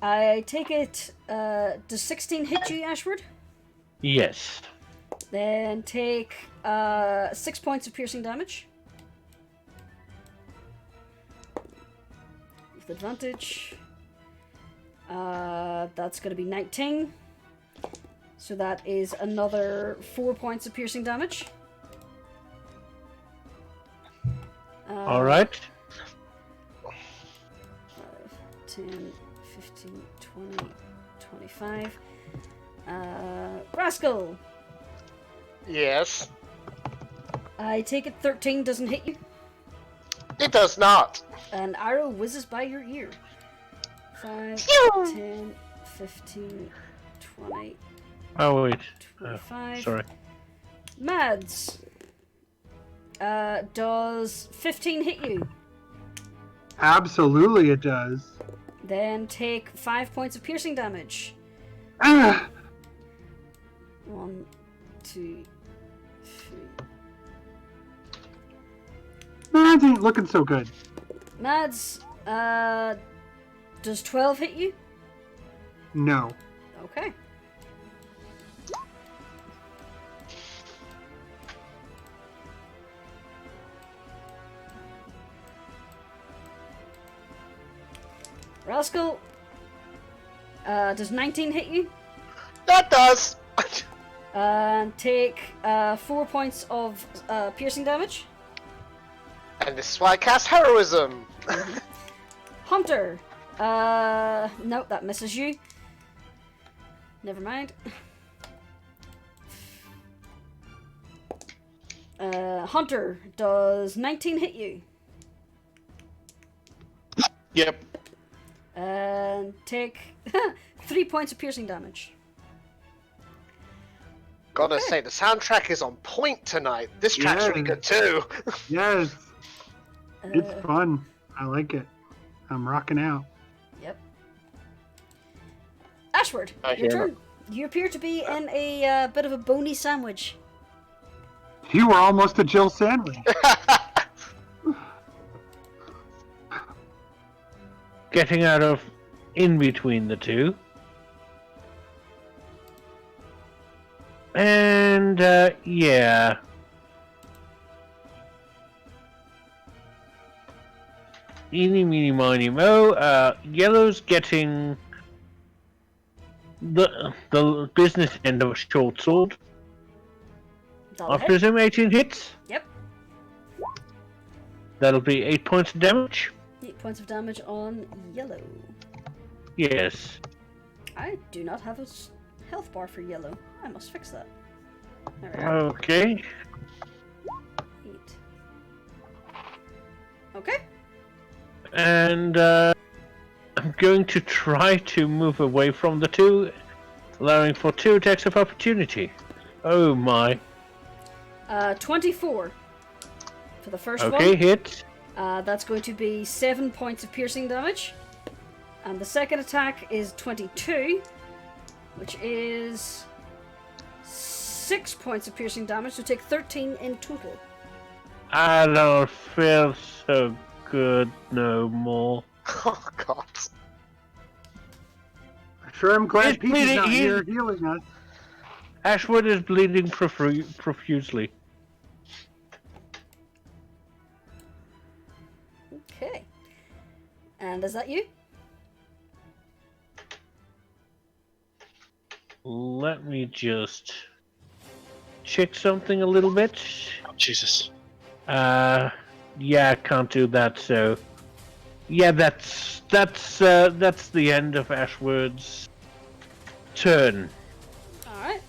I take it. Does 16 hit you, Ashford? Yes. Then take 6 points of piercing damage. With advantage. That's going to be 19. So that is another 4 points of piercing damage. Alright. 5, 10, 15, 20, 25. Rascal! Yes. I take it 13 doesn't hit you. It does not. An arrow whizzes by your ear. 5, 10, 15, 20, Oh, wait. 25. Sorry. Mads. Does 15 hit you? Absolutely, it does. Then take 5 points of piercing damage. Ah! 1, 2, 3. Mads ain't looking so good. Mads, does 12 hit you? No. Okay. Rascal, does 19 hit you? That does. Take 4 points of piercing damage. And this is why I cast heroism. Hunter, nope, that misses you. Never mind. Hunter, does 19 hit you? Yep. And take 3 points of piercing damage. Gotta say, the soundtrack is on point tonight. This track's really good too. Yes. It's Uh, fun. I like it. I'm rocking out. Yep. Ashford, I your hear turn. You appear to be in a bit of a bony sandwich. You were almost a Jill sandwich. Getting out of in between the two. And, yeah. Eeny, meeny, miny, mo. Yellow's getting the business end of a short sword. That'll I hit. presume 18 hits. Yep. That'll be 8 points of damage. 8 points of damage on yellow. Yes. I do not have a health bar for yellow. I must fix that. There we go. Okay. 8. Okay. And I'm going to try to move away from the two, allowing for 2 attacks of opportunity. Oh my. 24 for the first Okay, one. hit. That's going to be 7 points of piercing damage. And the second attack is 22, which is 6 points of piercing damage, so take 13 in total. I don't feel so good no more. Oh god. Sure, I'm glad He's Pete's bleeding, not he's- here healing us. Ashwood is bleeding profusely. Okay. And is that you? Let me just check something a little bit. Oh, Jesus. Yeah, I can't do that. So, yeah, that's the end of Ashwood's turn. Alright.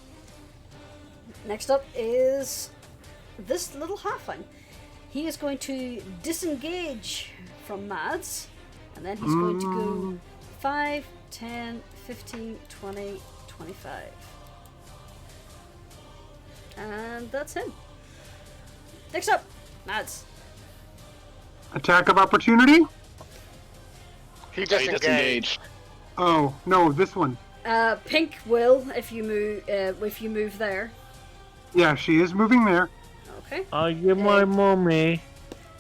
Next up is this little halfling. He is going to disengage from Mads, and then he's going to go 5, 10, 15, 20, 25. And that's him. Next up, Mads. Attack of opportunity? He He disengaged. disengaged. Oh, no, this one. Pink will if you move there. Yeah, she is moving there. Okay. Are you my mommy?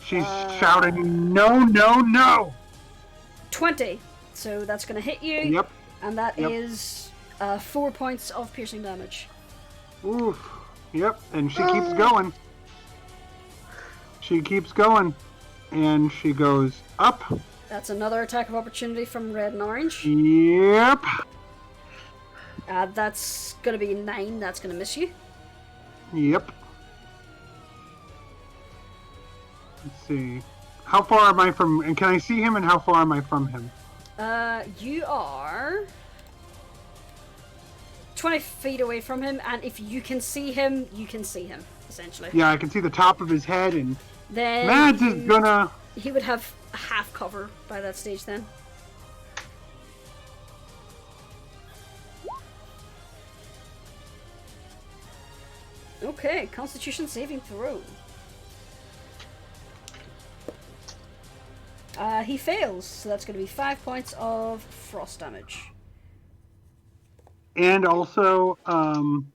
She's shouting, no, no, no! 20. So that's gonna hit you. Yep. And that Yep. is 4 points of piercing damage. Oof. Yep, and she keeps going. She keeps going. And she goes up. That's another attack of opportunity from red and orange. Yep. That's gonna be 9. That's gonna miss you. Yep. Let's see. How far am I from... And can I see him, and how far am I from him? You are 20 feet away from him, and if you can see him, you can see him, essentially. Yeah, I can see the top of his head, and Then Mads is gonna... he would have half cover by that stage then. Okay, Constitution saving throw. He fails, so that's going to be 5 points of frost damage. And also, on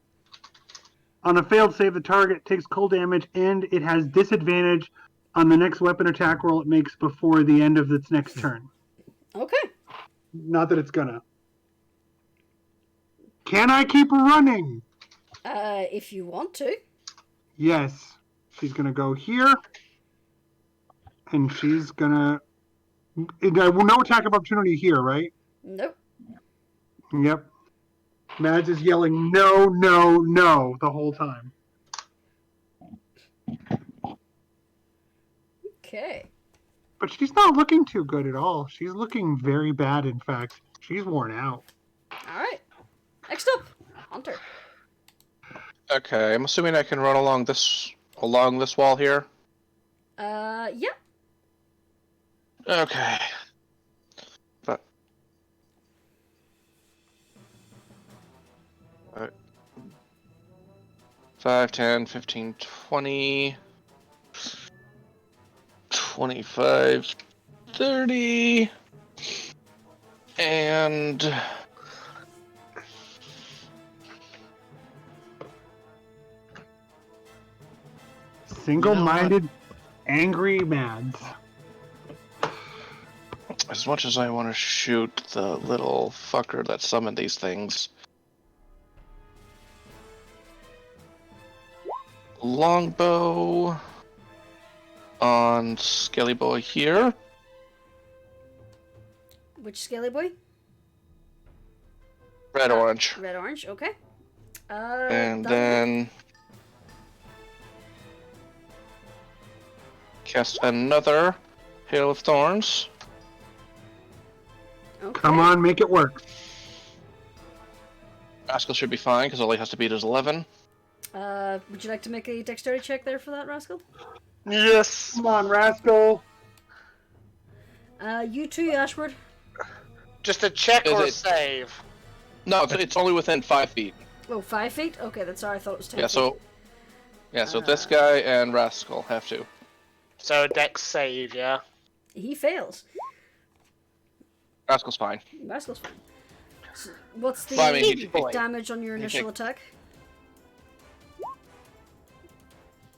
a failed save, the target takes cold damage, and it has disadvantage on the next weapon attack roll it makes before the end of its next turn. Okay. Not that it's gonna. Can I keep running? If you want to. Yes. She's gonna go here. And she's gonna... No attack of opportunity here, right? Nope. Yep. Mads is yelling, no, no, no, the whole time. Okay. But she's not looking too good at all. She's looking very bad, in fact. She's worn out. Alright. Next up, Hunter. Okay, I'm assuming I can run along this wall here. Yep. Okay. But 5, 10, 15, 20, 25, 30, and Single-minded, angry Mads. as much as I want to shoot the little fucker that summoned these things, longbow on Skelly Boy here. Which scaly boy? Red orange. Red orange, okay. And that then cast another Hail of Thorns. one- okay. Come on, make it work. Rascal should be fine because all he has to beat is 11. Would you like to make a dexterity check there for that, Rascal? Yes. Come on, Rascal. You too, Ashward. Just a check Is or a it- save? No, it's only within 5 feet. Oh, 5 feet? Okay, that's sorry, I thought it was 10 Yeah, feet. so this guy and Rascal have to. So dex save, yeah. He fails. Rascal's fine. Rascal's fine. So what's the Well, I mean, he- damage on your initial attack?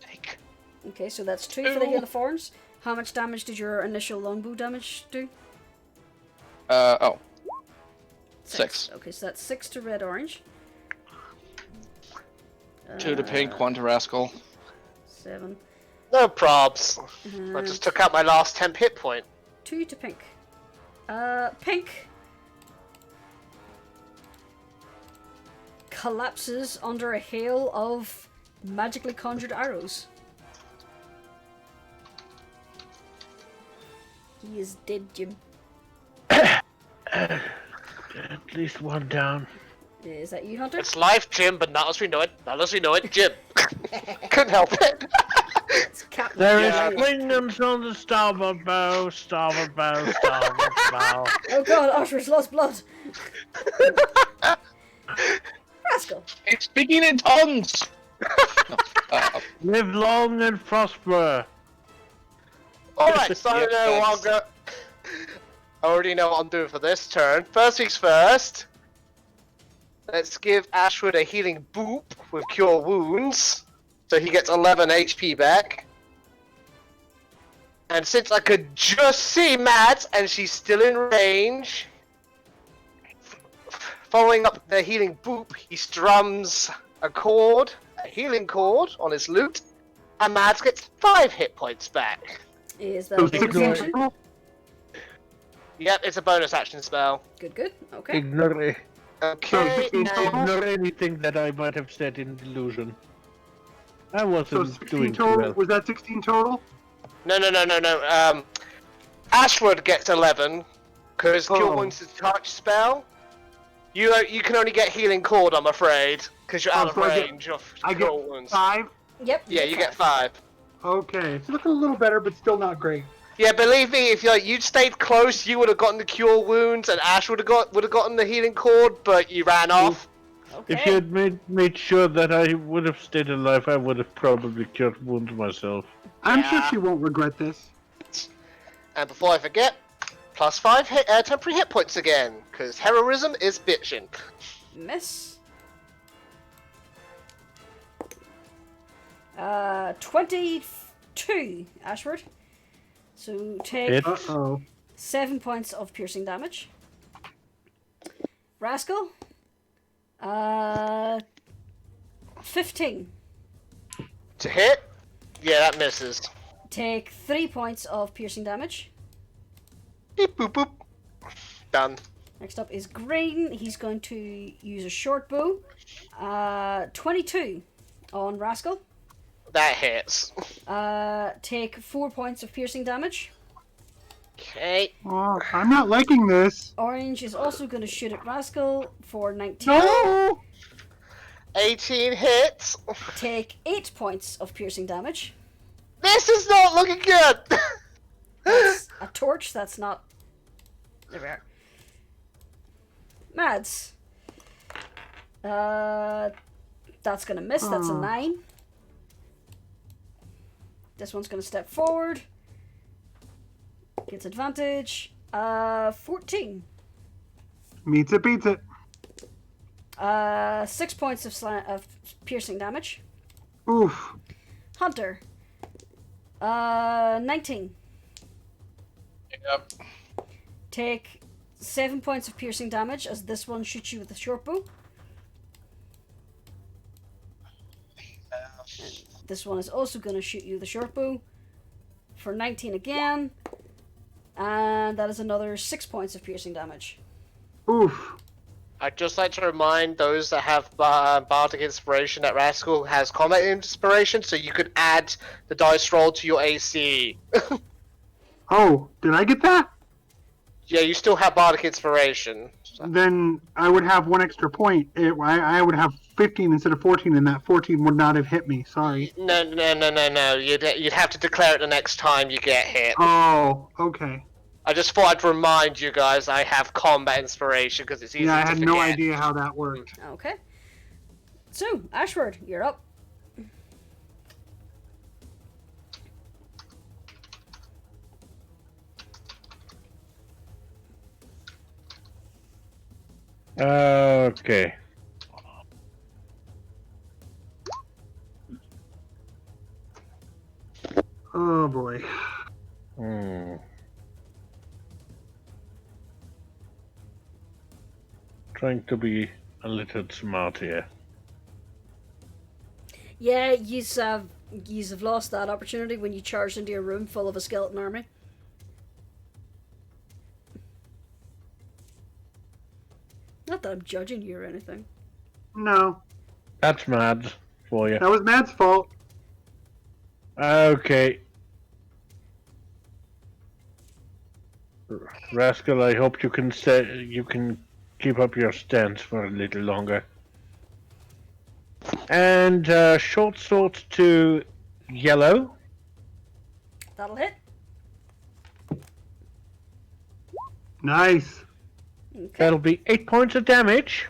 Take. Okay, so that's 2 for the Hail of Thorns. How much damage did your initial longbow damage do? Oh. 6. Okay, so that's 6 to red orange. 2 to pink, 1 to Rascal. 7. No probs. I Uh, just took out my last temp hit point. 2 to pink. Pink collapses under a hail of magically conjured arrows. He is dead, Jim. At least one down. Is that you, Hunter? It's life, Jim, but not as we know it. Not as we know it, Jim. Couldn't help it. It's Captain. There is Yeah. wingdams on the starboard bow, starboard bow, starboard bow. Oh god, Usher's lost blood. Rascal. It's speaking in tongues! Live long and prosper. Alright, so Yep, I already know what I'm doing for this turn. First things first. Let's give Ashwood a healing boop with Cure Wounds. So he gets 11 HP back. And since I could just see Mads and she's still in range, following up the healing boop, he strums a healing chord on his lute, and Mads gets 5 hit points back. Is that So a bonus 16 action? total? Yep, it's a bonus action spell. Good, good. Okay. Ignore, Okay, 16 total? ignore anything that I might have said in delusion. I So wasn't 16 doing too total? well. Was that 16 total? No. Ashwood gets 11, because Cure Oh. Wounds is a touch spell. You can only get healing chord, I'm afraid, because you're out of so I get- range of I Cure get Wounds. 5? Yep. Yeah, you get 5. Okay. It's looking a little better, but still not great. Yeah, believe me, if you'd stayed close, you would have gotten the Cure Wounds, and Ash would have gotten the healing chord, but you ran off. Okay. If you had made sure that I would have stayed alive, I would have probably cured wounds myself. I'm Yeah. sure she won't regret this. And before I forget, plus 5 temporary hit points again, because heroism is bitchin'. Miss. 22, Ashford. So take Hit. Uh-oh. 7 points of piercing damage. Rascal. 15. To hit? Yeah, that misses. Take 3 points of piercing damage. Beep boop boop. Done. Next up is Green. He's going to use a short bow. 22 on Rascal. That hits. Take 4 points of piercing damage. Okay. Oh, I'm not liking this. Orange is also going to shoot at Rascal for 19. No! 18 hits. Take 8 points of piercing damage. This is not looking good. That's a torch. That's not. There we are. Mads. That's gonna miss. That's a 9. This one's gonna step forward. Gets advantage. 14. Meets it, beats it. 6 points of piercing damage. Oof. Hunter. 19. Yep. Take 7 points of piercing damage as this one shoots you with a short bow. This one is also going to shoot you with a short bow for 19 again. And that is another 6 points of piercing damage. Oof. I'd just like to remind those that have Bardic Inspiration that Rascal has Combat Inspiration, so you could add the dice roll to your AC. Oh, did I get that? Yeah, you still have Bardic Inspiration. Then I would have 1 extra point. I would have 15 instead of 14, and that 14 would not have hit me. Sorry. No. You'd have to declare it the next time you get hit. Oh, okay. I just thought I'd remind you guys I have Combat Inspiration because it's easy Yeah, I to had forget. no idea how that worked. Okay. So, Ashford, you're up. Okay. Oh boy. Trying to be a little smart here. Yeah, yous have lost that opportunity when you charged into a room full of a skeleton army. Not that I'm judging you or anything. No, That's mad for you. that was Matt's fault. Okay. Rascal, I hope you can keep up your stance for a little longer. And short sword to yellow. That'll hit. Nice. Okay. That'll be 8 points of damage.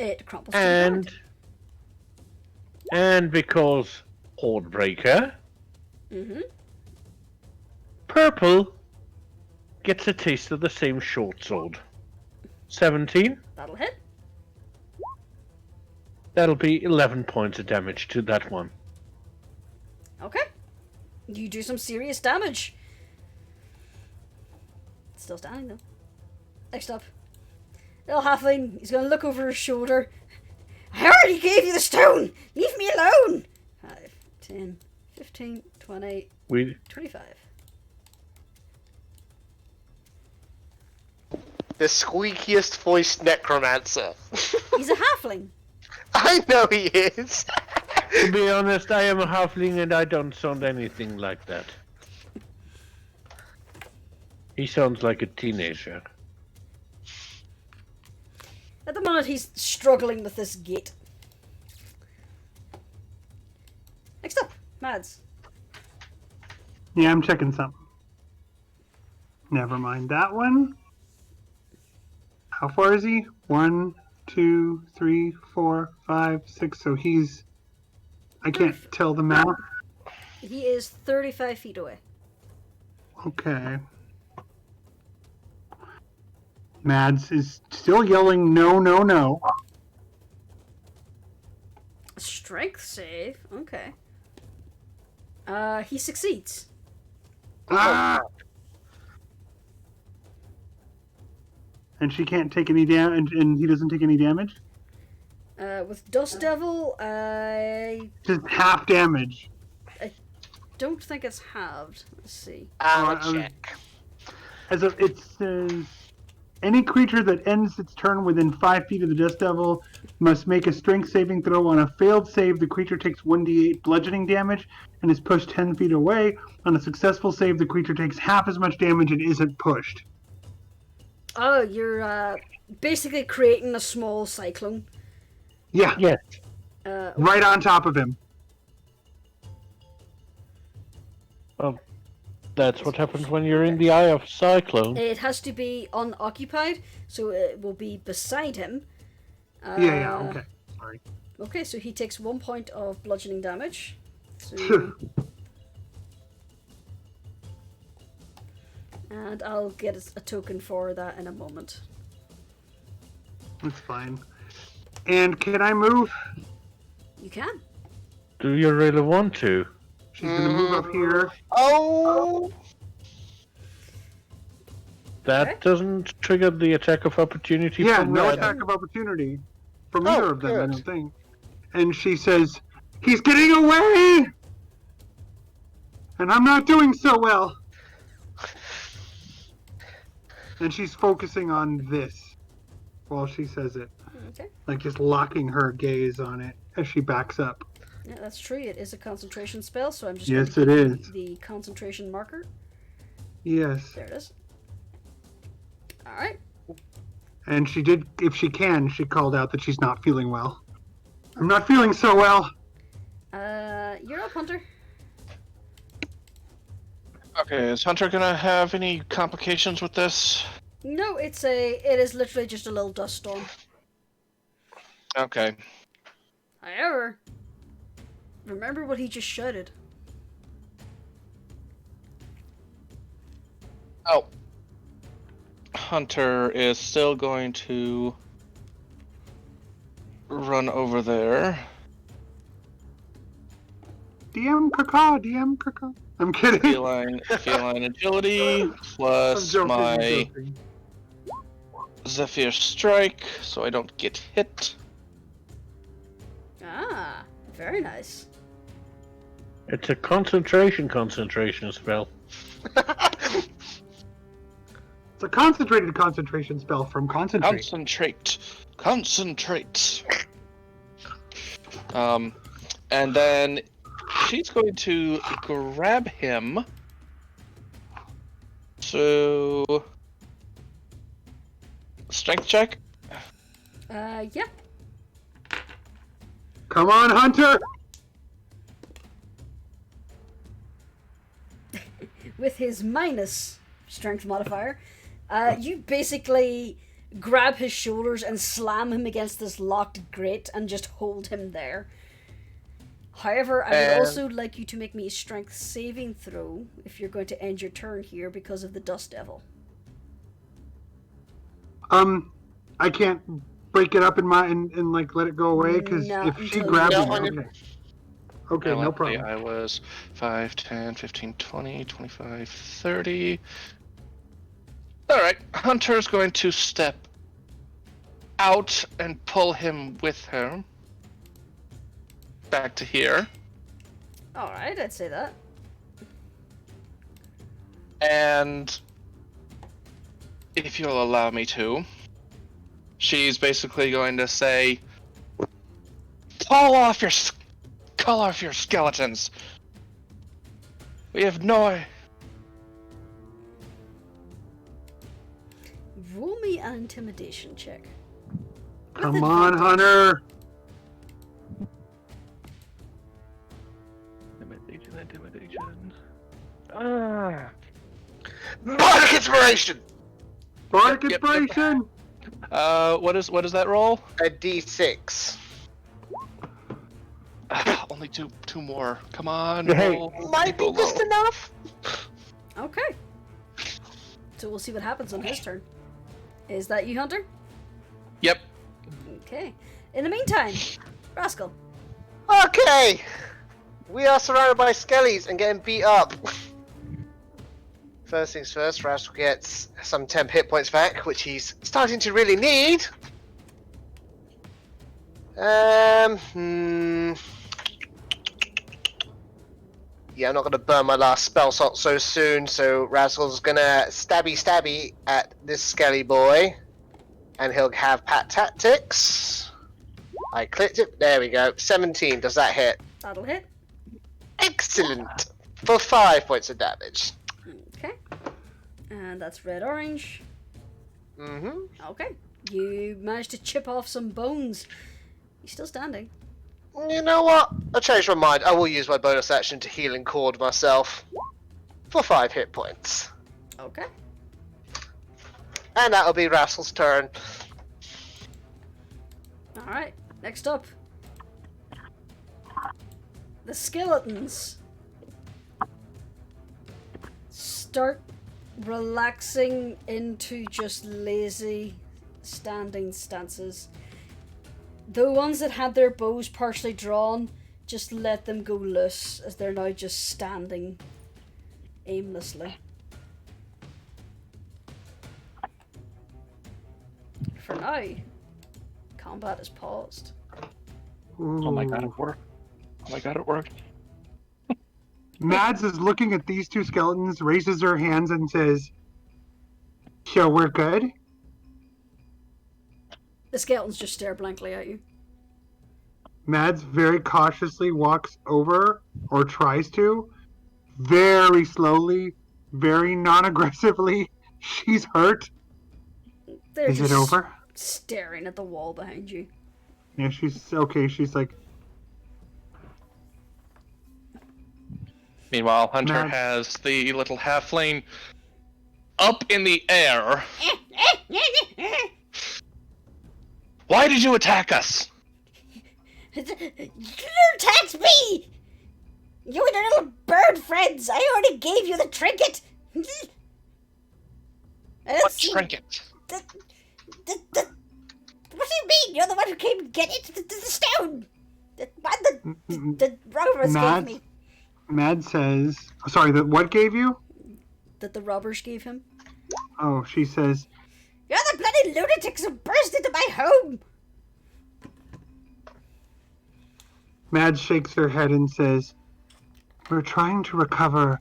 It crumples to the ground. And because Hordebreaker, purple gets a taste of the same short sword. 17. That'll hit. That'll be 11 points of damage to that one. Okay. You do some serious damage. Still standing though. Next up. Little halfling, he's gonna look over his shoulder. I already gave you the stone! Leave me alone! 5, 10, 15, 20, 25. The squeakiest voiced necromancer. He's a halfling. I know he is. To be honest, I am a halfling and I don't sound anything like that. He sounds like a teenager. At the moment, he's struggling with this gate. Next up, Mads. Yeah, I'm checking something. Never mind that one. How far is he? 1, 2, 3, 4, 5, 6. So he's... I can't tell the map. He is 35 feet away. Okay. Mads is still yelling, no, no, no. Strength save? Okay. He succeeds. Ah! And she can't take any damage, and he doesn't take any damage? With Dust Devil, I Just half damage. don't think it's halved. Let's see. I'll check. It says, any creature that ends its turn within 5 feet of the Dust Devil must make a strength saving throw. On a failed save, the creature takes 1d8 bludgeoning damage and is pushed 10 feet away. On a successful save, the creature takes half as much damage and isn't pushed. Oh, you're basically creating a small cyclone. Yeah, Yes. right on top of him. Well, that's what happens when you're in the eye of cyclone. It has to be unoccupied, so it will be beside him. Yeah, okay. Sorry. Okay, so he takes 1 point of bludgeoning damage. So, and I'll get a token for that in a moment. That's fine. And can I move? You can. Do you really want to? She's gonna move up here. Oh! That Okay. doesn't trigger the attack of opportunity Yeah, from no Red. attack of opportunity from Oh, either of them, I good. don't think. And she says, he's getting away! And I'm not doing so well. And she's focusing on this while she says it. Okay. Like just locking her gaze on it as she backs up. Yeah, that's true. It is a concentration spell, so I'm just Yes, going to it give you is. the concentration marker. Yes. There it is. Alright. And she did, if she can, she called out that she's not feeling well. I'm not feeling so well. You're up, Hunter. Okay, is Hunter gonna have any complications with this? No, it is literally just a little dust storm. Okay. However, remember what he just shouted. Oh. Hunter is still going to run over there. DM caca. I'm kidding. Feline agility I'm plus joking, I'm my joking. Zephyr strike, so I don't get hit. Ah, very nice. It's a concentration spell. It's a concentrated concentration spell from Concentrate. Concentrate. And then she's going to grab him. So, strength check. Yeah. Come on, Hunter! With his minus strength modifier, you basically grab his shoulders and slam him against this locked grate and just hold him there. However, I would also like you to make me a strength saving throw if you're going to end your turn here because of the Dust Devil. I can't break it up and like let it go away because if she grabs it, okay, no problem. I was 5, 10, 15, 20, 25, 30. Alright, Hunter's going to step out and pull him with her. Back to here. Alright, I'd say that. And if you'll allow me to, she's basically going to say, Call off your skeletons. We have no... Roll me an intimidation check. Come on, Hunter. Intimidation. Bardic Inspiration! Bardic Yep. Inspiration! What is that roll? A D6. Only two more. Come on. Hey. Roll. Might be Roll just low. enough. Okay. So we'll see what happens on his turn. Is that you, Hunter? Yep. Okay. In the meantime, Rascal. Okay. We are surrounded by skellies and getting beat up. First things first, Rascal gets some temp hit points back, which he's starting to really need. Yeah, I'm not going to burn my last spell slot so soon, so Rascal's going to stabby at this skelly boy. And he'll have Pat Tactics. I clicked it. There we go. 17. Does that hit? That'll hit. Excellent. For 5 points of damage. Okay. And that's red-orange. Mm-hmm. Okay. You managed to chip off some bones. He's still standing. You know what? I changed my mind. I will use my bonus action to healing cord myself. For 5 hit points. Okay. And that'll be Rascal's turn. Alright. Next up. The skeletons start relaxing into just lazy standing stances. The ones that had their bows partially drawn, just let them go loose as they're now just standing aimlessly. For now, combat is paused. Oh my god, it worked. Oh my god, it worked. Mads is looking at these two skeletons, raises her hands and says, "So we're good?" The skeletons just stare blankly at you. Mads very cautiously walks over, or tries to, very slowly, very non-aggressively. She's hurt. They're Is just it over? staring at the wall behind you. Yeah, she's okay. She's like, Meanwhile, Hunter Mads. has the little halfling up in the air. Why did you attack us? You attacked me! You and your little bird friends! I already gave you the trinket! What trinket? What do you mean? You're the one who came to get it? The stone! The robbers gave me. Mad says, sorry, what gave you? That the robbers gave him? Oh, she says, You're the bloody lunatics who burst into my home! Mad shakes her head and says, "We're trying to recover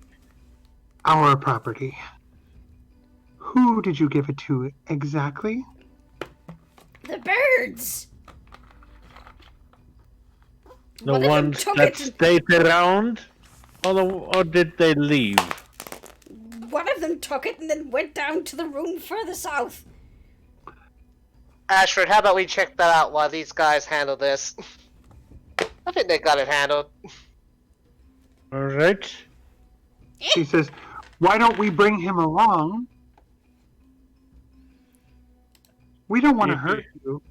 our property. Who did you give it to exactly?" The birds! The One of them ones took that it. stayed around? Or did they leave? One of them took it and then went down to the room further south. Ashford, how about we check that out while these guys handle this? I think they got it handled. Alright. She says, "Why don't we bring him along?" We don't want to hurt you.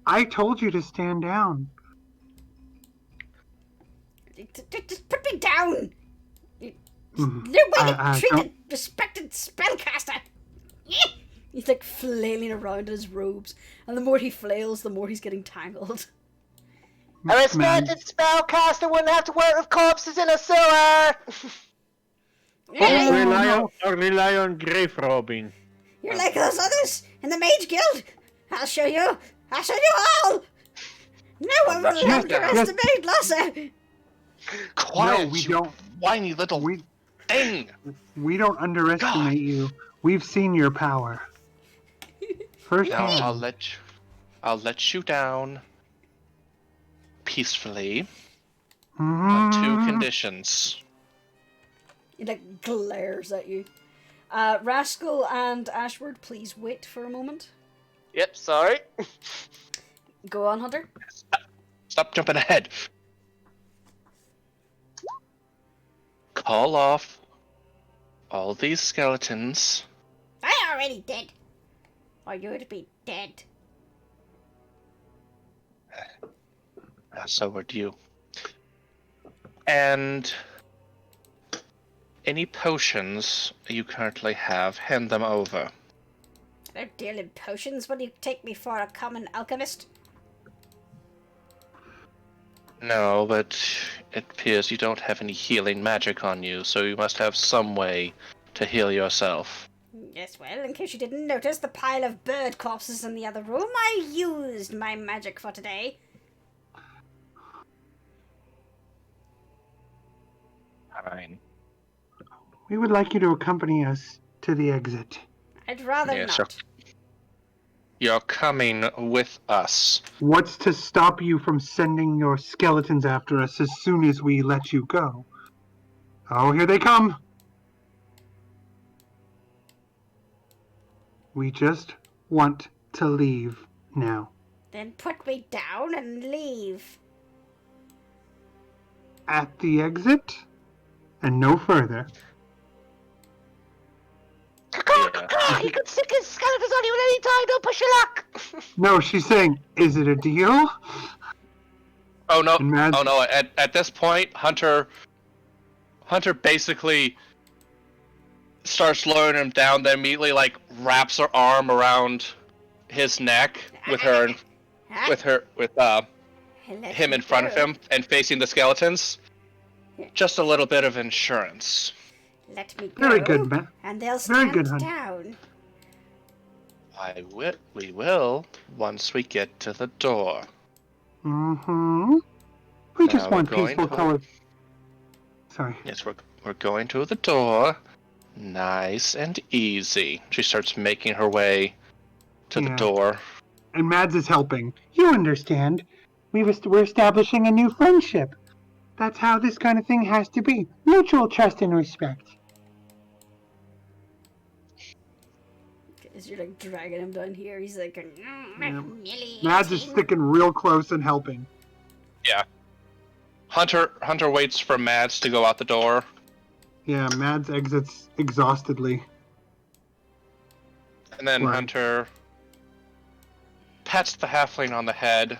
I told you to stand down. Just put me down! Mhm. No way to I treat don't- a respected spellcaster! He's like flailing around in his robes, and the more he flails, the more he's getting tangled. A respected spellcaster wouldn't have to work with corpses in a sewer! Rely on grave robbing. You're like those others in the Mage Guild! I'll show you! I'll show you all! No one will Yes, underestimate Lassa! Quiet, No, we you don't. whiny little thing! We don't underestimate you. We've seen your power. First Now hand. I'll let you down peacefully on two conditions. He like glares at you. Rascal and Ashward, please wait for a moment. Yep, sorry. Go on, Hunter. Stop jumping ahead. Call off all these skeletons. I already did. Or you'd be dead. So would you. And any potions you currently have, hand them over. I don't deal in potions. What do you take me for, a common alchemist? No, but it appears you don't have any healing magic on you, so you must have some way to heal yourself. Yes, well, in case you didn't notice the pile of bird corpses in the other room, I used my magic for today. Fine. We would like you to accompany us to the exit. I'd rather Yes, not. You're coming with us. What's to stop you from sending your skeletons after us as soon as we let you go? Oh, here they come! We just want to leave now. Then put me down and leave. At the exit, and no further. He could stick his skeletons on you at any time, don't push your luck! No, she's saying, is it a deal? Oh no! And Mads- Oh no! At this point, Hunter basically starts lowering him down. Then immediately like wraps her arm around his neck with him in front of him and facing the skeletons. Just a little bit of insurance. Let me go. Very good, man. And they'll Very stand good, honey. down. We will once we get to the door. Mm-hmm. We just Now want we're going peaceful to- color. Sorry. Yes, we're going to the door, nice and easy. She starts making her way to the Yeah. door. And Mads is helping. You understand. We're establishing a new friendship. That's how this kind of thing has to be. Mutual trust and respect. As you're like dragging him down here, he's like, Mads is sticking real close and helping. Hunter waits for Mads to go out the door. Yeah, Mads exits exhaustedly. And then Right. Hunter pats the halfling on the head,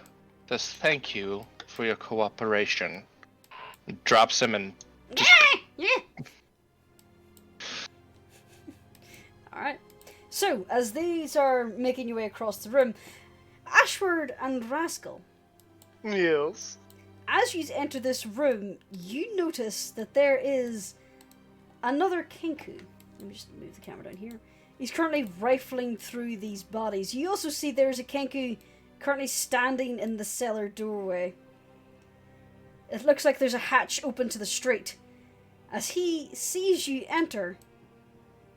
says thank you for your cooperation, drops him and yeah. Alright. So, as these are making your way across the room, Ashward and Rascal, Yes. as you enter this room, you notice that there is another Kenku. Let me just move the camera down here. He's currently rifling through these bodies. You also see there's a Kenku currently standing in the cellar doorway. It looks like there's a hatch open to the street. As he sees you enter,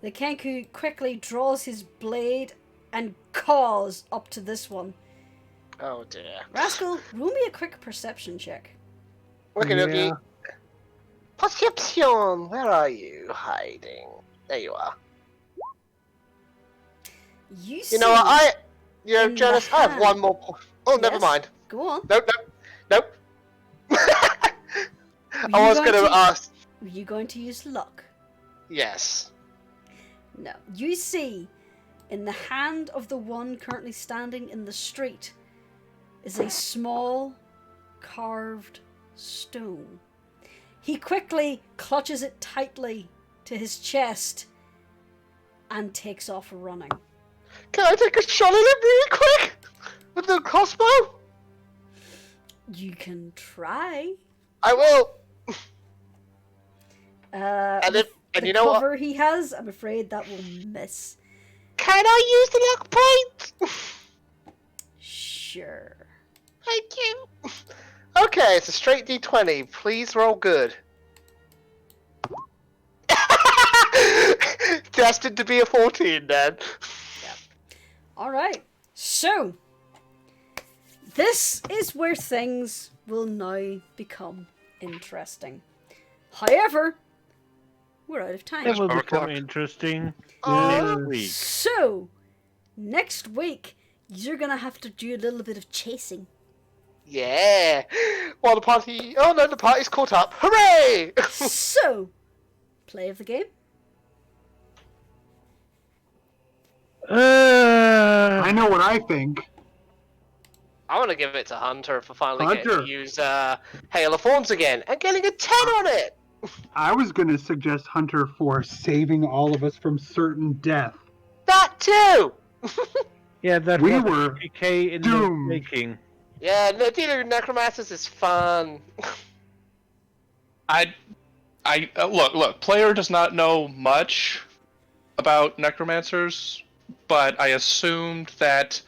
the Kenku quickly draws his blade and caws up to this one. Oh dear. Rascal, roll me a quick perception check. Okay, Yeah. okay. Perception, where are you hiding? There you are. You see... You know what, you're in the jealous? I have hand. one more Oh, never Yes? mind. Go on. Nope. I you was going gonna to- ask. Were you going to use luck? Yes. No. You see In the hand of the one currently standing in the street is a small carved stone. He quickly clutches it tightly to his chest and takes off running. Can I take a shot at him really quick? With the crossbow? You can try. I will. And you the know what? cover he has, I'm afraid that will miss. Can I use the luck point? Sure. Thank you. Okay, it's a straight D20. Please roll good. Destined to be a 14 then. Alright, so this is where things will now become interesting. However, we're out of time. That will Power become clock. interesting Oh. next week. So, next week, you're gonna have to do a little bit of chasing. Yeah. While the party... Oh no, the party's caught up. Hooray! So, play of the game. I know what I think. I want to give it to Hunter for finally getting Hunter. to use Hail of Forms again and getting a 10 on it. I was going to suggest Hunter for saving all of us from certain death. That too. Yeah, that We was were 50K in the doomed. making. Yeah, no, dealing with necromancers is fun. Look. Player does not know much about necromancers, but I assumed that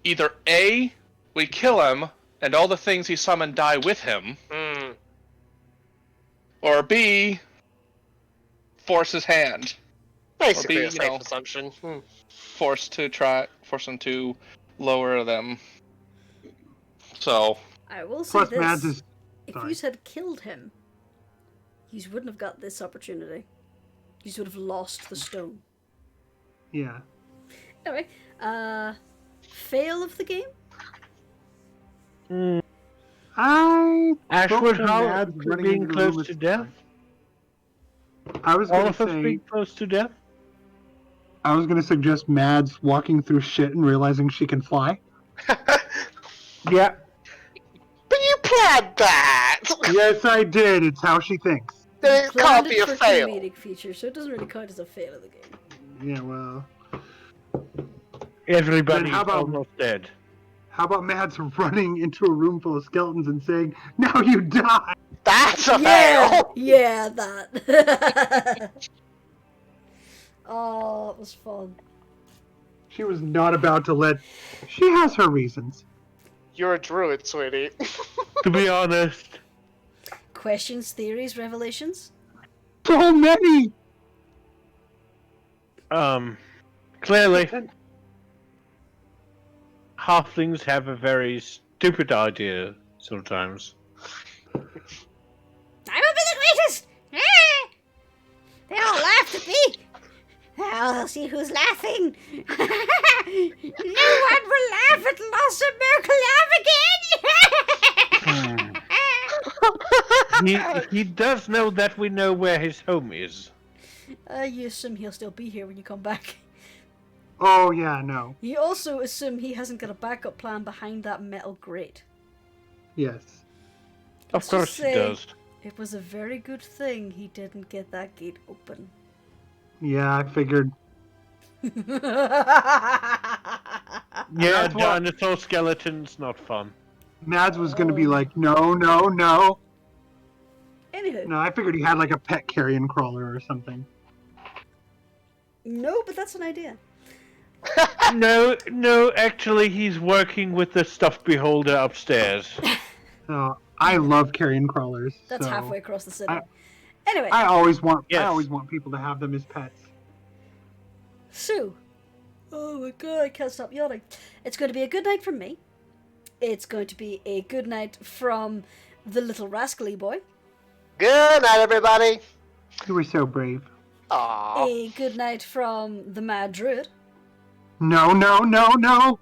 either A, we kill him and all the things he summoned die with him, or B, force his hand. Basically Or be, a safe you know, assumption. Force him to lower them. So I will say Plus, this. Mads is... If sorry. you had killed him, you wouldn't have got this opportunity. You would have lost the stone. Yeah. Anyway, fail of the game? I... Ashwood spoke to Hall Mads running being into the room close with- to death? I was All going of to us say... being close to death? I was going to suggest Mads walking through shit and realizing she can fly. Yeah. But you planned that! Yes, I did. It's how she thinks. Then it can't Planned be it a for fail. comedic feature, so it doesn't really count as a fail of the game. Yeah, well... Everybody's Then how about- almost dead. How about Mads running into a room full of skeletons and saying, "Now you die"? That's a Yeah, fail! yeah, that. Oh, it was fun. She was not about to let... She has her reasons. You're a druid, sweetie. To be honest, Questions, theories, revelations? So many! clearly, halflings have a very stupid idea sometimes. I will be the greatest! Ah! They all laughed at me! I'll see who's laughing! No one will laugh at Lost Mercalav again! He does know that we know where his home is. You assume he'll still be here when you come back. Oh, yeah, no. You also assume he hasn't got a backup plan behind that metal grate. Yes. Of Let's course just he say does. It was a very good thing he didn't get that gate open. Yeah, I figured. Yeah, That's what- dinosaur skeletons, not fun. Mads was going to be like, no, no, no. Anywho, No, I figured he had like a pet carrion crawler or something. no, but that's an idea. No, actually he's working with the stuffed beholder upstairs. So, I love carrion crawlers. That's so halfway across the city. I- Anyway, I always want Yes. people to have them as pets. so, oh my god, I can't stop yawning. It's going to be a good night from me. It's going to be a good night from the little rascally boy. Good night, everybody. You were so brave. Aww. A good night from the mad druid. No, no, no, no.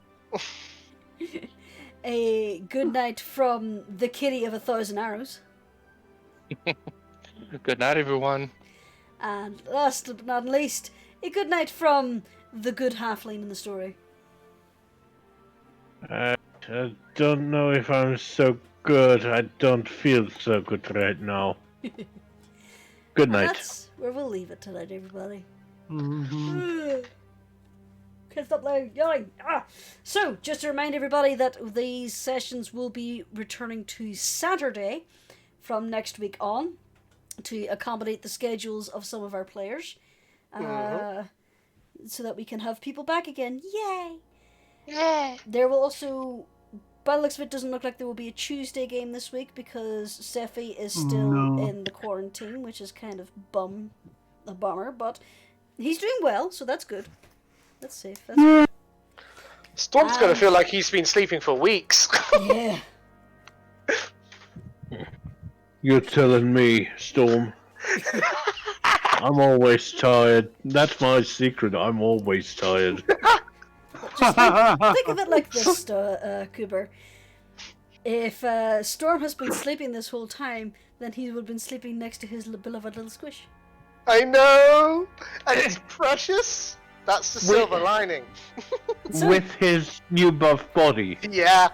A good night from the kitty of 1,000 arrows. good night, everyone. And last but not least, a good night from the good halfling in the story? I don't know if I'm so good. I don't feel so good right now. Good And night. that's where we'll leave it tonight, everybody. Mhm. Can't stop yelling. So, just to remind everybody that these sessions will be returning to Saturday from next week on to accommodate the schedules of some of our players. So that we can have people back again. Yay! Yeah. There will also, by the looks of it, doesn't look like there will be a Tuesday game this week because Sephi is still No. in the quarantine, which is kind of a bummer, but he's doing well, so that's good. That's safe. That's good. Storm's gonna feel like he's been sleeping for weeks. Yeah. You're telling me, Storm. I'm always tired. That's my secret. I'm always tired. Just think of it like this, Kubur. If Storm has been sleeping this whole time, then he would have been sleeping next to his beloved little squish. I know, and it's precious. That's the silver lining. So, With his new buff body. Yeah,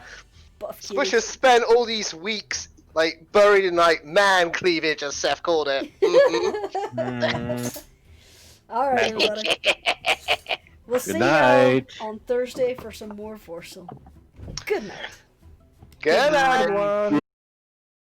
buff Squish you. has spent all these weeks like buried in like man cleavage, as Seth called it. Mhm. All right, everybody. We'll see you night. on Thursday for some more Forsal. Good night. Good night. Everyone.